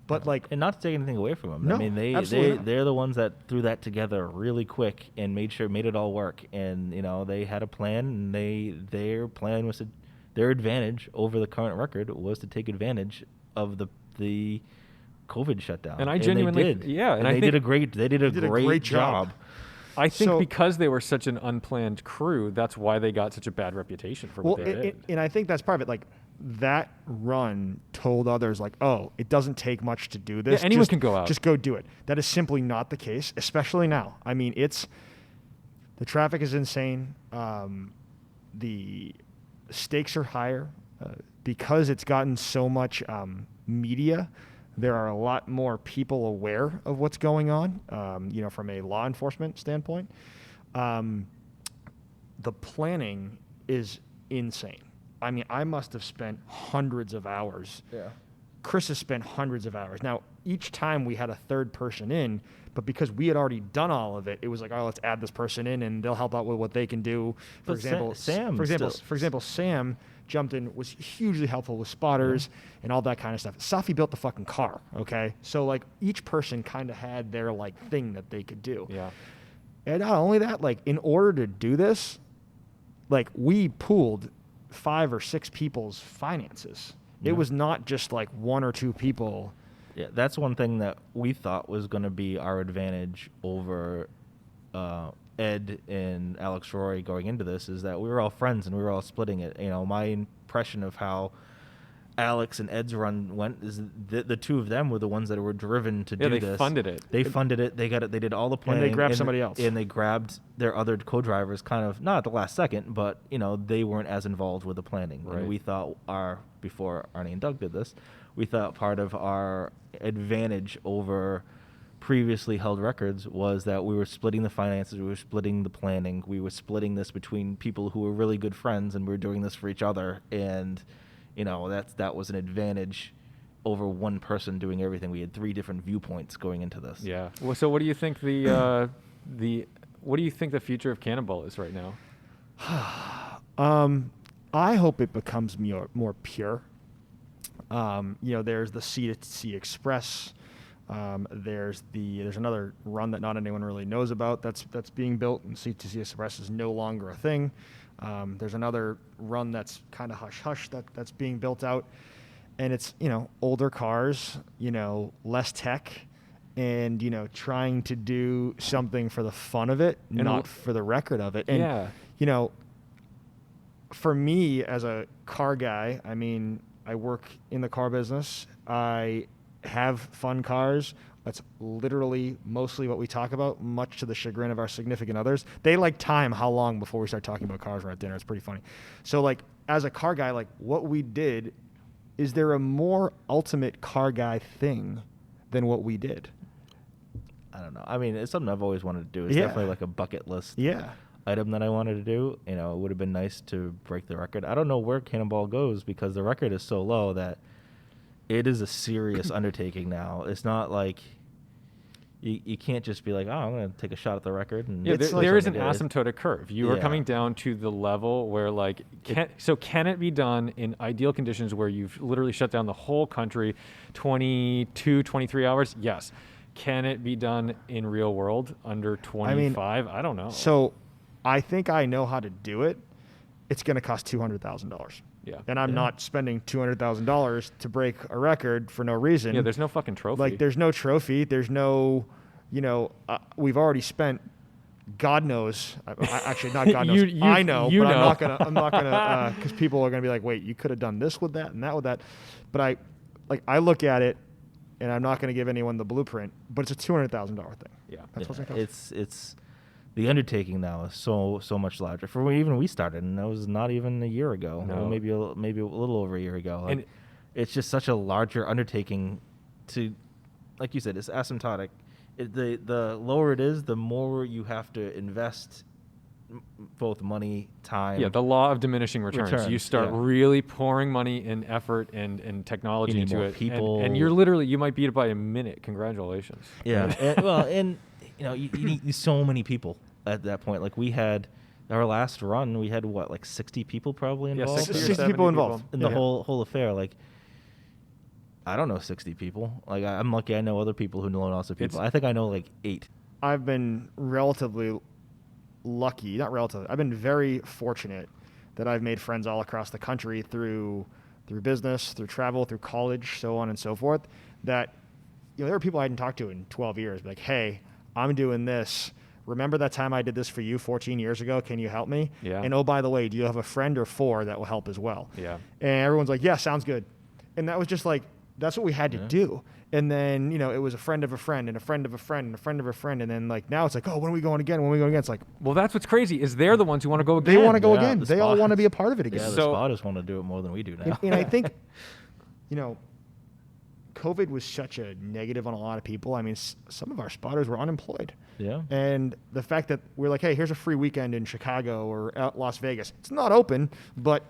But like, and not to take anything away from them. No, I mean, absolutely not. they're the ones that threw that together really quick and made it all work. And they had a plan, and their plan was their advantage over the current record was to take advantage of the COVID shutdown. And I genuinely, they did. yeah, and I they think did a great job. I think So- because they were such an unplanned crew, that's why they got such a bad reputation for what they did. And I think that's part of it. Like, that run told others, like, oh, it doesn't take much to do this. Yeah, anyone can go out. Just go do it. That is simply not the case, especially now. I mean, the traffic is insane. The stakes are higher because it's gotten so much media. There are a lot more people aware of what's going on, from a law enforcement standpoint. The planning is insane. I mean, I must have spent hundreds of hours. Yeah. Chris has spent hundreds of hours. Now, each time we had a third person in, but because we had already done all of it, it was like, oh, let's add this person in, and they'll help out with what they can do. For example, Sam jumped in, was hugely helpful with spotters and all that kind of stuff. Safi built the fucking car, okay? So, like, each person kind of had their, like, thing that they could do. Yeah. And not only that, like, in order to do this, like, we pooled 5 or 6 people's finances. Yeah. It was not just, like, 1 or 2 people. Yeah, that's one thing that we thought was going to be our advantage over Ed and Alex Roy going into this, is that we were all friends and we were all splitting it. My impression of how Alex and Ed's run went is the two of them were the ones that were driven to do this. Yeah, they funded it. They funded it. They got it. They did all the planning. And they grabbed somebody else. And they grabbed their other co-drivers kind of, not at the last second, but, they weren't as involved with the planning. Right. And we thought before Arnie and Doug did this, we thought part of our advantage over previously held records was that we were splitting the finances, we were splitting the planning, we were splitting this between people who were really good friends, and we were doing this for each other. And that was an advantage over one person doing everything. We had 3 different viewpoints going into this. Yeah. Well, so what do you think what do you think the future of Cannonball is right now? I hope it becomes more pure. There's the C2C Express. There's another run that not anyone really knows about that's being built, and C2C Express is no longer a thing. There's another run that's kind of hush-hush that's being built out, and it's, older cars, less tech, and, trying to do something for the fun of it, And not for the record of it. And, Yeah. For me as a car guy, I mean, I work in the car business. I have fun cars. That's literally mostly what we talk about, much to the chagrin of our significant others. They like time how long before we start talking about cars we're at dinner. It's pretty funny. So, like, as a car guy, like, what we did, is there a more ultimate car guy thing than what we did? I don't know. I mean, it's something I've always wanted to do. It's Yeah. definitely like a bucket list Yeah. item that I wanted to do. It would have been nice to break the record. I don't know where Cannonball goes because the record is so low that it is a serious undertaking now. It's not like you can't just be like, oh, I'm going to take a shot at the record. And Yeah, It's there is an something to do. asymptotic curve. You are Yeah. coming down to the level where, like, can it be done in ideal conditions where you've literally shut down the whole country 22, 23 hours? Yes. Can it be done in real world under 25? I don't know. So I think I know how to do it. It's going to cost $200,000. Yeah. And I'm not spending $200,000 to break a record for no reason. Yeah, there's no fucking trophy. Like, there's no trophy. There's no, we've already spent, God knows, actually not God knows, I know, you but know. I'm not gonna, because people are gonna be like, wait, you could have done this with that and that with that. But I look at it, and I'm not gonna give anyone the blueprint, but it's a $200,000 thing. Yeah. That's what's Yeah, gonna cost. it's the undertaking now is so much larger. For when even we started, and that was not even a year ago. No. Well, maybe a little over a year ago. Like, And- it's just such a larger undertaking. To, like you said, it's asymptotic. The lower it is, the more you have to invest, both money, time. Yeah, the law of diminishing returns. You Returns, start yeah. really pouring money and effort and technology You need into more it. people. And you might beat it by a minute. Congratulations. Yeah. and you need so many people. at that point. Like we had our last run, we had what, like 60 people probably involved? 60 or 60 70 people involved in Yeah. the whole affair. Like, I don't know 60 people. Like I'm lucky I know other people who know lots of people. I think I know like 8. I've been relatively lucky, not relatively. I've been very fortunate that I've made friends all across the country through business, through travel, through college, so on and so forth. That there were people I hadn't talked to in 12 years. Like, hey, I'm doing this. Remember that time I did this for you 14 years ago? Can you help me? Yeah. And oh, by the way, do you have a friend or 4 that will help as well? Yeah. And everyone's like, yeah, sounds good. And that was just like, that's what we had to do. And then, it was a friend of a friend and a friend of a friend and a friend of a friend. And then like now it's like, oh, when are we going again? When are we going again? It's like, Well, that's what's crazy is they're the ones who want to go again. they want to go Yeah, again. the They all spotters. want to be a part of it again. Yeah, the So- spotters want to do it more than we do now. And I think, COVID was such a negative on a lot of people. I mean, some of our spotters were unemployed. Yeah. And the fact that we're like, hey, here's a free weekend in Chicago or out Las Vegas. It's not open, but,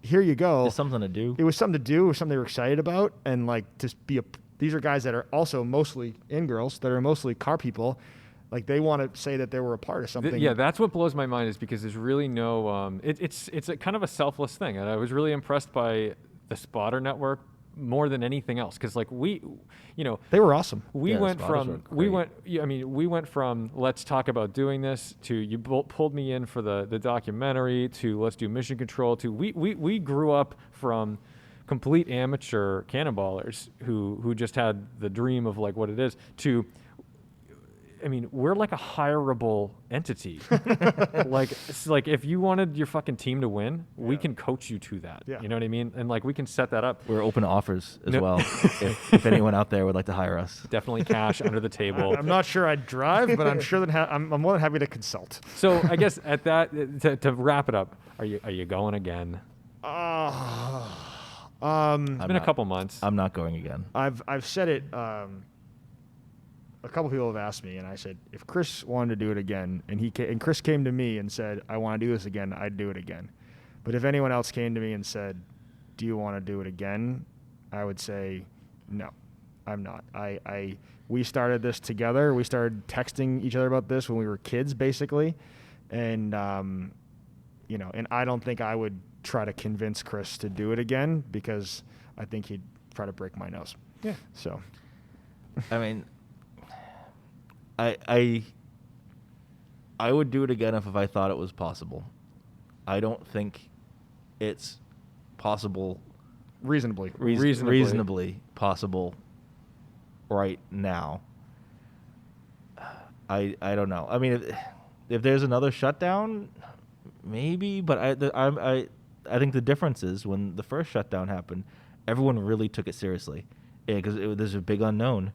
here you go. It's something to do. It was something to do. It was something they were excited about. And like to be these are guys that are also mostly, and girls, that are mostly car people. Like they want to say that they were a part of something. Yeah, that's what blows my mind is because there's really no. It's a kind of a selfless thing, and I was really impressed by the Spotter Network more than anything else because like They were awesome. we Yeah, the went spotters from were we great. went yeah, I mean we went from let's talk about doing this to you pulled me in for the documentary to let's do mission control to we grew up from complete amateur cannonballers who just had the dream of like what it is to I mean, we're like a hireable entity. It's like if you wanted your fucking team to win, we can coach you to that. Yeah. You know what I mean? And like we can set that up. We're open to offers as No. well. if anyone out there would like to hire us. Definitely cash under the table. I'm not sure I'd drive, but I'm sure that I'm more than happy to consult. So I guess at that to wrap it up, are you going again? Um, It's been a couple months. I'm not going again. I've said it. A couple people have asked me, and I said if Chris wanted to do it again, and Chris came to me and said I want to do this again, I'd do it again. But if anyone else came to me and said, "Do you want to do it again?" I would say, "No, I'm not." We started this together. We started texting each other about this when we were kids, basically, and and I don't think I would try to convince Chris to do it again because I think he'd try to break my nose. Yeah. So. I mean, I would do it again if I thought it was possible. I don't think it's possible, Reasonably. reasonably possible right now. I don't know. I mean, if there's another shutdown, maybe. But I think the difference is when the first shutdown happened, everyone really took it seriously because there's a big unknown.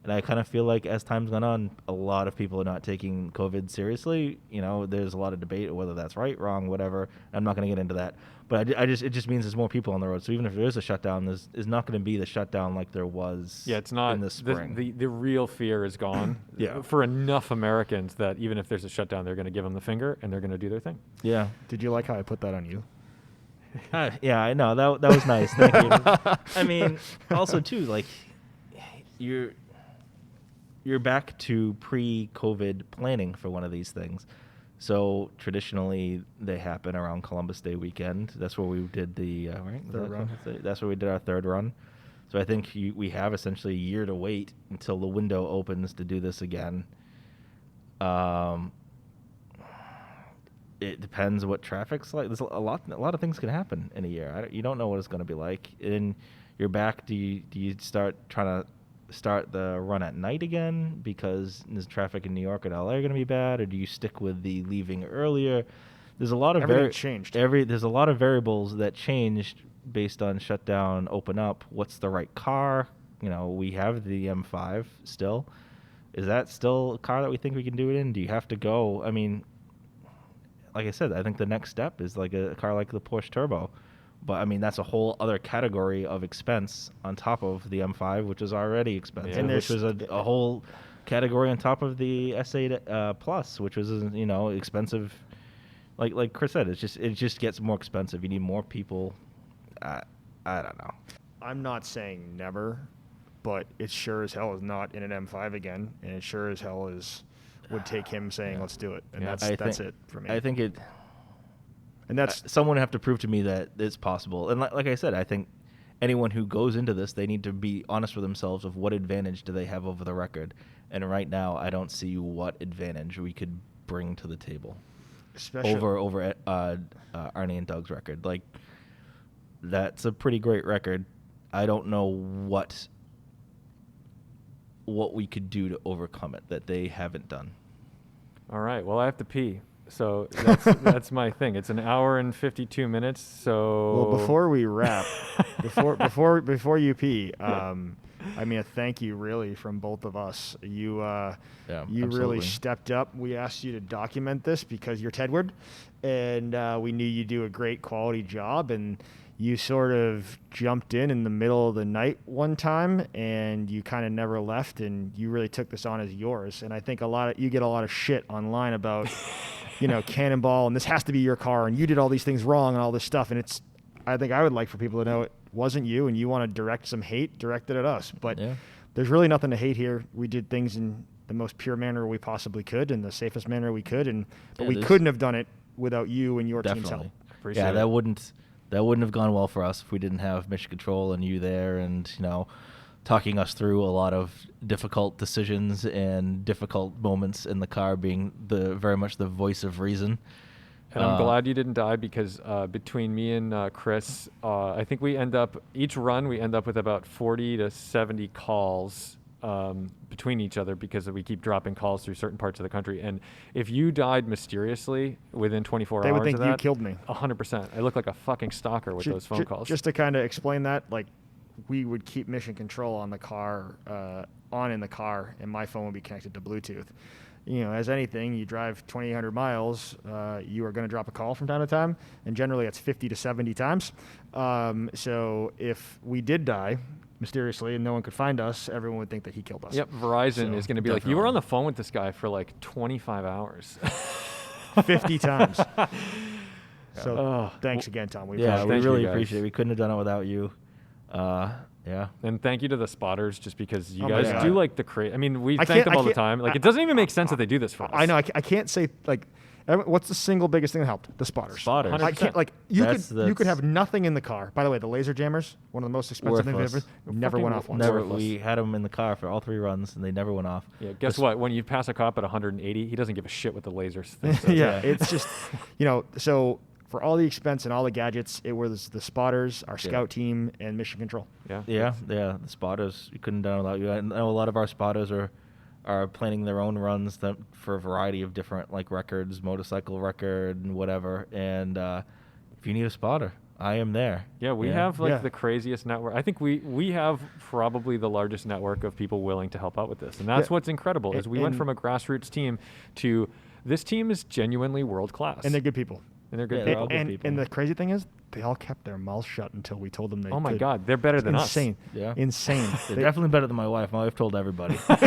And I kind of feel like as time's gone on, a lot of people are not taking COVID seriously. There's a lot of debate whether that's right, wrong, whatever. I'm not going to get into that. But it just means there's more people on the road. So even if there is a shutdown, there's not going to be the shutdown like there was It's not in the spring. The real fear is gone. Yeah. For enough Americans that even if there's a shutdown, they're going to give them the finger and they're going to do their thing. Yeah. Did you like how I put that on you? Yeah, I know. That was nice. Thank you. I mean, also, too, like, you're back to pre-COVID planning for one of these things. So traditionally, they happen around Columbus Day weekend. That's where we did the Third run. That's where we did our third run. So I think we have essentially a year to wait until the window opens to do this again. It depends what traffic's like. There's a lot of things can happen in a year. You don't know what it's going to be like. And you're back. Do you start trying to start the run at night again because there's traffic in New York and LA are going to be bad, or do you stick with the leaving earlier? There's a lot of Everything changed. There's a lot of variables that changed based on shutdown, open up. What's the right car? We have the M5 still. Is that still a car that we think we can do it in? Do you have to go? I mean, like I said, I think the next step is like a car like the Porsche Turbo. But, I mean, that's a whole other category of expense on top of the M5, which is already expensive, Yeah. And which was a whole category on top of the S8 Plus, which was, expensive. Like Chris said, it just gets more expensive. You need more people. I don't know. I'm not saying never, but it sure as hell is not in an M5 again, and it sure as hell is would take him saying, "Let's do it," and Yeah. that's it for me. I think it. and that's Someone would have to prove to me that it's possible. And like I said, I think anyone who goes into this, they need to be honest with themselves of what advantage do they have over the record. And right now, I don't see what advantage we could bring to the table especially over Arnie and Doug's record. Like, that's a pretty great record. I don't know what we could do to overcome it that they haven't done. All right. Well, I have to pee. So that's my thing. It's an hour and 52 minutes. So Well, before we wrap, before you pee, I mean, a thank you really from both of us. You really absolutely. stepped up. We asked you to document this because you're Tedward, and we knew you do a great quality job. And you sort of jumped in the middle of the night one time, and you kind of never left. And you really took this on as yours. And I think you get a lot of shit online about, Cannonball, and this has to be your car, and you did all these things wrong and all this stuff. And I think I would like for people to know it wasn't you, and you want to direct some hate, direct it at us. But there's really nothing to hate here. We did things in the most pure manner we possibly could, in the safest manner we could, but we couldn't have done it without you and your team's help. Yeah, that wouldn't have gone well for us if we didn't have Mission Control and you there, and talking us through a lot of difficult decisions and difficult moments in the car, being very much the voice of reason. And I'm glad you didn't die, because between me and Chris, I think each run we end up with about 40 to 70 calls between each other, because we keep dropping calls through certain parts of the country. And if you died mysteriously within 24 They hours would think of that, you killed me. 100%. I look like a fucking stalker with those phone calls. Just to kind of explain that, like, we would keep Mission Control on the car, on in the car, and my phone would be connected to Bluetooth. As anything, you drive 2,800 miles, you are going to drop a call from time to time, and generally it's 50 to 70 times. So if we did die mysteriously and no one could find us, everyone would think that he killed us. Yep, Verizon is going to be like, you were on the phone with this guy for like 25 hours. 50 times. So thanks again, Tom. We Yeah, we Thank you, really guys. appreciate it. We couldn't have done it without you. Yeah. And thank you to the spotters, just because you Oh my guys God. do like the crazy. I mean, we I thank can't- them I all the can't- time. Like, it doesn't even make sense that they do this for us. I know. I can't say, like, what's the single biggest thing that helped? The spotters. Spotters. I can't, like, you That's- could have nothing in the car. By the way, the laser jammers, one of the most expensive things Worthless. ever, never went off once. Never. worthless. We had them in the car for all 3 runs, and they never went off. Yeah, guess what? When you pass a cop at 180, he doesn't give a shit what the lasers think. Yeah, it's just, so for all the expense and all the gadgets, it was the spotters, our scout team, and Mission Control. Yeah. The spotters, we couldn't have done it without you. I know a lot of our spotters are planning their own runs for a variety of different, like, records, motorcycle record and whatever. And if you need a spotter, I am there. Yeah, we have the craziest network. I think we have probably the largest network of people willing to help out with this, and that's what's incredible. Is we went from a grassroots team to this team is genuinely world class, And they're good people. and they're good. Yeah, people. they're all good people. And the crazy thing is, they all kept their mouths shut until we told them they Oh my could. God, they're better than Insane. Yeah. Insane. They're definitely better than my wife. My wife told everybody. us.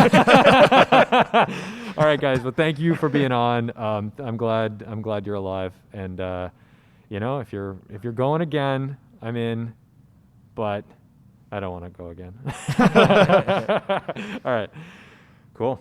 All right, guys. Well, thank you for being on. I'm glad you're alive, and if you're going again, I'm in, but I don't want to go again. All right, cool.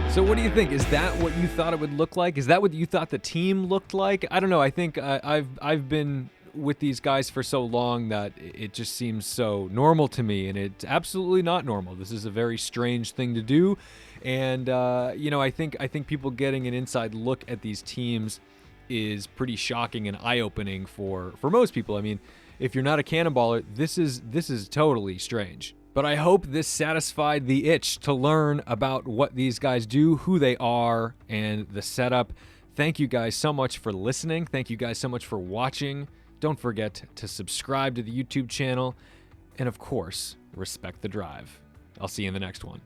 So what do you think? Is that what you thought it would look like? Is that what you thought the team looked like? I don't know. I think I've been with these guys for so long that it just seems so normal to me, and it's absolutely not normal. This is a very strange thing to do, and I think people getting an inside look at these teams is pretty shocking and eye-opening for most people. I mean, if you're not a Cannonballer, this is totally strange. But I hope this satisfied the itch to learn about what these guys do, who they are, and the setup. Thank you guys so much for listening. Thank you guys so much for watching. Don't forget to subscribe to the YouTube channel. And of course, respect the drive. I'll see you in the next one.